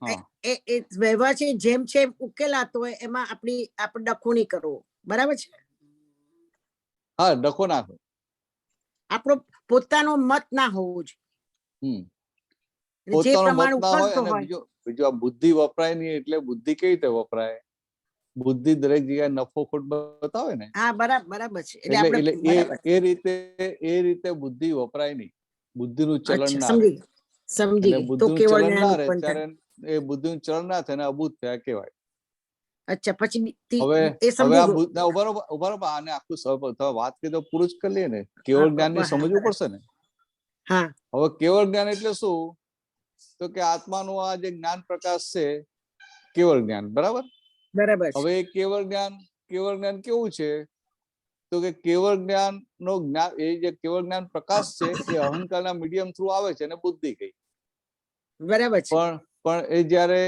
Speaker 1: હા,
Speaker 10: એ વ્યવહાર છે જેમ છે એમ ઉકેલાતો હોય, એમાં આપણે ડખો નહીં કરવો. બરાબર છે?
Speaker 1: હા, ડખો નાખો.
Speaker 10: આપણો પોતાનો મત ના હોવો જોઈએ. જે
Speaker 1: પોતાનો
Speaker 10: પ્રમાણે
Speaker 1: મત ના હોય.
Speaker 10: ઉકલતો
Speaker 1: અને બીજું આ બુદ્ધિ વપરાય નહીં. એટલે બુદ્ધિ કેવી રીતે વપરાય? બુદ્ધિ દરેક જગ્યાએ નફો ખોટ બતાવે ને.
Speaker 10: હા, બરાબર છે.
Speaker 1: એટલે એ રીતે બુદ્ધિ વપરાય નહીં. બુદ્ધિનું ચલણ ના રહે.
Speaker 10: સમજી
Speaker 1: એટલે
Speaker 10: ગઈ. તો
Speaker 1: બુદ્ધિનું
Speaker 10: કેવળ
Speaker 1: ચલણ
Speaker 10: જ્ઞાન
Speaker 1: ના રહે
Speaker 10: ઉત્પન્ન થાય.
Speaker 1: ત્યારે એ બુદ્ધિનું ચલણ ના થાય ને અબૂધ થયા કહેવાય.
Speaker 10: અચ્છા, પછી
Speaker 1: હવે
Speaker 10: એ
Speaker 1: હવે
Speaker 10: સમજી
Speaker 1: આ
Speaker 10: ગયો.
Speaker 1: બુદ્ધ ઉભા આને આખું વાત કરી તો પૂરું જ કરી લઈએ ને. કેવળ જ્ઞાન ની સમજવું પડશે ને.
Speaker 10: હા,
Speaker 1: હવે કેવળ જ્ઞાન એટલે શું? તો કે આત્માનું આ જે જ્ઞાન પ્રકાશ છે, કેવળ જ્ઞાન. બરાબર. હવે એ કેવળ જ્ઞાન કેવું છે? તો કે કેવળ જ્ઞાન નો એ જે કેવળ જ્ઞાન પ્રકાશ છે એ અહંકારના મીડિયમ થ્રુ આવે છે અને બુદ્ધિ કઈ.
Speaker 10: બરાબર છે.
Speaker 1: પણ એ જયારે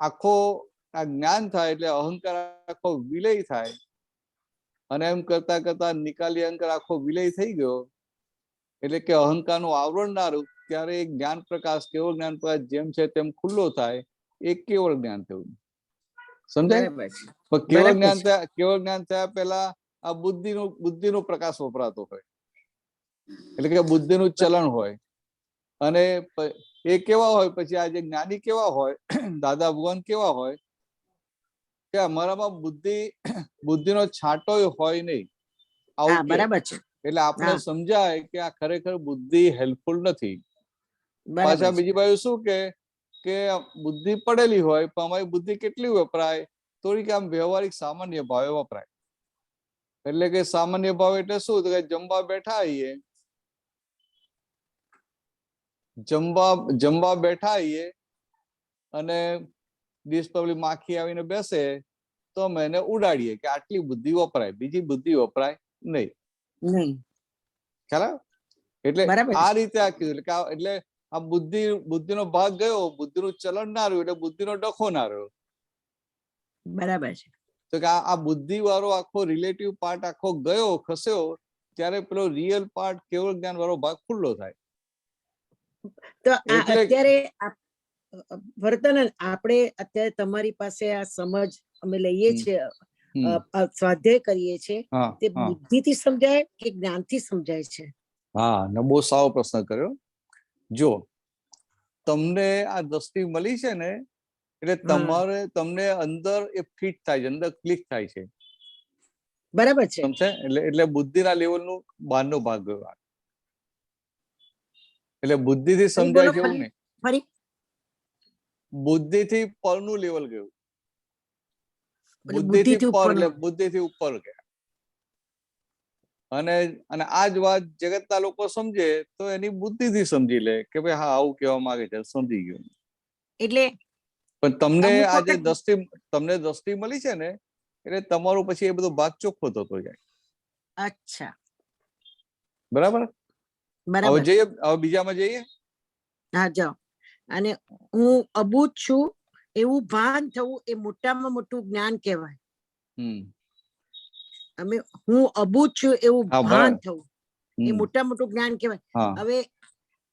Speaker 1: આખો આ જ્ઞાન થાય એટલે અહંકાર આખો વિલય થાય, અને એમ કરતા કરતા નિકાલી અહંકાર આખો વિલય થઈ ગયો. એટલે કે અહંકારનું આવરણ ના રહ્યું, ત્યારે એક જ્ઞાન પ્રકાશ, કેવળ જ્ઞાન પ્રકાશ જેમ છે તેમ ખુલ્લો થાય, એ કેવળ જ્ઞાન થયું. સમજાય? પણ કેવળ જ્ઞાન થયા પહેલા આ બુદ્ધિનો પ્રકાશ વપરાતો હોય, એટલે કે બુદ્ધિનું ચલણ હોય. અને એ કેવા હોય? પછી આ જે જ્ઞાની કેવા હોય, દાદા ભગવાન કેવા હોય કે અમારામાં બુદ્ધિનો છાંટો હોય નહીં.
Speaker 10: બરાબર છે.
Speaker 1: એટલે આપણે સમજાય કે આ ખરેખર બુદ્ધિ હેલ્પફુલ નથી. પાછા બીજી બાજુ શું કે બુદ્ધિ પડેલી હોય, પણ અમારી બુદ્ધિ કેટલી વપરાય? થોડીક આમ વ્યવહારિક સામાન્ય ભાવે વપરાય. એટલે કે સામાન્ય ભાવ એટલે શું? તો કે જમવા બેઠા આવીએ અને ડીશ પર માખી આવીને બેસે તો અમે એને ઉડાડીએ કે આટલી બુદ્ધિ વપરાય, બીજી બુદ્ધિ વપરાય નહીં. ખ્યાલ? એટલે આ રીતે આ કીધું. એટલે આ બુદ્ધિનો ભાગ ગયો, બુદ્ધિનું ચલણ ના રહ્યું, એટલે બુદ્ધિનો ડખો ના રહ્યો.
Speaker 10: બરાબર છે.
Speaker 1: તો કે આ બુદ્ધિ વાળો આખો રિલેટિવ પાર્ટ આખો ગયો, ખસ્યો, ત્યારે પેલો રિયલ પાર્ટ, કેવળ જ્ઞાન વાળો ભાગ ખુલ્લો થાય.
Speaker 10: તો અત્યારે વર્તન આપણે અત્યારે તમારી પાસે આ સમજ અમે લઈએ છીએ, સ્વાધ્યાય કરીએ છીએ, તે બુદ્ધિથી સમજાય કે જ્ઞાનથી સમજાય છે?
Speaker 1: હા, બહુ સારો પ્રશ્ન કર્યો. જો તમને આ દ્રષ્ટિ મળી છે ને, એટલે તમને અંદર એ ફિટ થાય છે, અંદર ક્લિક થાય છે.
Speaker 10: બરાબર છે.
Speaker 1: એટલે બુદ્ધિના લેવલનું બહારનો ભાગ ગયો. એટલે બુદ્ધિથી સમજાય છે એવું નહીં. બુદ્ધિથી પરનું લેવલ ગયું. બુદ્ધિથી ઉપર ગયા. અને આ જ વાત જગતના લોકો સમજે તો એની બુદ્ધિથી સમજી લે કે ભાઈ હા, આવું કહેવા માંગે છે, સમજી ગયો.
Speaker 10: એટલે
Speaker 1: પણ તમને આ જે દ્રષ્ટિ મળી છે ને, એટલે તમારું પછી એ બધો ભાગ ચોખ્ખો થતો જાય.
Speaker 10: અચ્છા,
Speaker 1: બરાબર. હવે જઈએ, હવે બીજામાં જઈએ.
Speaker 10: હા, જાઓ. અને હું અબૂધ છું એવું ભાન થવું એ મોટામાં મોટું જ્ઞાન કહેવાય. હું અબૂધ છું એવું ભાન થવું એ મોટા મોટું જ્ઞાન કહેવાય. હવે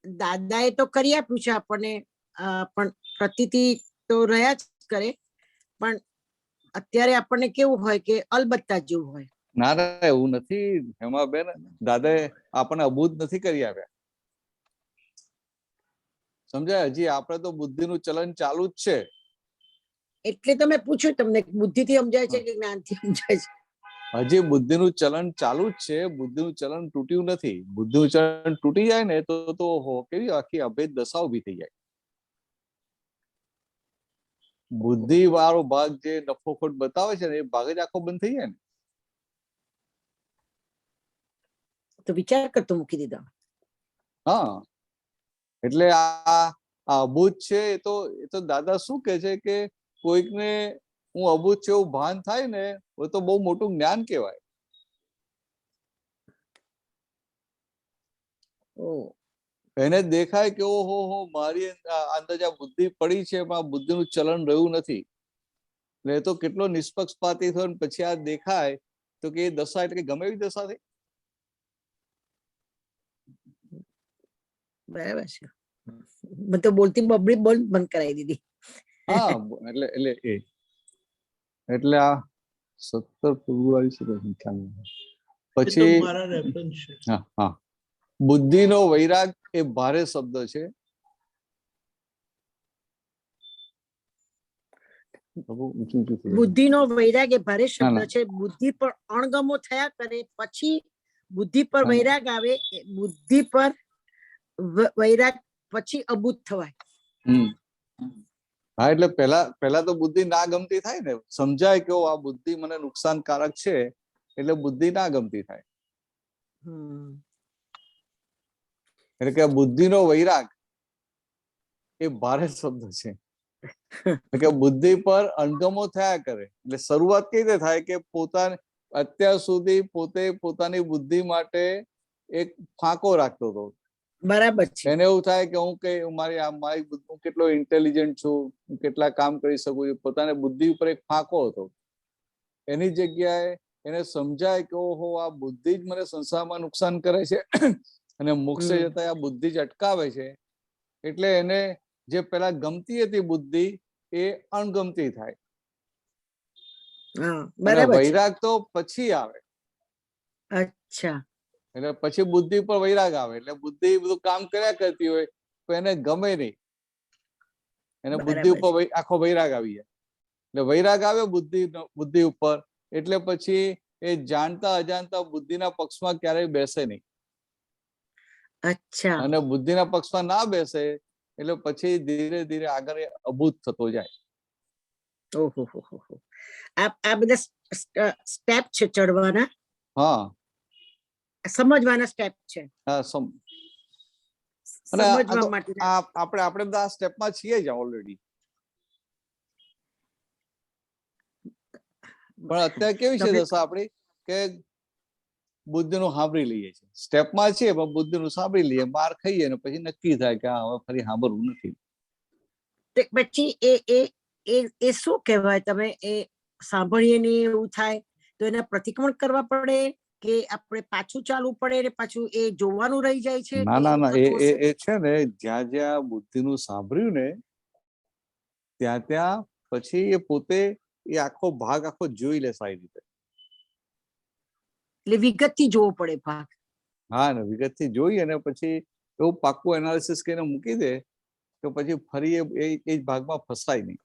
Speaker 10: દાદાએ તો કરી આપ્યું છે આપણને, પણ પ્રતીતિ તો રહ્યા જ કરે. પણ અત્યારે આપણને કેવું હોય કે અલબત્તા જેવું હોય.
Speaker 1: ના, એવું નથી હેમાબેન. દાદાએ આપણને અબૂધ નથી કરી આપ્યા. સમજાય? હજી આપણે તો બુદ્ધિનું ચલન ચાલુ જ છે.
Speaker 10: એટલે તમે પૂછ્યું તમને બુદ્ધિથી સમજાય છે કે જ્ઞાનથી સમજાય છે?
Speaker 1: હજી બુદ્ધિનું ચલન ચાલુ જ છે, બુદ્ધિનું ચલન તૂટ્યું નથી. બુદ્ધિનું ચલન તૂટી જાય ને તો કેવી આખી અભેદ દશા ઉભી થઈ જાય. બુદ્ધિ વાળો ભાગ જે નફોખોટ બતાવે છે ને એ ભાગ જ આખો બંધ થઈ જાય ને.
Speaker 10: તો વિચાર કરતો મૂકી દીધો.
Speaker 1: હા, એટલે આ અભૂત છે. એ તો દાદા શું કે છે કે કોઈકને હું અભૂત છે એવું ભાન થાય ને એ તો બહુ મોટું જ્ઞાન કહેવાય. એને દેખાય કે ઓહો હો મારી અંદર આ બુદ્ધિ પડી છે પણ આ બુદ્ધિનું ચલન રહ્યું નથી. એટલે એ તો કેટલો નિષ્પક્ષપાતી થયો ને પછી આ દેખાય તો કે એ દશા એટલે ગમે એવી દશા થઈ.
Speaker 10: બરાબર છે. મેં તો બોલતી બબડી બંધ કરાવી દીધી.
Speaker 1: હા, એટલે આ 17 ફેબ્રુઆરી છે પછી.
Speaker 3: મારા રેફરન્સ છે.
Speaker 1: હા હા, બુદ્ધિનો વૈરાગ એ ભારે શબ્દ છે.
Speaker 10: બુદ્ધિનો વૈરાગ એ ભારે શબ્દ છે. બુદ્ધિ પર અણગમો થયા કરે પછી બુદ્ધિ પર વૈરાગ આવે. બુદ્ધિ પર વૈરાગ પછી અબૂત થવાય.
Speaker 1: હા, એટલે પહેલા તો બુદ્ધિ ના ગમતી થાય ને, સમજાય કે આ બુદ્ધિ મને નુકસાનકારક છે એટલે બુદ્ધિ ના ગમતી થાય. એટલે કે બુદ્ધિનો વૈરાગ એ ભારે શબ્દ છે. કે બુદ્ધિ પર અણગમો થયા કરે. એટલે શરૂઆત કઈ રીતે થાય કે અત્યાર સુધી પોતે પોતાની બુદ્ધિ માટે એક ફાંકો રાખતો હતો.
Speaker 10: બરાબર છે.
Speaker 1: એને એવું થાય કે હું કેટલો ઇન્ટેલિજન્ટ છું, હું કેટલા કામ કરી શકું છું. પોતાની બુદ્ધિ ઉપર એક ફાંકો હતો. એની જગ્યાએ એને સમજાય કે ઓહો આ બુદ્ધિ જ મને સંસારમાં નુકસાન કરે છે અને મોક્ષે જતા આ બુદ્ધિ જ અટકાવે છે. એટલે એને જે પેલા ગમતી હતી બુદ્ધિ એ અણગમતી થાય. વૈરાગ તો પછી આવે.
Speaker 10: અચ્છા.
Speaker 1: એટલે પછી બુદ્ધિ પર વૈરાગ આવે. એટલે બુદ્ધિ બધું કામ કર્યા કરતી હોય તો એને ગમે નહીં. એને બુદ્ધિ ઉપર આખો વૈરાગ આવી જાય. એટલે વૈરાગ આવે બુદ્ધિ ઉપર એટલે પછી એ જાણતા અજાણતા બુદ્ધિના પક્ષમાં ક્યારેય બેસે નહીં.
Speaker 10: અચ્છા.
Speaker 1: અને બુદ્ધિના પક્ષમાં ના બેસે એટલે પછી ધીરે ધીરે આગળ અભૂત થતો જાય.
Speaker 10: ઓહો. આ બધા સ્ટેપ છે ચડવાના.
Speaker 1: હા,
Speaker 10: સમજવાના સ્ટેપ છે.
Speaker 1: હા,
Speaker 10: સમજવા માટે
Speaker 1: આપણે બધા આ સ્ટેપમાં છીએ જ ઓલરેડી. પણ અત્યારે કેવી છે દશા આપણી કે બુદ્ધિનું સાંભળી લઈએ છીએ. સ્ટેપમાં છીએ પણ બુદ્ધિનું સાંભળી લઈએ, માર ખાઈએ ને પછી નક્કી થાય કે હવે ફરી સાંભળવું નથી.
Speaker 10: પછી એ શું કહેવાય? તમે એ સાંભળીએ ને એવું થાય તો એને પ્રતિક્રમણ કરવા પડે કે આપણે પાછું ચાલવું પડે ને પાછું એ જોવાનું રહી જાય છે?
Speaker 1: ના, એ છે ને જ્યાં જ્યાં બુદ્ધિનું સાંભળ્યું ને ત્યાં પછી એ પોતે એ આખો ભાગ જોઈ લે સારી રીતે.
Speaker 10: એટલે વિગતથી જોવો પડે ભાગ.
Speaker 1: હા, ને વિગતથી જોઈએ ને પછી એવું પાક્કું એનાલિસિસ કરીને મૂકી દે તો પછી ફરી એ જ ભાગમાં ફસાય નહીં.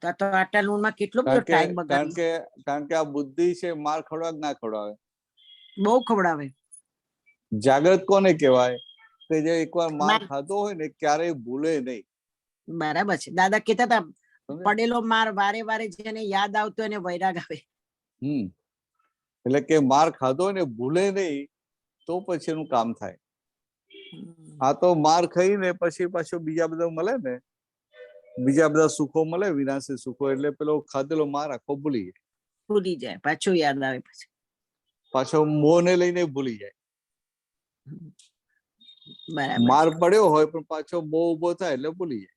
Speaker 10: તો આટલા લોનમાં કેટલો બધો ટાઈમ બગાડી.
Speaker 1: કારણ કે આ બુદ્ધિ છે માર ખવડાવે ના ખવડાવે?
Speaker 10: બહુ ખવડાવે.
Speaker 1: જાગ્રત કોને કહેવાય? કે જે એકવાર માર ખાધો હોય ને ક્યારેય ભૂલે નહીં.
Speaker 10: બરાબર છે. દાદા કહેતા હતા પડેલો માર વારે વારે જેને યાદ આવતો એને વૈરાગ આવે.
Speaker 1: એટલે કે માર ખાધો હોય ને ભૂલે નહીં તો પછી એનું કામ થાય. આ તો માર ખાઈને પછી પાછું બીજા બધા મળે ને, બીજા બધા સુખો મળે, વિનાશી સુખો, એટલે પેલો ખાધેલો માર આખો ભૂલી
Speaker 10: જાય. પાછો યાદ આવે. પછી
Speaker 1: પાછો મોહને લઈને ભૂલી જાય. માર પડ્યો હોય પણ પાછો મોહ ઉભો થાય એટલે ભૂલી જાય.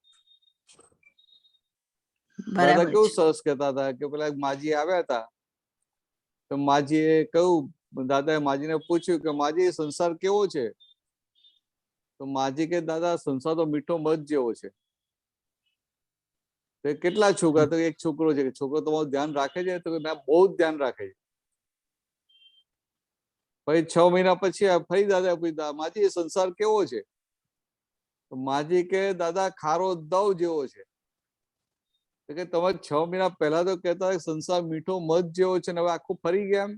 Speaker 1: દાદા કેવું સરસ કહેતા હતા કે પેલા માજી આવ્યા હતા તો માજીએ કહ્યું, દાદાએ માજીને પૂછ્યું કે માજી સંસાર કેવો છે? તો માજી કે દાદા સંસાર તો મીઠો મધ જેવો છે. કેટલા છોકરા? તો એક છોકરો છે. છોકરો તમારું ધ્યાન રાખે છે? તો ના, બહુ જ ધ્યાન રાખે છે. પછી 6 મહિના પછી ફરી દાદા પૂછ્યું, માજી સંસાર કેવો છે? તો માજી કે દાદા ખારો દવ જેવો છે. તો કે તમે 6 મહિના પહેલા તો કહેતા સંસાર મીઠો મધ જેવો છે ને હવે આખું ફરી ગયા એમ.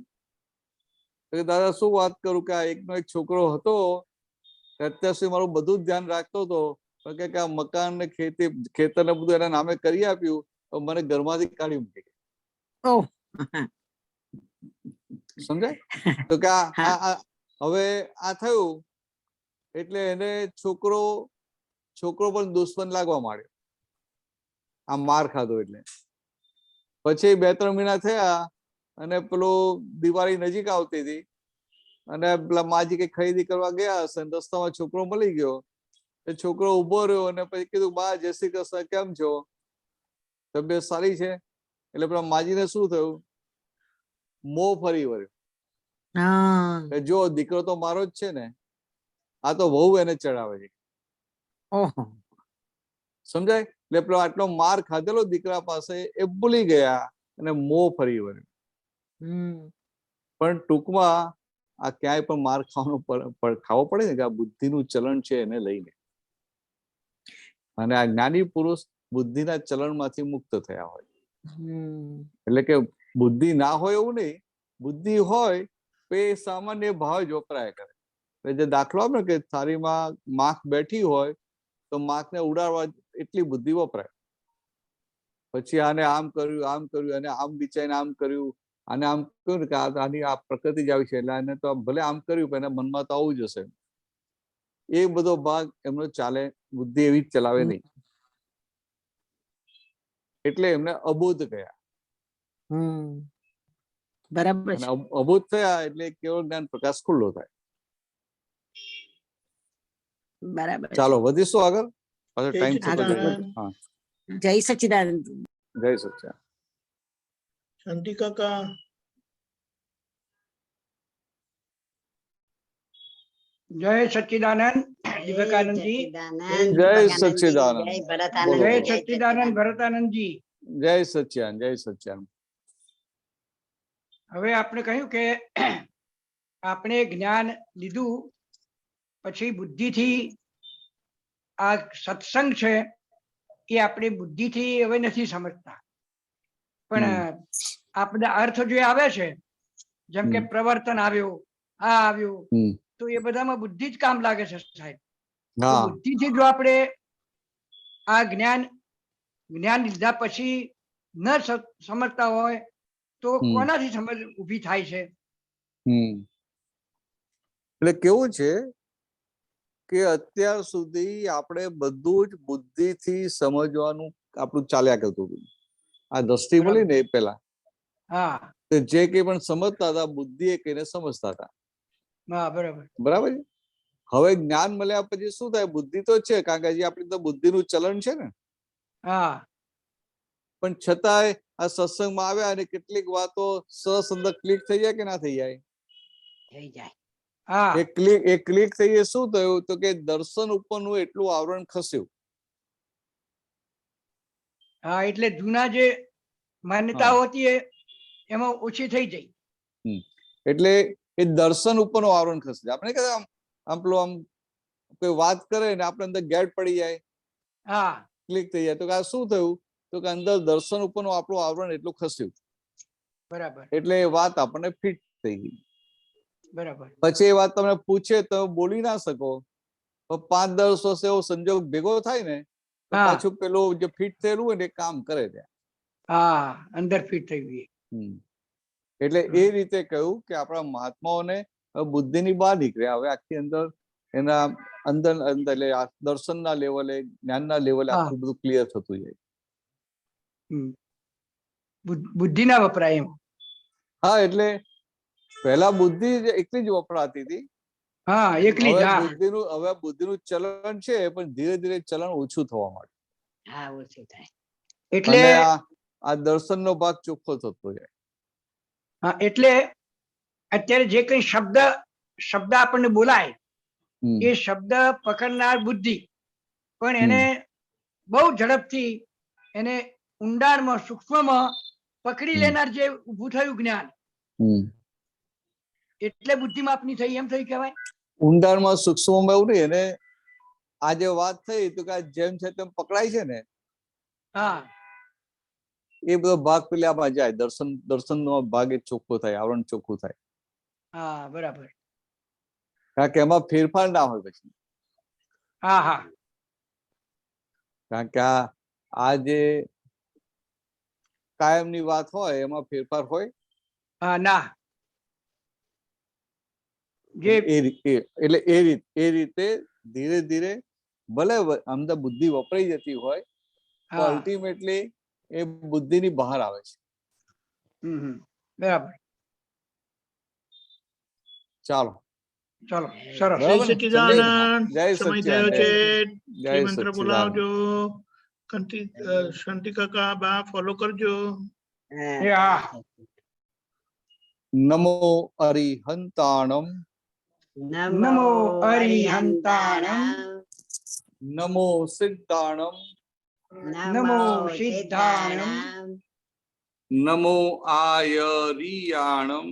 Speaker 1: તો કે દાદા શું વાત કરું કે આ એકનો એક છોકરો હતો અત્યાર સુધી મારું બધું જ ધ્યાન રાખતો હતો, પણ કે આ મકાન ને ખેતર ને બધું એના નામે કરી આપ્યું તો મને ઘરમાંથી કાઢી મૂકી.
Speaker 10: ઓહ
Speaker 1: સમજાય? તો કે હવે આ થયું એટલે એને છોકરો પણ દુશ્મન લાગવા માંડ્યો, આ માર ખાધો એટલે. પછી 2-3 મહિના થયા અને પેલો દિવાળી નજીક આવતી હતી અને પેલા માજી કઈ ખરીદી કરવા ગયા હશે, રસ્તામાં છોકરો મળી ગયો. એ છોકરો ઉભો રહ્યો અને પછી કીધું, બા જય શ્રી કૃષ્ણ, કેમ છો, તબિયત સારી છે? એટલે પેલા માજીને શું થયું, મોં ફરી વળ્યો કે જો દીકરો તો મારો જ છે ને, આ તો વહુ એને ચડાવે છે. સમજાય? એટલે પેલો આટલો માર ખાધેલો દીકરા પાસે એ ભૂલી ગયા અને મોં ફરી વળ્યો. પણ ટૂંકમાં આ ક્યાંય પણ માર ખાવો પડે ને કે આ બુદ્ધિનું ચલણ છે એને લઈને, અને આ જ્ઞાની પુરુષ બુદ્ધિના ચલણમાંથી મુક્ત થયા હોય. એટલે કે બુદ્ધિ ના હોય એવું નહીં, બુદ્ધિ હોય તો એ સામાન્ય ભાવ જ વપરાય કરે. એટલે જે દાખલો આપે કે થાળીમાં માખ બેઠી હોય તો માખને ઉડાડવા એટલી બુદ્ધિ વપરાય. પછી આને આમ કર્યું અને આમ વિચારીને આમ કર્યું, આને આમ કહ્યું ને કે આની આ પ્રકૃતિ જ આવી છે એટલે આને તો ભલે આમ કર્યું પણ એના મનમાં તો આવું જ હશે. એ બધો ભાગ એમનો ચાલે, બુદ્ધિ એવી જ ચલાવે નહીં. એટલે એમને અબોધ કહ્યા.
Speaker 10: બરાબર.
Speaker 1: અબોધ થયા એટલે કેવળ જ્ઞાન પ્રકાશ ખુલ્લો થાય.
Speaker 10: બરાબર.
Speaker 1: ચાલો વધીશું આગળ. ટાઈમ છે.
Speaker 10: જય સચ્ચિદાનંદ.
Speaker 1: જય સચ્ચિદાનંદ.
Speaker 3: શાંતિ કાકા.
Speaker 11: જય સચ્ચિદાનંદ વિવેકાનંદજી.
Speaker 1: જય સચ્ચિદાનંદ.
Speaker 11: જય સચ્ચિદાનંદ ભરતાનંદજી.
Speaker 1: જય સચ્ચિદાનંદ. જય સચ્ચિદાનંદ.
Speaker 11: હવે આપણે કહ્યું કે આપણે જ્ઞાન લીધું પછી બુદ્ધિથી આ સત્સંગ છે એ આપણે બુદ્ધિથી હવે નથી સમજતા, પણ આ બધા અર્થ જે આવે છે જેમ કે પ્રવર્તન આવ્યું, આ આવ્યું, તો એ બધામાં બુદ્ધિ જ કામ લાગે છે સાહેબ. બુદ્ધિથી જો આપણે આ જ્ઞાન લીધા પછી ન સમજતા હોય તો કોનાથી સમજ ઊભી થાય છે?
Speaker 1: એટલે કેવું છે કે અત્યાર સુધી આપણે બધું જ બુદ્ધિથી સમજવાનું આપણું ચાલ્યા કરતું હતું. આ દ્રષ્ટિ મળી ને એ પેલા જે કઈ પણ સમજતા હતા બુદ્ધિ એ કઈને સમજતા હતા. બરાબર. હવે જ્ઞાન મળ્યા પછી શું થાય, બુદ્ધિ તો છે કારણ કે હજી આપણી તો બુદ્ધિનું ચલણ છે ને. પણ છતાંય આ સત્સંગમાં આવ્યા અને કેટલીક વાતો સરસ અંદર ક્લિક થઈ જાય કે ના થઈ જાય?
Speaker 10: થઈ જાય.
Speaker 1: એ ક્લિક થઈ શું થયું તો કે દર્શન ઉપરનું એટલું આવરણ ખસ્યું.
Speaker 11: એટલે જૂના જે માન્યતાઓ હતી એમાં ઓછી થઈ જાય.
Speaker 1: એટલે એ દર્શન ઉપરનું આવરણ ખસે. આપણે કહેતા આમ કોઈ વાત કરે ને આપણે અંદર ગેટ પડી જાય, ક્લિક થઈ જાય. તો આ શું થયું તો કે અંદર દર્શન ઉપરનું આપણું આવરણ એટલું ખસ્યું.
Speaker 11: બરાબર.
Speaker 1: એટલે એ વાત આપણને ફિટ થઈ ગઈ.
Speaker 11: બરાબર.
Speaker 1: પછી એ વાત તમને પૂછે તો બોલી ના શકો, 5-10 વર્ષ એવો સંજોગ ભેગો થાય ને તો પાછું પેલું જે ફિટ થયેલું હોય ને એ કામ કરે ત્યાં.
Speaker 11: અંદર ફિટ થઈ ગઈ.
Speaker 1: એટલે એ રીતે કહ્યું કે આપણા મહાત્માઓને બુદ્ધિની બહાર નીકળ્યા. હવે આખી અંદર એના અંદર એટલે દર્શનના લેવલે, જ્ઞાનના લેવલે આખું બધું ક્લિયર થતું જાય.
Speaker 11: બુદ્ધિ ના વપરાય એમ.
Speaker 1: એટલે પહેલા બુદ્ધિ એકલી જ વપરાતી હતી. હવે બુદ્ધિનું ચલણ છે પણ ધીરે ધીરે ચલણ ઓછું થવા માંડ્યું. એટલે આ દર્શનનો ભાગ ચોખ્ખો થતો જાય.
Speaker 11: એટલે અત્યારે જે કઈ શબ્દ આપણને બોલાય એ શબ્દ પકડનાર બુદ્ધિ, પણ એને બહુ ઝડપથી એને ઊંડાણમાં સૂક્ષ્મમાં પકડી લેનાર જે ઊભું થયું જ્ઞાન, એટલે બુદ્ધિ માપની થઈ એમ થઈ કહેવાય.
Speaker 1: ઊંડાણમાં સૂક્ષ્મમાં એવું નહીં. એને આ જે વાત થઈ તો કે જેમ છે તેમ પકડાય છે ને, એ બધો ભાગ પેલામાં જાય, દર્શનનો ભાગ એ ચોખ્ખો થાય, આવરણ ચોખ્ખું થાય.
Speaker 11: હા બરાબર.
Speaker 1: કારણ કે એમાં ફેરફાર ના હોય પછી.
Speaker 11: હા હા
Speaker 1: કારણ કે આ જે કાયમની વાત હોય એમાં ફેરફાર હોય
Speaker 11: હા ના જે
Speaker 1: એટલે એ રીતે ધીરે ધીરે ભલે અંદર બુદ્ધિ વપરાઈ જતી હોય, તો
Speaker 11: હા
Speaker 1: અલ્ટિમેટલી એ બુદ્ધિની બહાર આવે છે.
Speaker 11: બરાબર.
Speaker 1: ચાલો,
Speaker 11: ચલો સરસ.
Speaker 3: જય
Speaker 1: બરાબર ને?
Speaker 3: સચ્ચિદાનંદ.
Speaker 1: જય
Speaker 3: સમય થયો છે.
Speaker 1: જય
Speaker 3: શ્રીમંત્ર
Speaker 1: સચ્ચિદાનંદ.
Speaker 3: બોલાવજો. શાંતિ કાકા બા ફોલો કરજો.
Speaker 11: હા
Speaker 1: નમો અરિહંતાણમ,
Speaker 11: નમો અરિહંતાણમ,
Speaker 1: નમો સિદ્ધાણમ,
Speaker 11: નમો સિદ્ધાણમ,
Speaker 1: નમો આયરિયાણમ,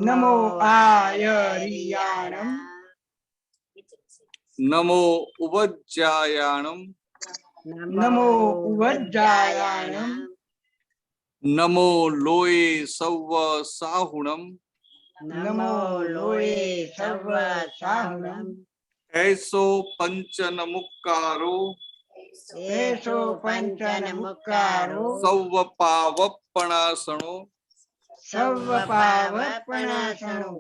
Speaker 11: નમો આયરિયાણમ,
Speaker 1: નમો ઉપજ્જાયાણમ,
Speaker 11: નમો ઉવજ્જાયાણમ,
Speaker 1: નમો લોય સવ્વ સાહુણમ,
Speaker 11: નમો લોએ સર્વ સાહુણમ,
Speaker 1: એસો પંચન મુક્કારો,
Speaker 11: એસો પંચન મુક્કારો,
Speaker 1: સૌવ પાવપણાસણો,
Speaker 11: સર્વ પાવપણાસણો,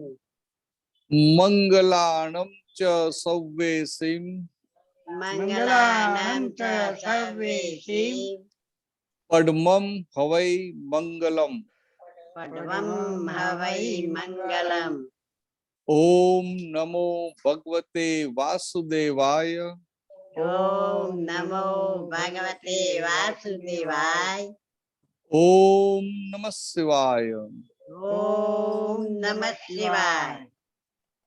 Speaker 1: મંગલાણમ ચ સવ્વેસીમ,
Speaker 11: મંગલાનાં ચ સર્વેષીં,
Speaker 1: પડમમ હવૈ મંગલમ.
Speaker 11: પડવમ હવૈ મંગલમ.
Speaker 1: ઓમ નમો ભગવતે વાસુદેવાય,
Speaker 11: ઓમ નમો ભગવતે વાસુદેવાય,
Speaker 1: ઓમ નમઃ શિવાય.
Speaker 11: ઓમ નમઃ શિવાય.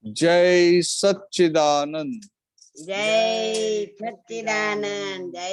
Speaker 1: જય સચ્ચિદાનંદ.
Speaker 11: જય સચ્ચિદાનંદ. જય